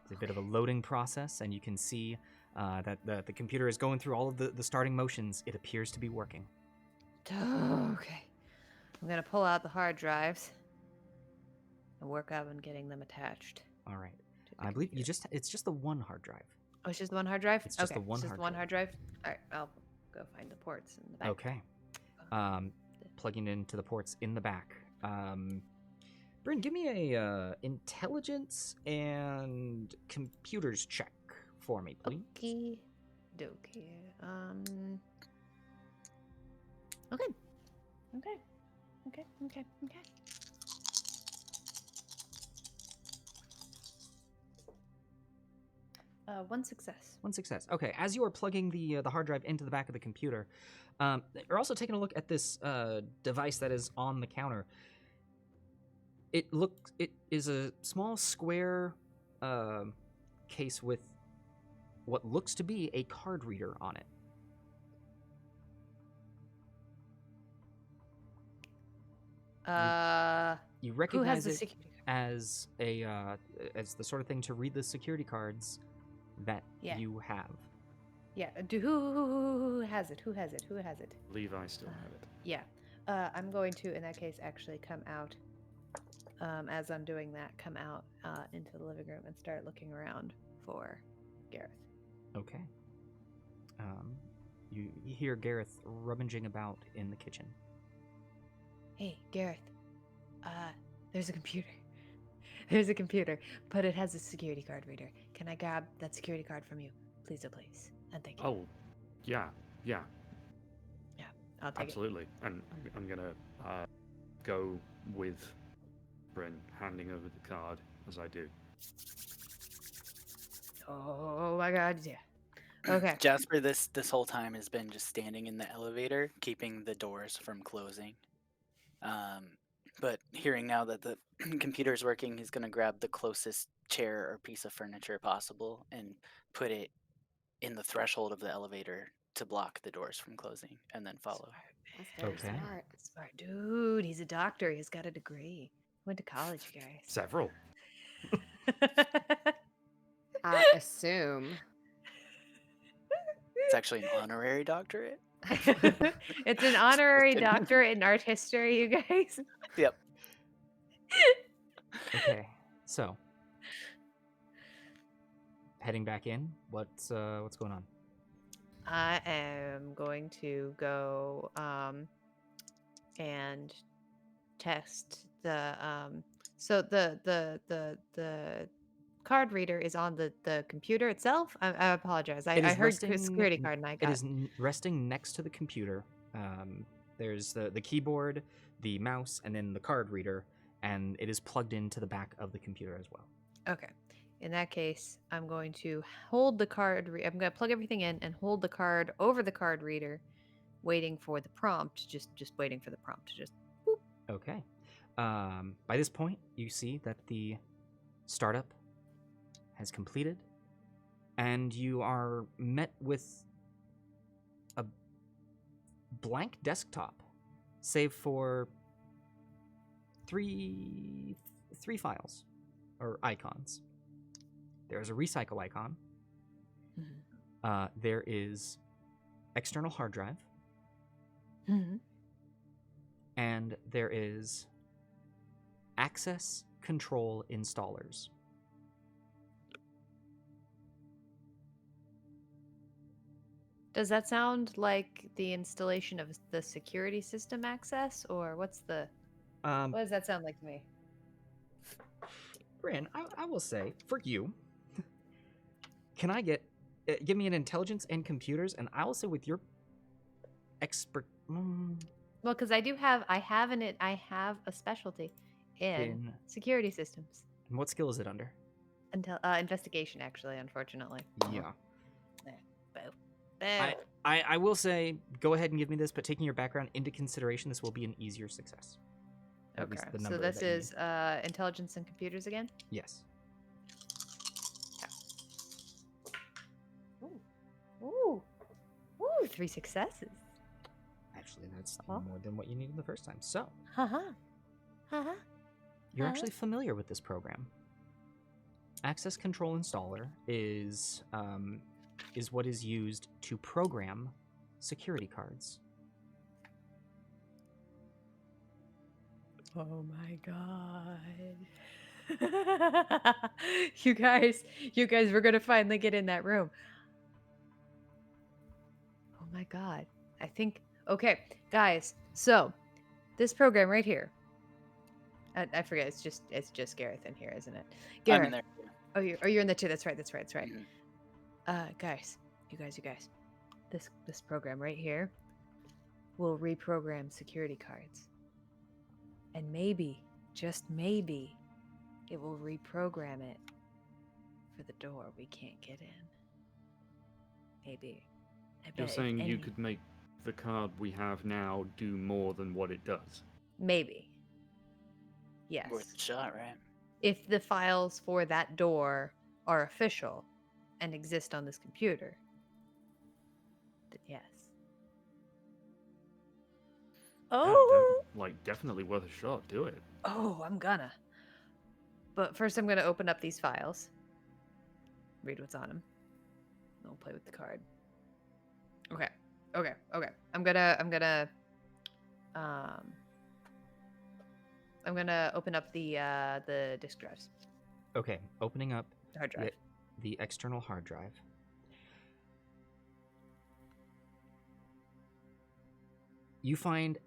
It's a bit of a loading process, and you can see that the computer is going through all of the starting motions. It appears to be working. Okay. I'm gonna pull out the hard drives and work up on getting them attached. All right. I believe it's just the one hard drive. Oh, it's just the one hard drive? It's just okay. the one it's just hard the one drive. hard drive? All right, I'll go find the ports in the back. Okay. Plugging into the ports in the back. Bryn, give me a intelligence and computers check for me, please. Okie dokie. Okay. One success. One success. Okay, as you are plugging the hard drive into the back of the computer, you're also taking a look at this device that is on the counter. It is a small square case with what looks to be a card reader on it. You Who has recognize the it security card? as as the sort of thing to read the security cards that Yeah. you have. Yeah. Who has it? Who has it? Who has it? Levi still have it. Yeah. I'm going to, in that case, actually come out. As I'm doing that, come out into the living room and start looking around for Gareth. Okay. You hear Gareth rummaging about in the kitchen. Hey, Gareth. There's a computer. There's a computer, but it has a security card reader. Can I grab that security card from you? Please, oh please. And thank you. Oh, yeah. I'll take Absolutely. And I'm gonna go with Bryn, handing over the card as I do. it. Oh my god, yeah. Okay. Jasper, this whole time has been just standing in the elevator, keeping the doors from closing. But hearing now that the computer's working, he's gonna grab the closest chair or piece of furniture possible and put it in the threshold of the elevator to block the doors from closing, and then follow. That's very Okay. smart. Smart dude. He's a doctor. He's got a degree. Went to college, you guys. Several. I assume. It's actually an honorary doctorate. It's an honorary kidding. doctorate in art history, you guys. Yep. Okay. So, heading back in. What's going on? I am going to go and test the so the card reader is on the computer itself. I apologize. I It is heard resting- security card and I It got is resting next to the computer. There's the keyboard, the mouse, and then the card reader, and it is plugged into the back of the computer as well. Okay. In that case, I'm going to hold the card. I'm going to plug everything in and hold the card over the card reader, waiting for the prompt. Just waiting for the prompt to just. Boop. Okay. By this point, you see that the startup has completed, and you are met with a blank desktop, save for three files or icons. There's a recycle icon. There is external hard drive, and there is access control installers. Does that sound like the installation of the security system access, or what's the? What does that sound like to me? Bryn, I will say, for you, can I give me an intelligence and computers, and I will say with your expert. Well, because I have a specialty in security systems. And what skill is it under? Until investigation, actually, unfortunately. Yeah. Boo. I will say, go ahead and give me this, but taking your background into consideration, this will be an easier success. At least Okay, the so number this that you is intelligence and computers again? need. Yes. Ooh, 3 successes. Actually, that's Huh? more than what you needed the first time. So, Uh-huh. you're actually familiar with this program. Access Control Installer is what is used to program security cards. Oh my god. you guys, we're gonna finally get in that room. Oh my god. I think, okay, guys, so this program right here. I forget, it's just Gareth in here, isn't it? Gareth. I'm in there. Oh, you're in the two. That's right. Mhm. Guys, you guys. This program right here will reprogram security cards. And maybe, just maybe, it will reprogram it for the door we can't get in. Maybe. I bet You're if saying you any- could make the card we have now do more than what it does? Maybe. Yes. Worth a shot, right? If the files for that door are official, and exist on this computer, then yes. Yeah, Oh, definitely worth a shot. Do it. I'm gonna. But first, I'm gonna open up these files, read what's on them. I'll play with the card. Okay. I'm gonna open up the disk drives, Okay, opening up the hard drive. the external hard drive. You find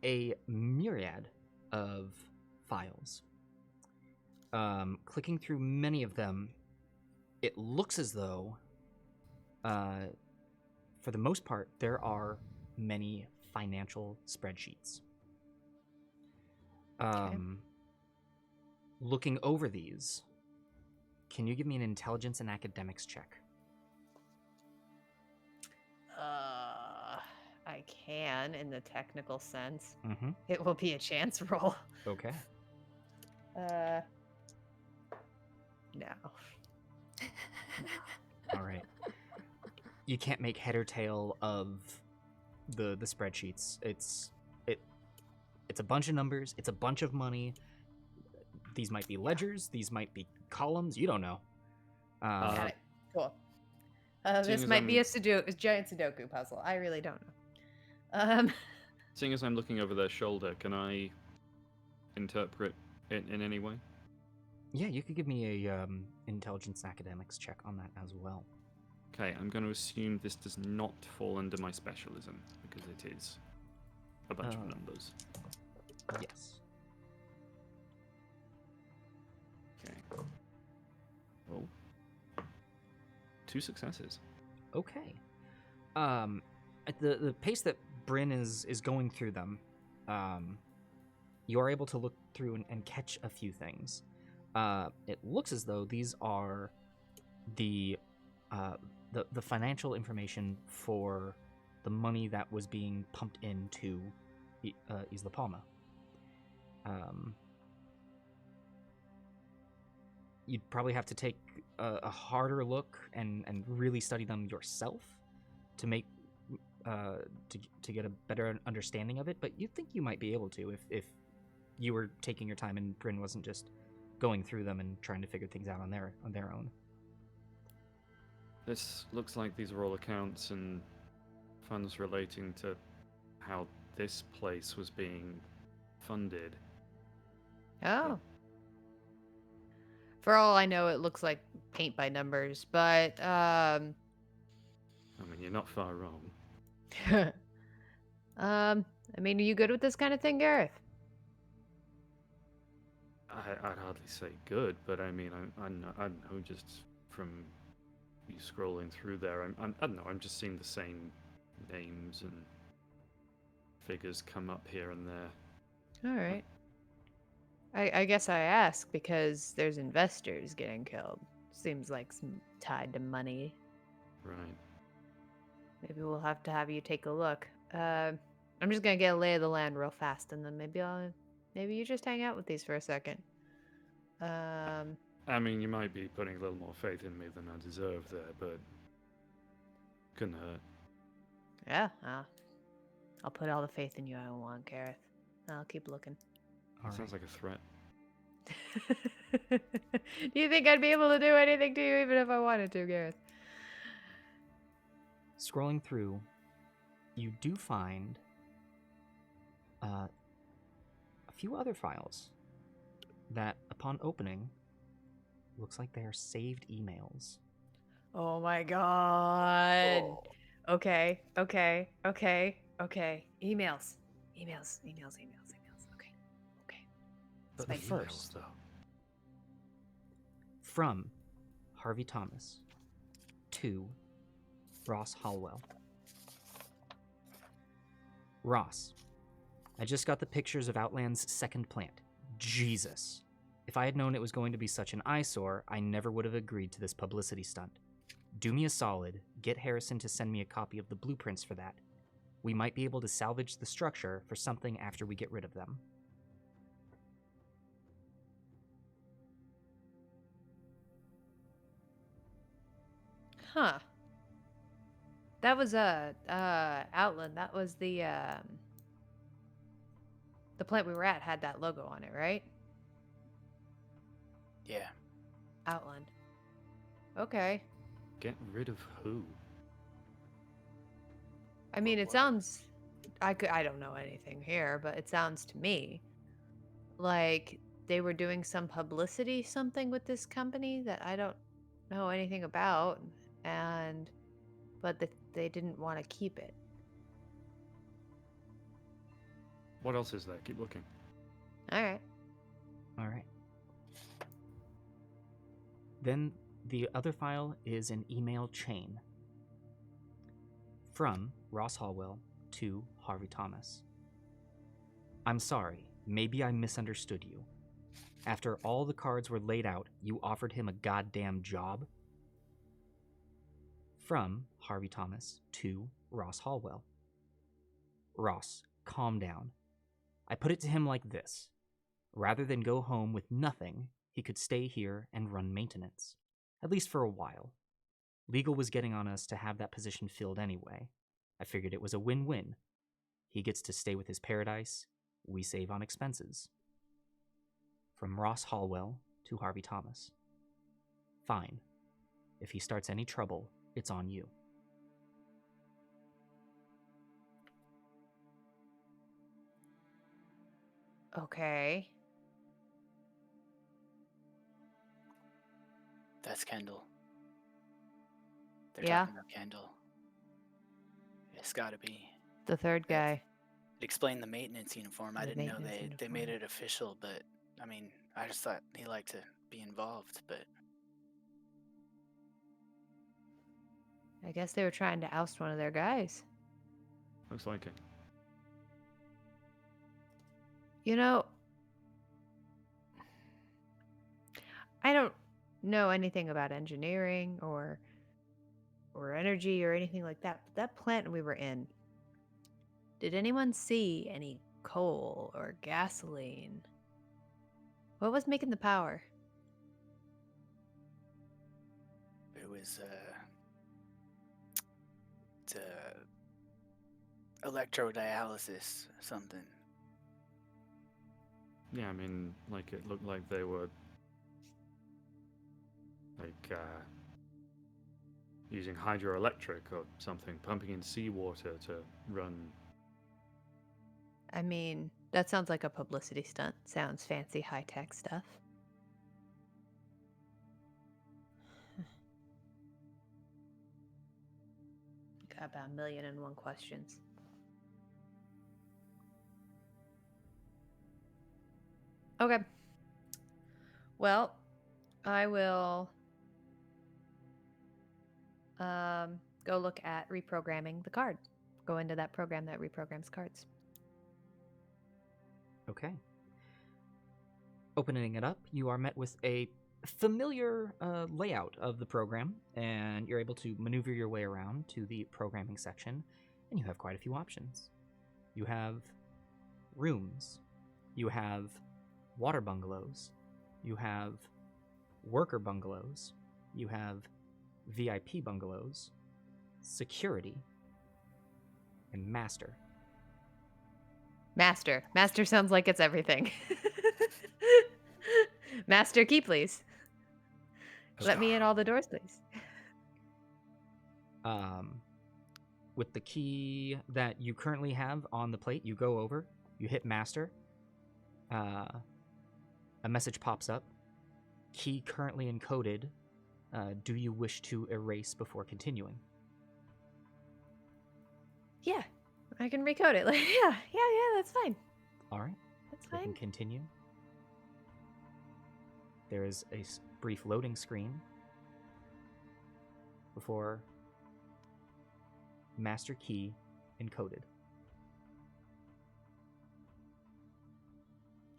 a myriad of files. Clicking through many of them, it looks as though, for the most part, there are many financial spreadsheets. Looking over these, can you give me an intelligence and academics check? I can, in the technical sense. Mm-hmm. It will be a chance roll. Okay. No. All right. You can't make head or tail of the spreadsheets. It's a bunch of numbers. It's a bunch of money. These might be ledgers. These might be columns. You don't know. Got it. Cool. Seeing This as might be a giant Sudoku puzzle. I really don't know. Seeing as I'm looking over their shoulder, can I interpret it in any way? Yeah, you could give me a intelligence academics check on that as well. Okay, I'm going to assume this does not fall under my specialism because it is a bunch of numbers. Yes. Okay. Oh. 2 successes. Okay. At the pace that Bryn is going through them, you are able to look through and catch a few things. It looks as though these are the financial information for the money that was being pumped into Isla Palma. You'd probably have to take a harder look and really study them yourself to make to get a better understanding of it. But you'd think you might be able to if you were taking your time and Bryn wasn't just going through them and trying to figure things out on their own. This looks like these are all accounts and funds relating to how this place was being funded. Oh. For all I know, it looks like paint by numbers, but I mean, you're not far wrong. I mean, are you good with this kind of thing, Gareth? I'd hardly say good, but I mean, I know just from you scrolling through there, I don't know, I'm just seeing the same names and figures come up here and there. All right. I guess I ask because there's investors getting killed. Seems like some tied to money. Right. Maybe we'll have to have you take a look. I'm just gonna get a lay of the land real fast, and then maybe you just hang out with these for a second. I mean, you might be putting a little more faith in me than I deserve there, but couldn't hurt. Yeah. I'll put all the faith in you I want, Gareth. I'll keep looking. Sounds like a threat. Do you think I'd be able to do anything to you even if I wanted to, Gareth? Scrolling through, you do find a few other files that, upon opening, looks like they are saved emails. Oh my god. Oh. Okay. Emails. Okay. But Spicy. first, from Harvey Thomas to Ross Hallwell. Ross, I just got the pictures of Outland's second plant. Jesus. If I had known it was going to be such an eyesore, I never would have agreed to this publicity stunt. Do me a solid, get Harrison to send me a copy of the blueprints for that. We might be able to salvage the structure for something after we get rid of them. Huh. That was Outland. That was the plant we were at had that logo on it, right? Yeah. Outland. Okay. Get rid of who? I mean, Or it what? sounds I don't know anything here, but it sounds to me like they were doing some publicity something with this company that I don't know anything about, but they didn't want to keep it. What else is there? Keep looking. All right. All right. Then the other file is an email chain from Ross Hallwell to Harvey Thomas. I'm sorry, maybe I misunderstood you. After all the cards were laid out, you offered him a goddamn job? From Harvey Thomas to Ross Hallwell. Ross, calm down. I put it to him like this. Rather than go home with nothing, he could stay here and run maintenance. At least for a while. Legal was getting on us to have that position filled anyway. I figured it was a win-win. He gets to stay with his paradise, we save on expenses. From Ross Hallwell to Harvey Thomas. Fine. If he starts any trouble, it's on you. Okay. That's Kendall. They're Yeah. talking about Kendall. It's gotta be. The third guy. It explained the maintenance uniform. I The didn't know maintenance they made uniform. it official, but I mean, I just thought he liked to be involved, but I guess they were trying to oust one of their guys. Looks like it. You know, I don't know anything about engineering or energy or anything like that. But that plant we were in, did anyone see any coal or gasoline? What was making the power? it was it's, electrodialysis something. Yeah, I mean, like it looked like they were like using hydroelectric or something, pumping in seawater to run. I mean, that sounds like a publicity stunt. Sounds fancy, high-tech stuff. Got about 1,000,001 questions. Okay. Well, I will go look at reprogramming the card. Go into that program that reprograms cards. Okay. Opening it up, you are met with a familiar layout of the program, and you're able to maneuver your way around to the programming section, and you have quite a few options. You have rooms, you have water bungalows, you have worker bungalows, you have VIP bungalows, security, and master. Master. Master sounds like it's everything. Master key, please. Let me in all the doors, please. With the key that you currently have on the plate, you go over, you hit master. A message pops up. Key currently encoded. Do you wish to erase before continuing? Yeah, I can recode it. Like, yeah, that's fine. All right. That's We can fine. continue. There is a brief loading screen before master key encoded.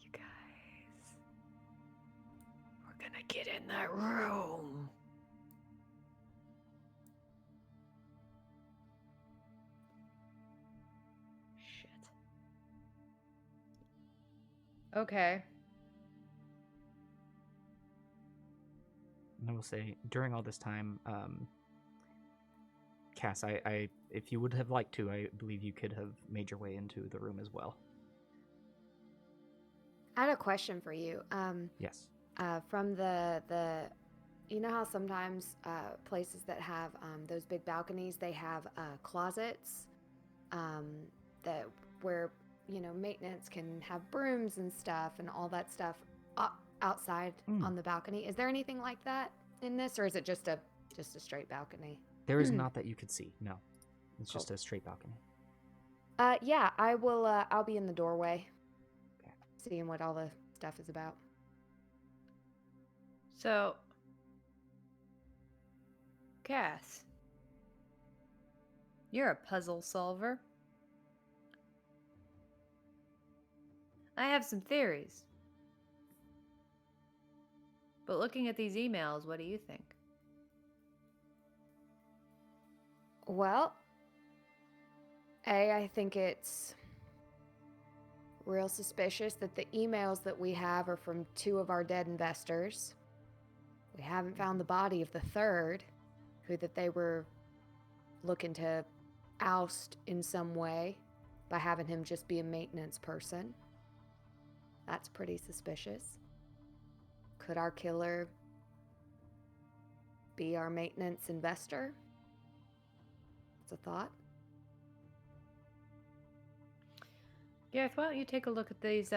You guys, we're gonna get in that room. Shit. Okay. And I will say, during all this time, Cass, if you would have liked to, I believe you could have made your way into the room as well. I had a question for you. Yes. From the you know how sometimes places that have those big balconies, they have closets that where maintenance can have brooms and stuff and all that stuff outside on the balcony. Is there anything like that in this, or is it just a straight balcony? There is not that you could see. No, it's Cool. just a straight balcony. Yeah, I will. I'll be in the doorway, Okay. seeing what all the stuff is about. So, Cass, you're a puzzle solver. I have some theories. But looking at these emails, what do you think? Well, I think it's real suspicious that the emails that we have are from 2 of our dead investors. We haven't found the body of the third, who that they were looking to oust in some way by having him just be a maintenance person. That's pretty suspicious. Could our killer be our maintenance investor? It's a thought. Gareth, why don't you take a look at these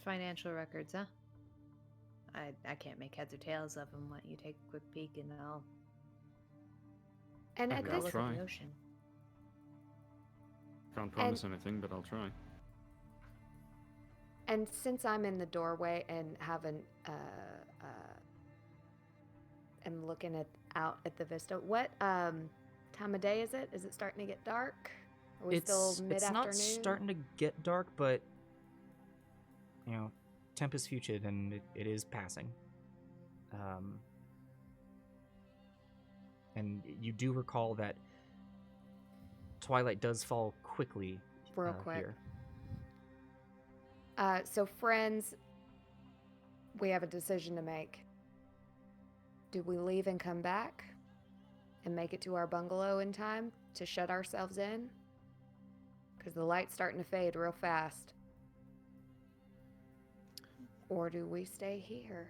financial records, huh? I can't make heads or tails of them. Why don't you take a quick peek and I'll And Okay, at I'll this, look try. at the ocean. Can't promise anything, but I'll try. and since I'm in the doorway and haven't am looking out at the vista, what time of day is it? Is it starting to get dark? Are we still mid-afternoon? It's not starting to get dark, but Tempest Future, and it is passing. And you do recall that twilight does fall quickly. Real quick. Here. So friends, we have a decision to make. Do we leave and come back and make it to our bungalow in time to shut ourselves in? Because the light's starting to fade real fast. Or do we stay here?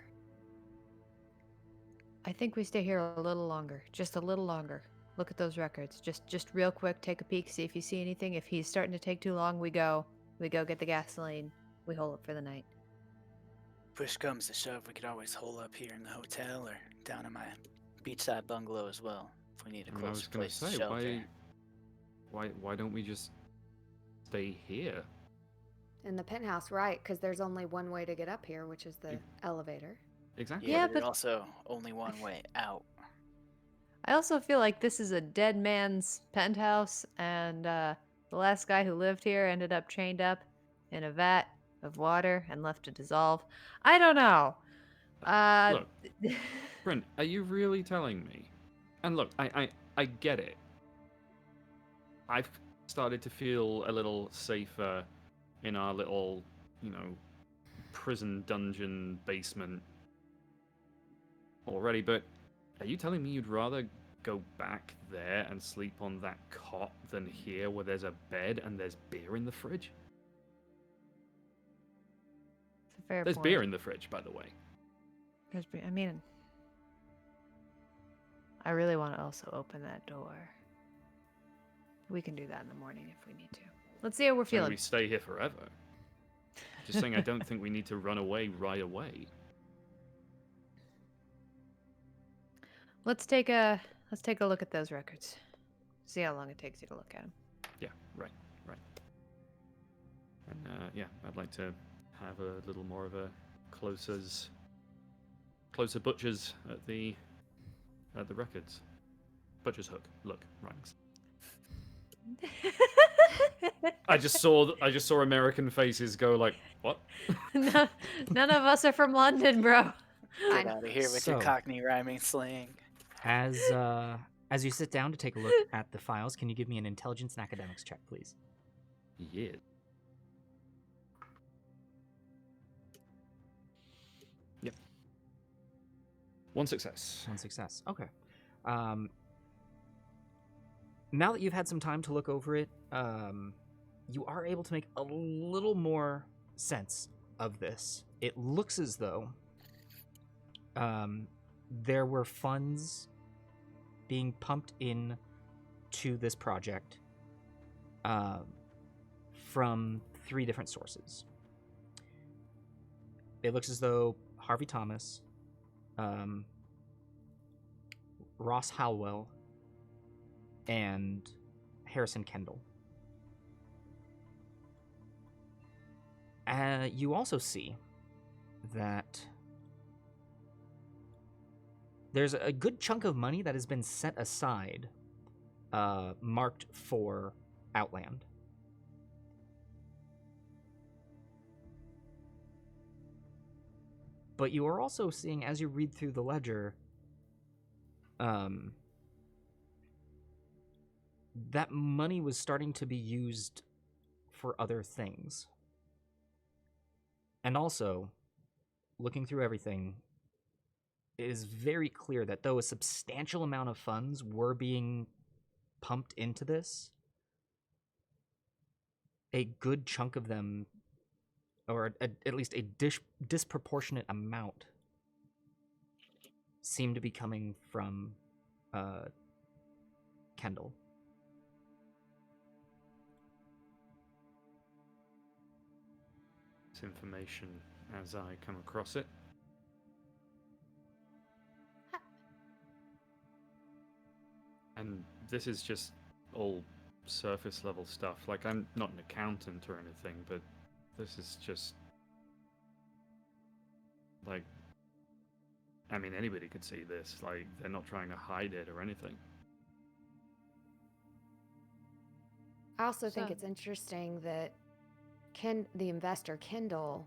I think we stay here a little longer. Just a little longer. Look at those records. Just real quick, take a peek, see if you see anything. If he's starting to take too long, we go get the gasoline. We hole up for the night. Push comes to shove, we could always hole up here in the hotel or down in my beachside bungalow as well if we need a I mean, I was closer gonna place to say, shelter. why don't we just stay here? In the penthouse, right? Because there's only one way to get up here, which is the elevator. Exactly. Yeah, Yeah, but there's but- also only one way out. I also feel like this is a dead man's penthouse, and the last guy who lived here ended up chained up in a vat of water and left to dissolve. I don't know. Look, Bryn, are you really telling me? And look, I get it. I've started to feel a little safer in our little, prison dungeon basement already, but are you telling me you'd rather go back there and sleep on that cot than here where there's a bed and there's beer in the fridge? It's a fair There's point. beer in the fridge, by the way. I mean, I really want to also open that door. We can do that in the morning if we need to. Let's see how we're Saying feeling. we stay here forever. Just saying I don't think we need to run away right away. Let's take a look at those records. See how long it takes you to look at them. Yeah, right. And yeah, I'd like to have a little more of a closer butchers at the records. Butcher's hook. Look, rhymes. I just saw American faces go like, what? None of us are from London, bro. Get out of here with your So- Cockney rhyming slang. As you sit down to take a look at the files, can you give me an intelligence and academics check, please? Yeah. Yep. One success. One success. Okay. Now that you've had some time to look over it, you are able to make a little more sense of this. It looks as though there were funds being pumped in to this project from 3 different sources. It looks as though Harvey Thomas, Ross Halwell, and Harrison Kendall. You also see that there's a good chunk of money that has been set aside, marked for Outland. But you are also seeing, as you read through the ledger, that money was starting to be used for other things. And also, looking through everything, it is very clear that though a substantial amount of funds were being pumped into this, a good chunk of them, or at least a disproportionate amount, seemed to be coming from Kendall. This information as I come across it. And this is just all surface level stuff. Like, I'm not an accountant or anything, but this is just like, I mean, anybody could see this. Like, they're not trying to hide it or anything. I also think So- it's interesting that the investor Kendall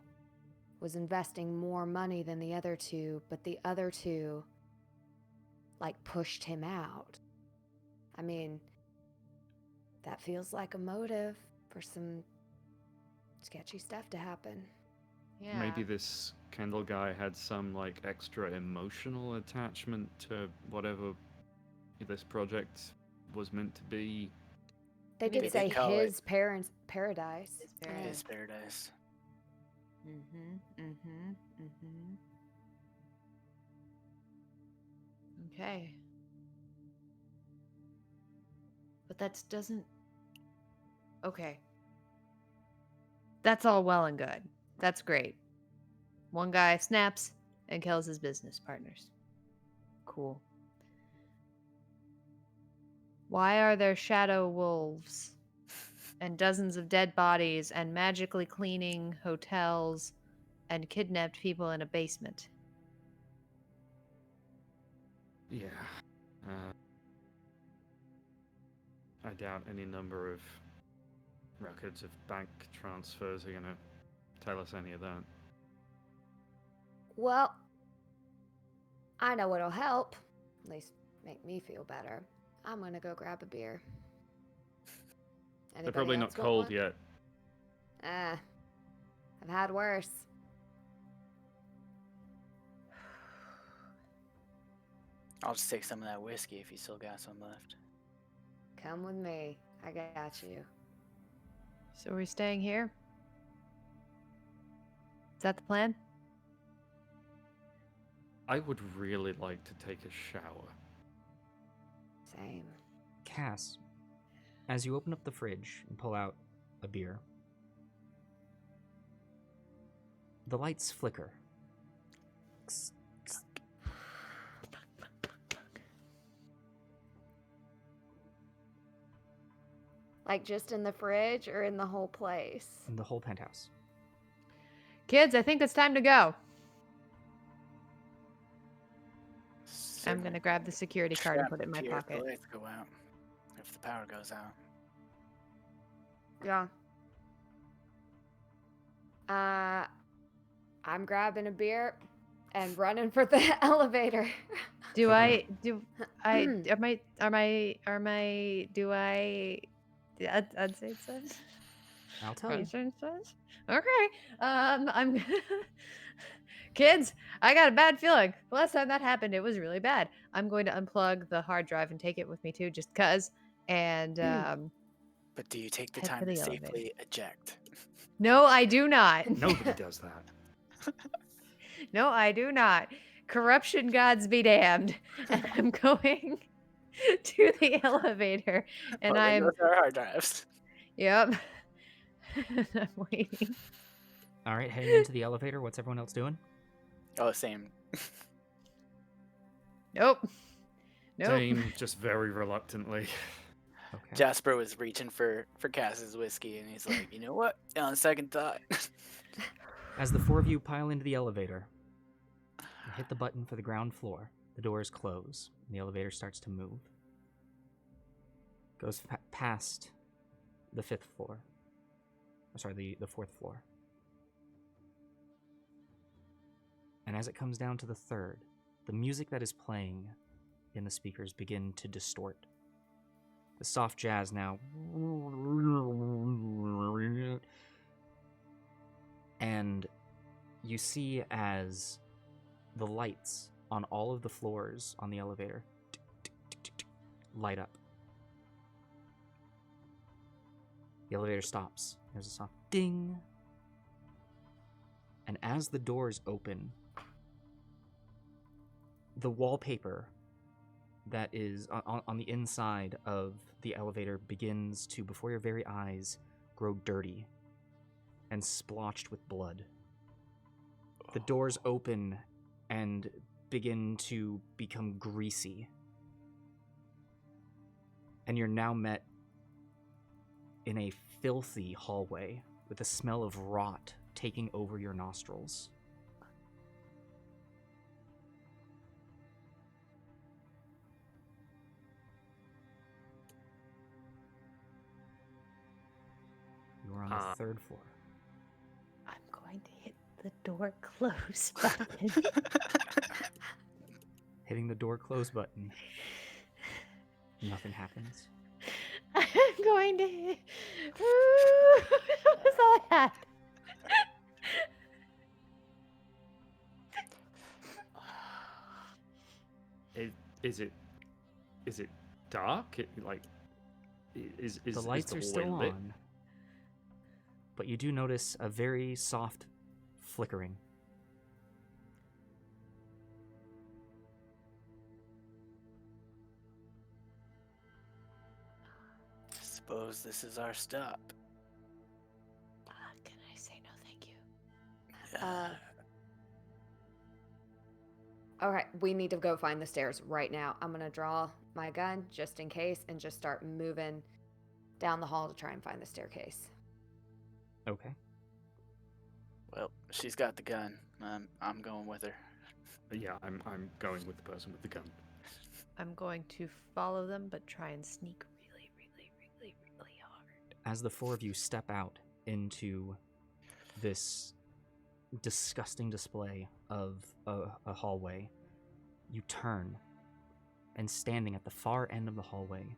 was investing more money than the other two, but the other two like pushed him out. I mean, that feels like a motive for some sketchy stuff to happen. Yeah. Maybe this Kendall guy had some like extra emotional attachment to whatever this project was meant to be. They Maybe did they say call it- his parents' paradise. His Yeah. paradise. His paradise. Okay. But that doesn't. Okay. That's all well and good. That's great. One guy snaps and kills his business partners. Cool. Why are there shadow wolves and dozens of dead bodies and magically cleaning hotels and kidnapped people in a basement? Yeah. I doubt any number of records of bank transfers are gonna tell us any of that. Well, I know what'll help. At least make me feel better. I'm gonna go grab a beer. They're probably not Anybody else want cold one? yet. I've had worse. I'll just take some of that whiskey if you still got some left. Come with me. I got you. So are we staying here? Is that the plan? I would really like to take a shower. Same. Cass, as you open up the fridge and pull out a beer, the lights flicker. Like just in the fridge or in the whole place? In the whole penthouse. Kids, I think it's time to go. I'm Save gonna grab the security card and trap put it in my here if pocket. The lights go out. If the power goes out. Yeah. I'm grabbing a beer and running for the elevator. Do I do I'd say it says. I'll tell you. Okay. I'm Kids, I got a bad feeling. The last time that happened, it was really bad. I'm going to unplug the hard drive and take it with me too, just cuz. and But do you take the head for time to the elevator. safely eject? No, I do not. Nobody does that. No, I do not. Corruption gods be damned. And I'm going to the elevator. And Well, there I'm, goes our hard drives. yep. I'm waiting. All right, heading into the elevator. What's everyone else doing? Oh, same. Nope. Nope. Same, just very reluctantly. Okay. Jasper was reaching for Cass's whiskey, and he's like, you know what? On second thought. As the four of you pile into the elevator, you hit the button for the ground floor. The doors close, and the elevator starts to move. Goes past the fifth floor. The fourth floor. And as it comes down to the third, the music that is playing in the speakers begin to distort. The soft jazz now. And you see as the lights on all of the floors on the elevator light up. The elevator stops. There's a soft ding. And as the doors open, the wallpaper that is on the inside of the elevator begins to, before your very eyes, grow dirty and splotched with blood. The doors open and begin to become greasy. And you're now met in a filthy hallway with the smell of rot taking over your nostrils. You're on the third floor. I'm going to hit the door close button. Hitting the door close button. Nothing happens. I'm going to hit. That's all I had. Is it dark? Is The lights the are still hallway lit? on, but you do notice a very soft flickering. Suppose this is our stop. Can I say no thank you? Okay, we need to go find the stairs right now. I'm gonna draw my gun just in case and just start moving down the hall to try and find the staircase. Okay. Well, she's got the gun. I'm going with her. Yeah, I'm going with the person with the gun. I'm going to follow them, but try and sneak really, really, really, really hard. As the four of you step out into this disgusting display of a hallway, you turn, and standing at the far end of the hallway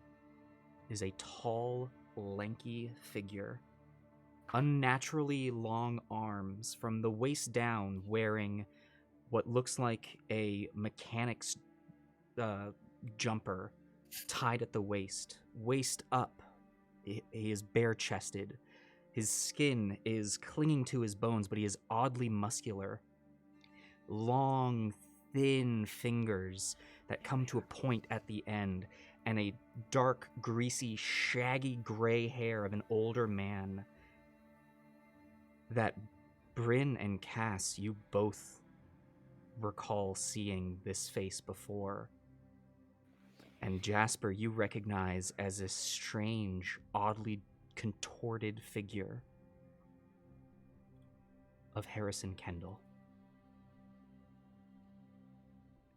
is a tall, lanky figure, unnaturally long arms from the waist down, wearing what looks like a mechanic's jumper tied at the waist. Waist up, he is bare-chested. His skin is clinging to his bones, but he is oddly muscular. Long, thin fingers that come to a point at the end, and a dark, greasy, shaggy gray hair of an older man. That Bryn and Cass, you both recall seeing this face before. And Jasper, you recognize as a strange, oddly contorted figure of Harrison Kendall.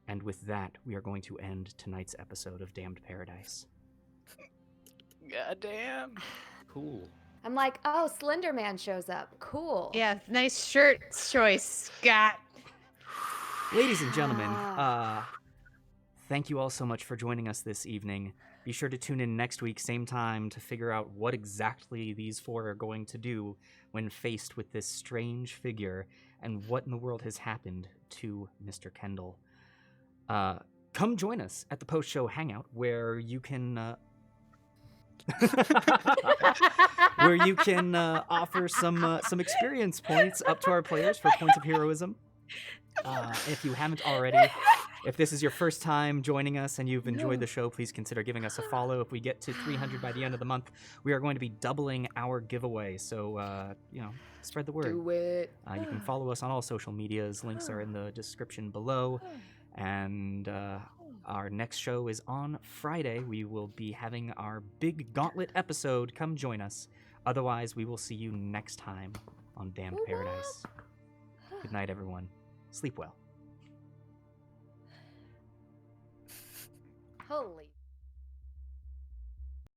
And with that, we are going to end tonight's episode of Damned Paradise. Goddamn. Cool. I'm like, oh, Slender Man shows up. Cool. Yeah, nice shirt choice, Scott. Ladies and gentlemen, thank you all so much for joining us this evening. Be sure to tune in next week, same time, to figure out what exactly these four are going to do when faced with this strange figure and what in the world has happened to Mr. Kendall. Come join us at the post-show hangout, where you can where you can offer some experience points up to our players for points of heroism. If you haven't already, if this is your first time joining us and you've enjoyed the show, please consider giving us a follow. If we get to 300 by the end of the month, we are going to be doubling our giveaway. So, spread the word. Do it. You can follow us on all social medias. Links are in the description below. And our next show is on Friday. We will be having our big gauntlet episode. Come join us. Otherwise, we will see you next time on Damned Paradise. Good night, everyone. Sleep well. Holy.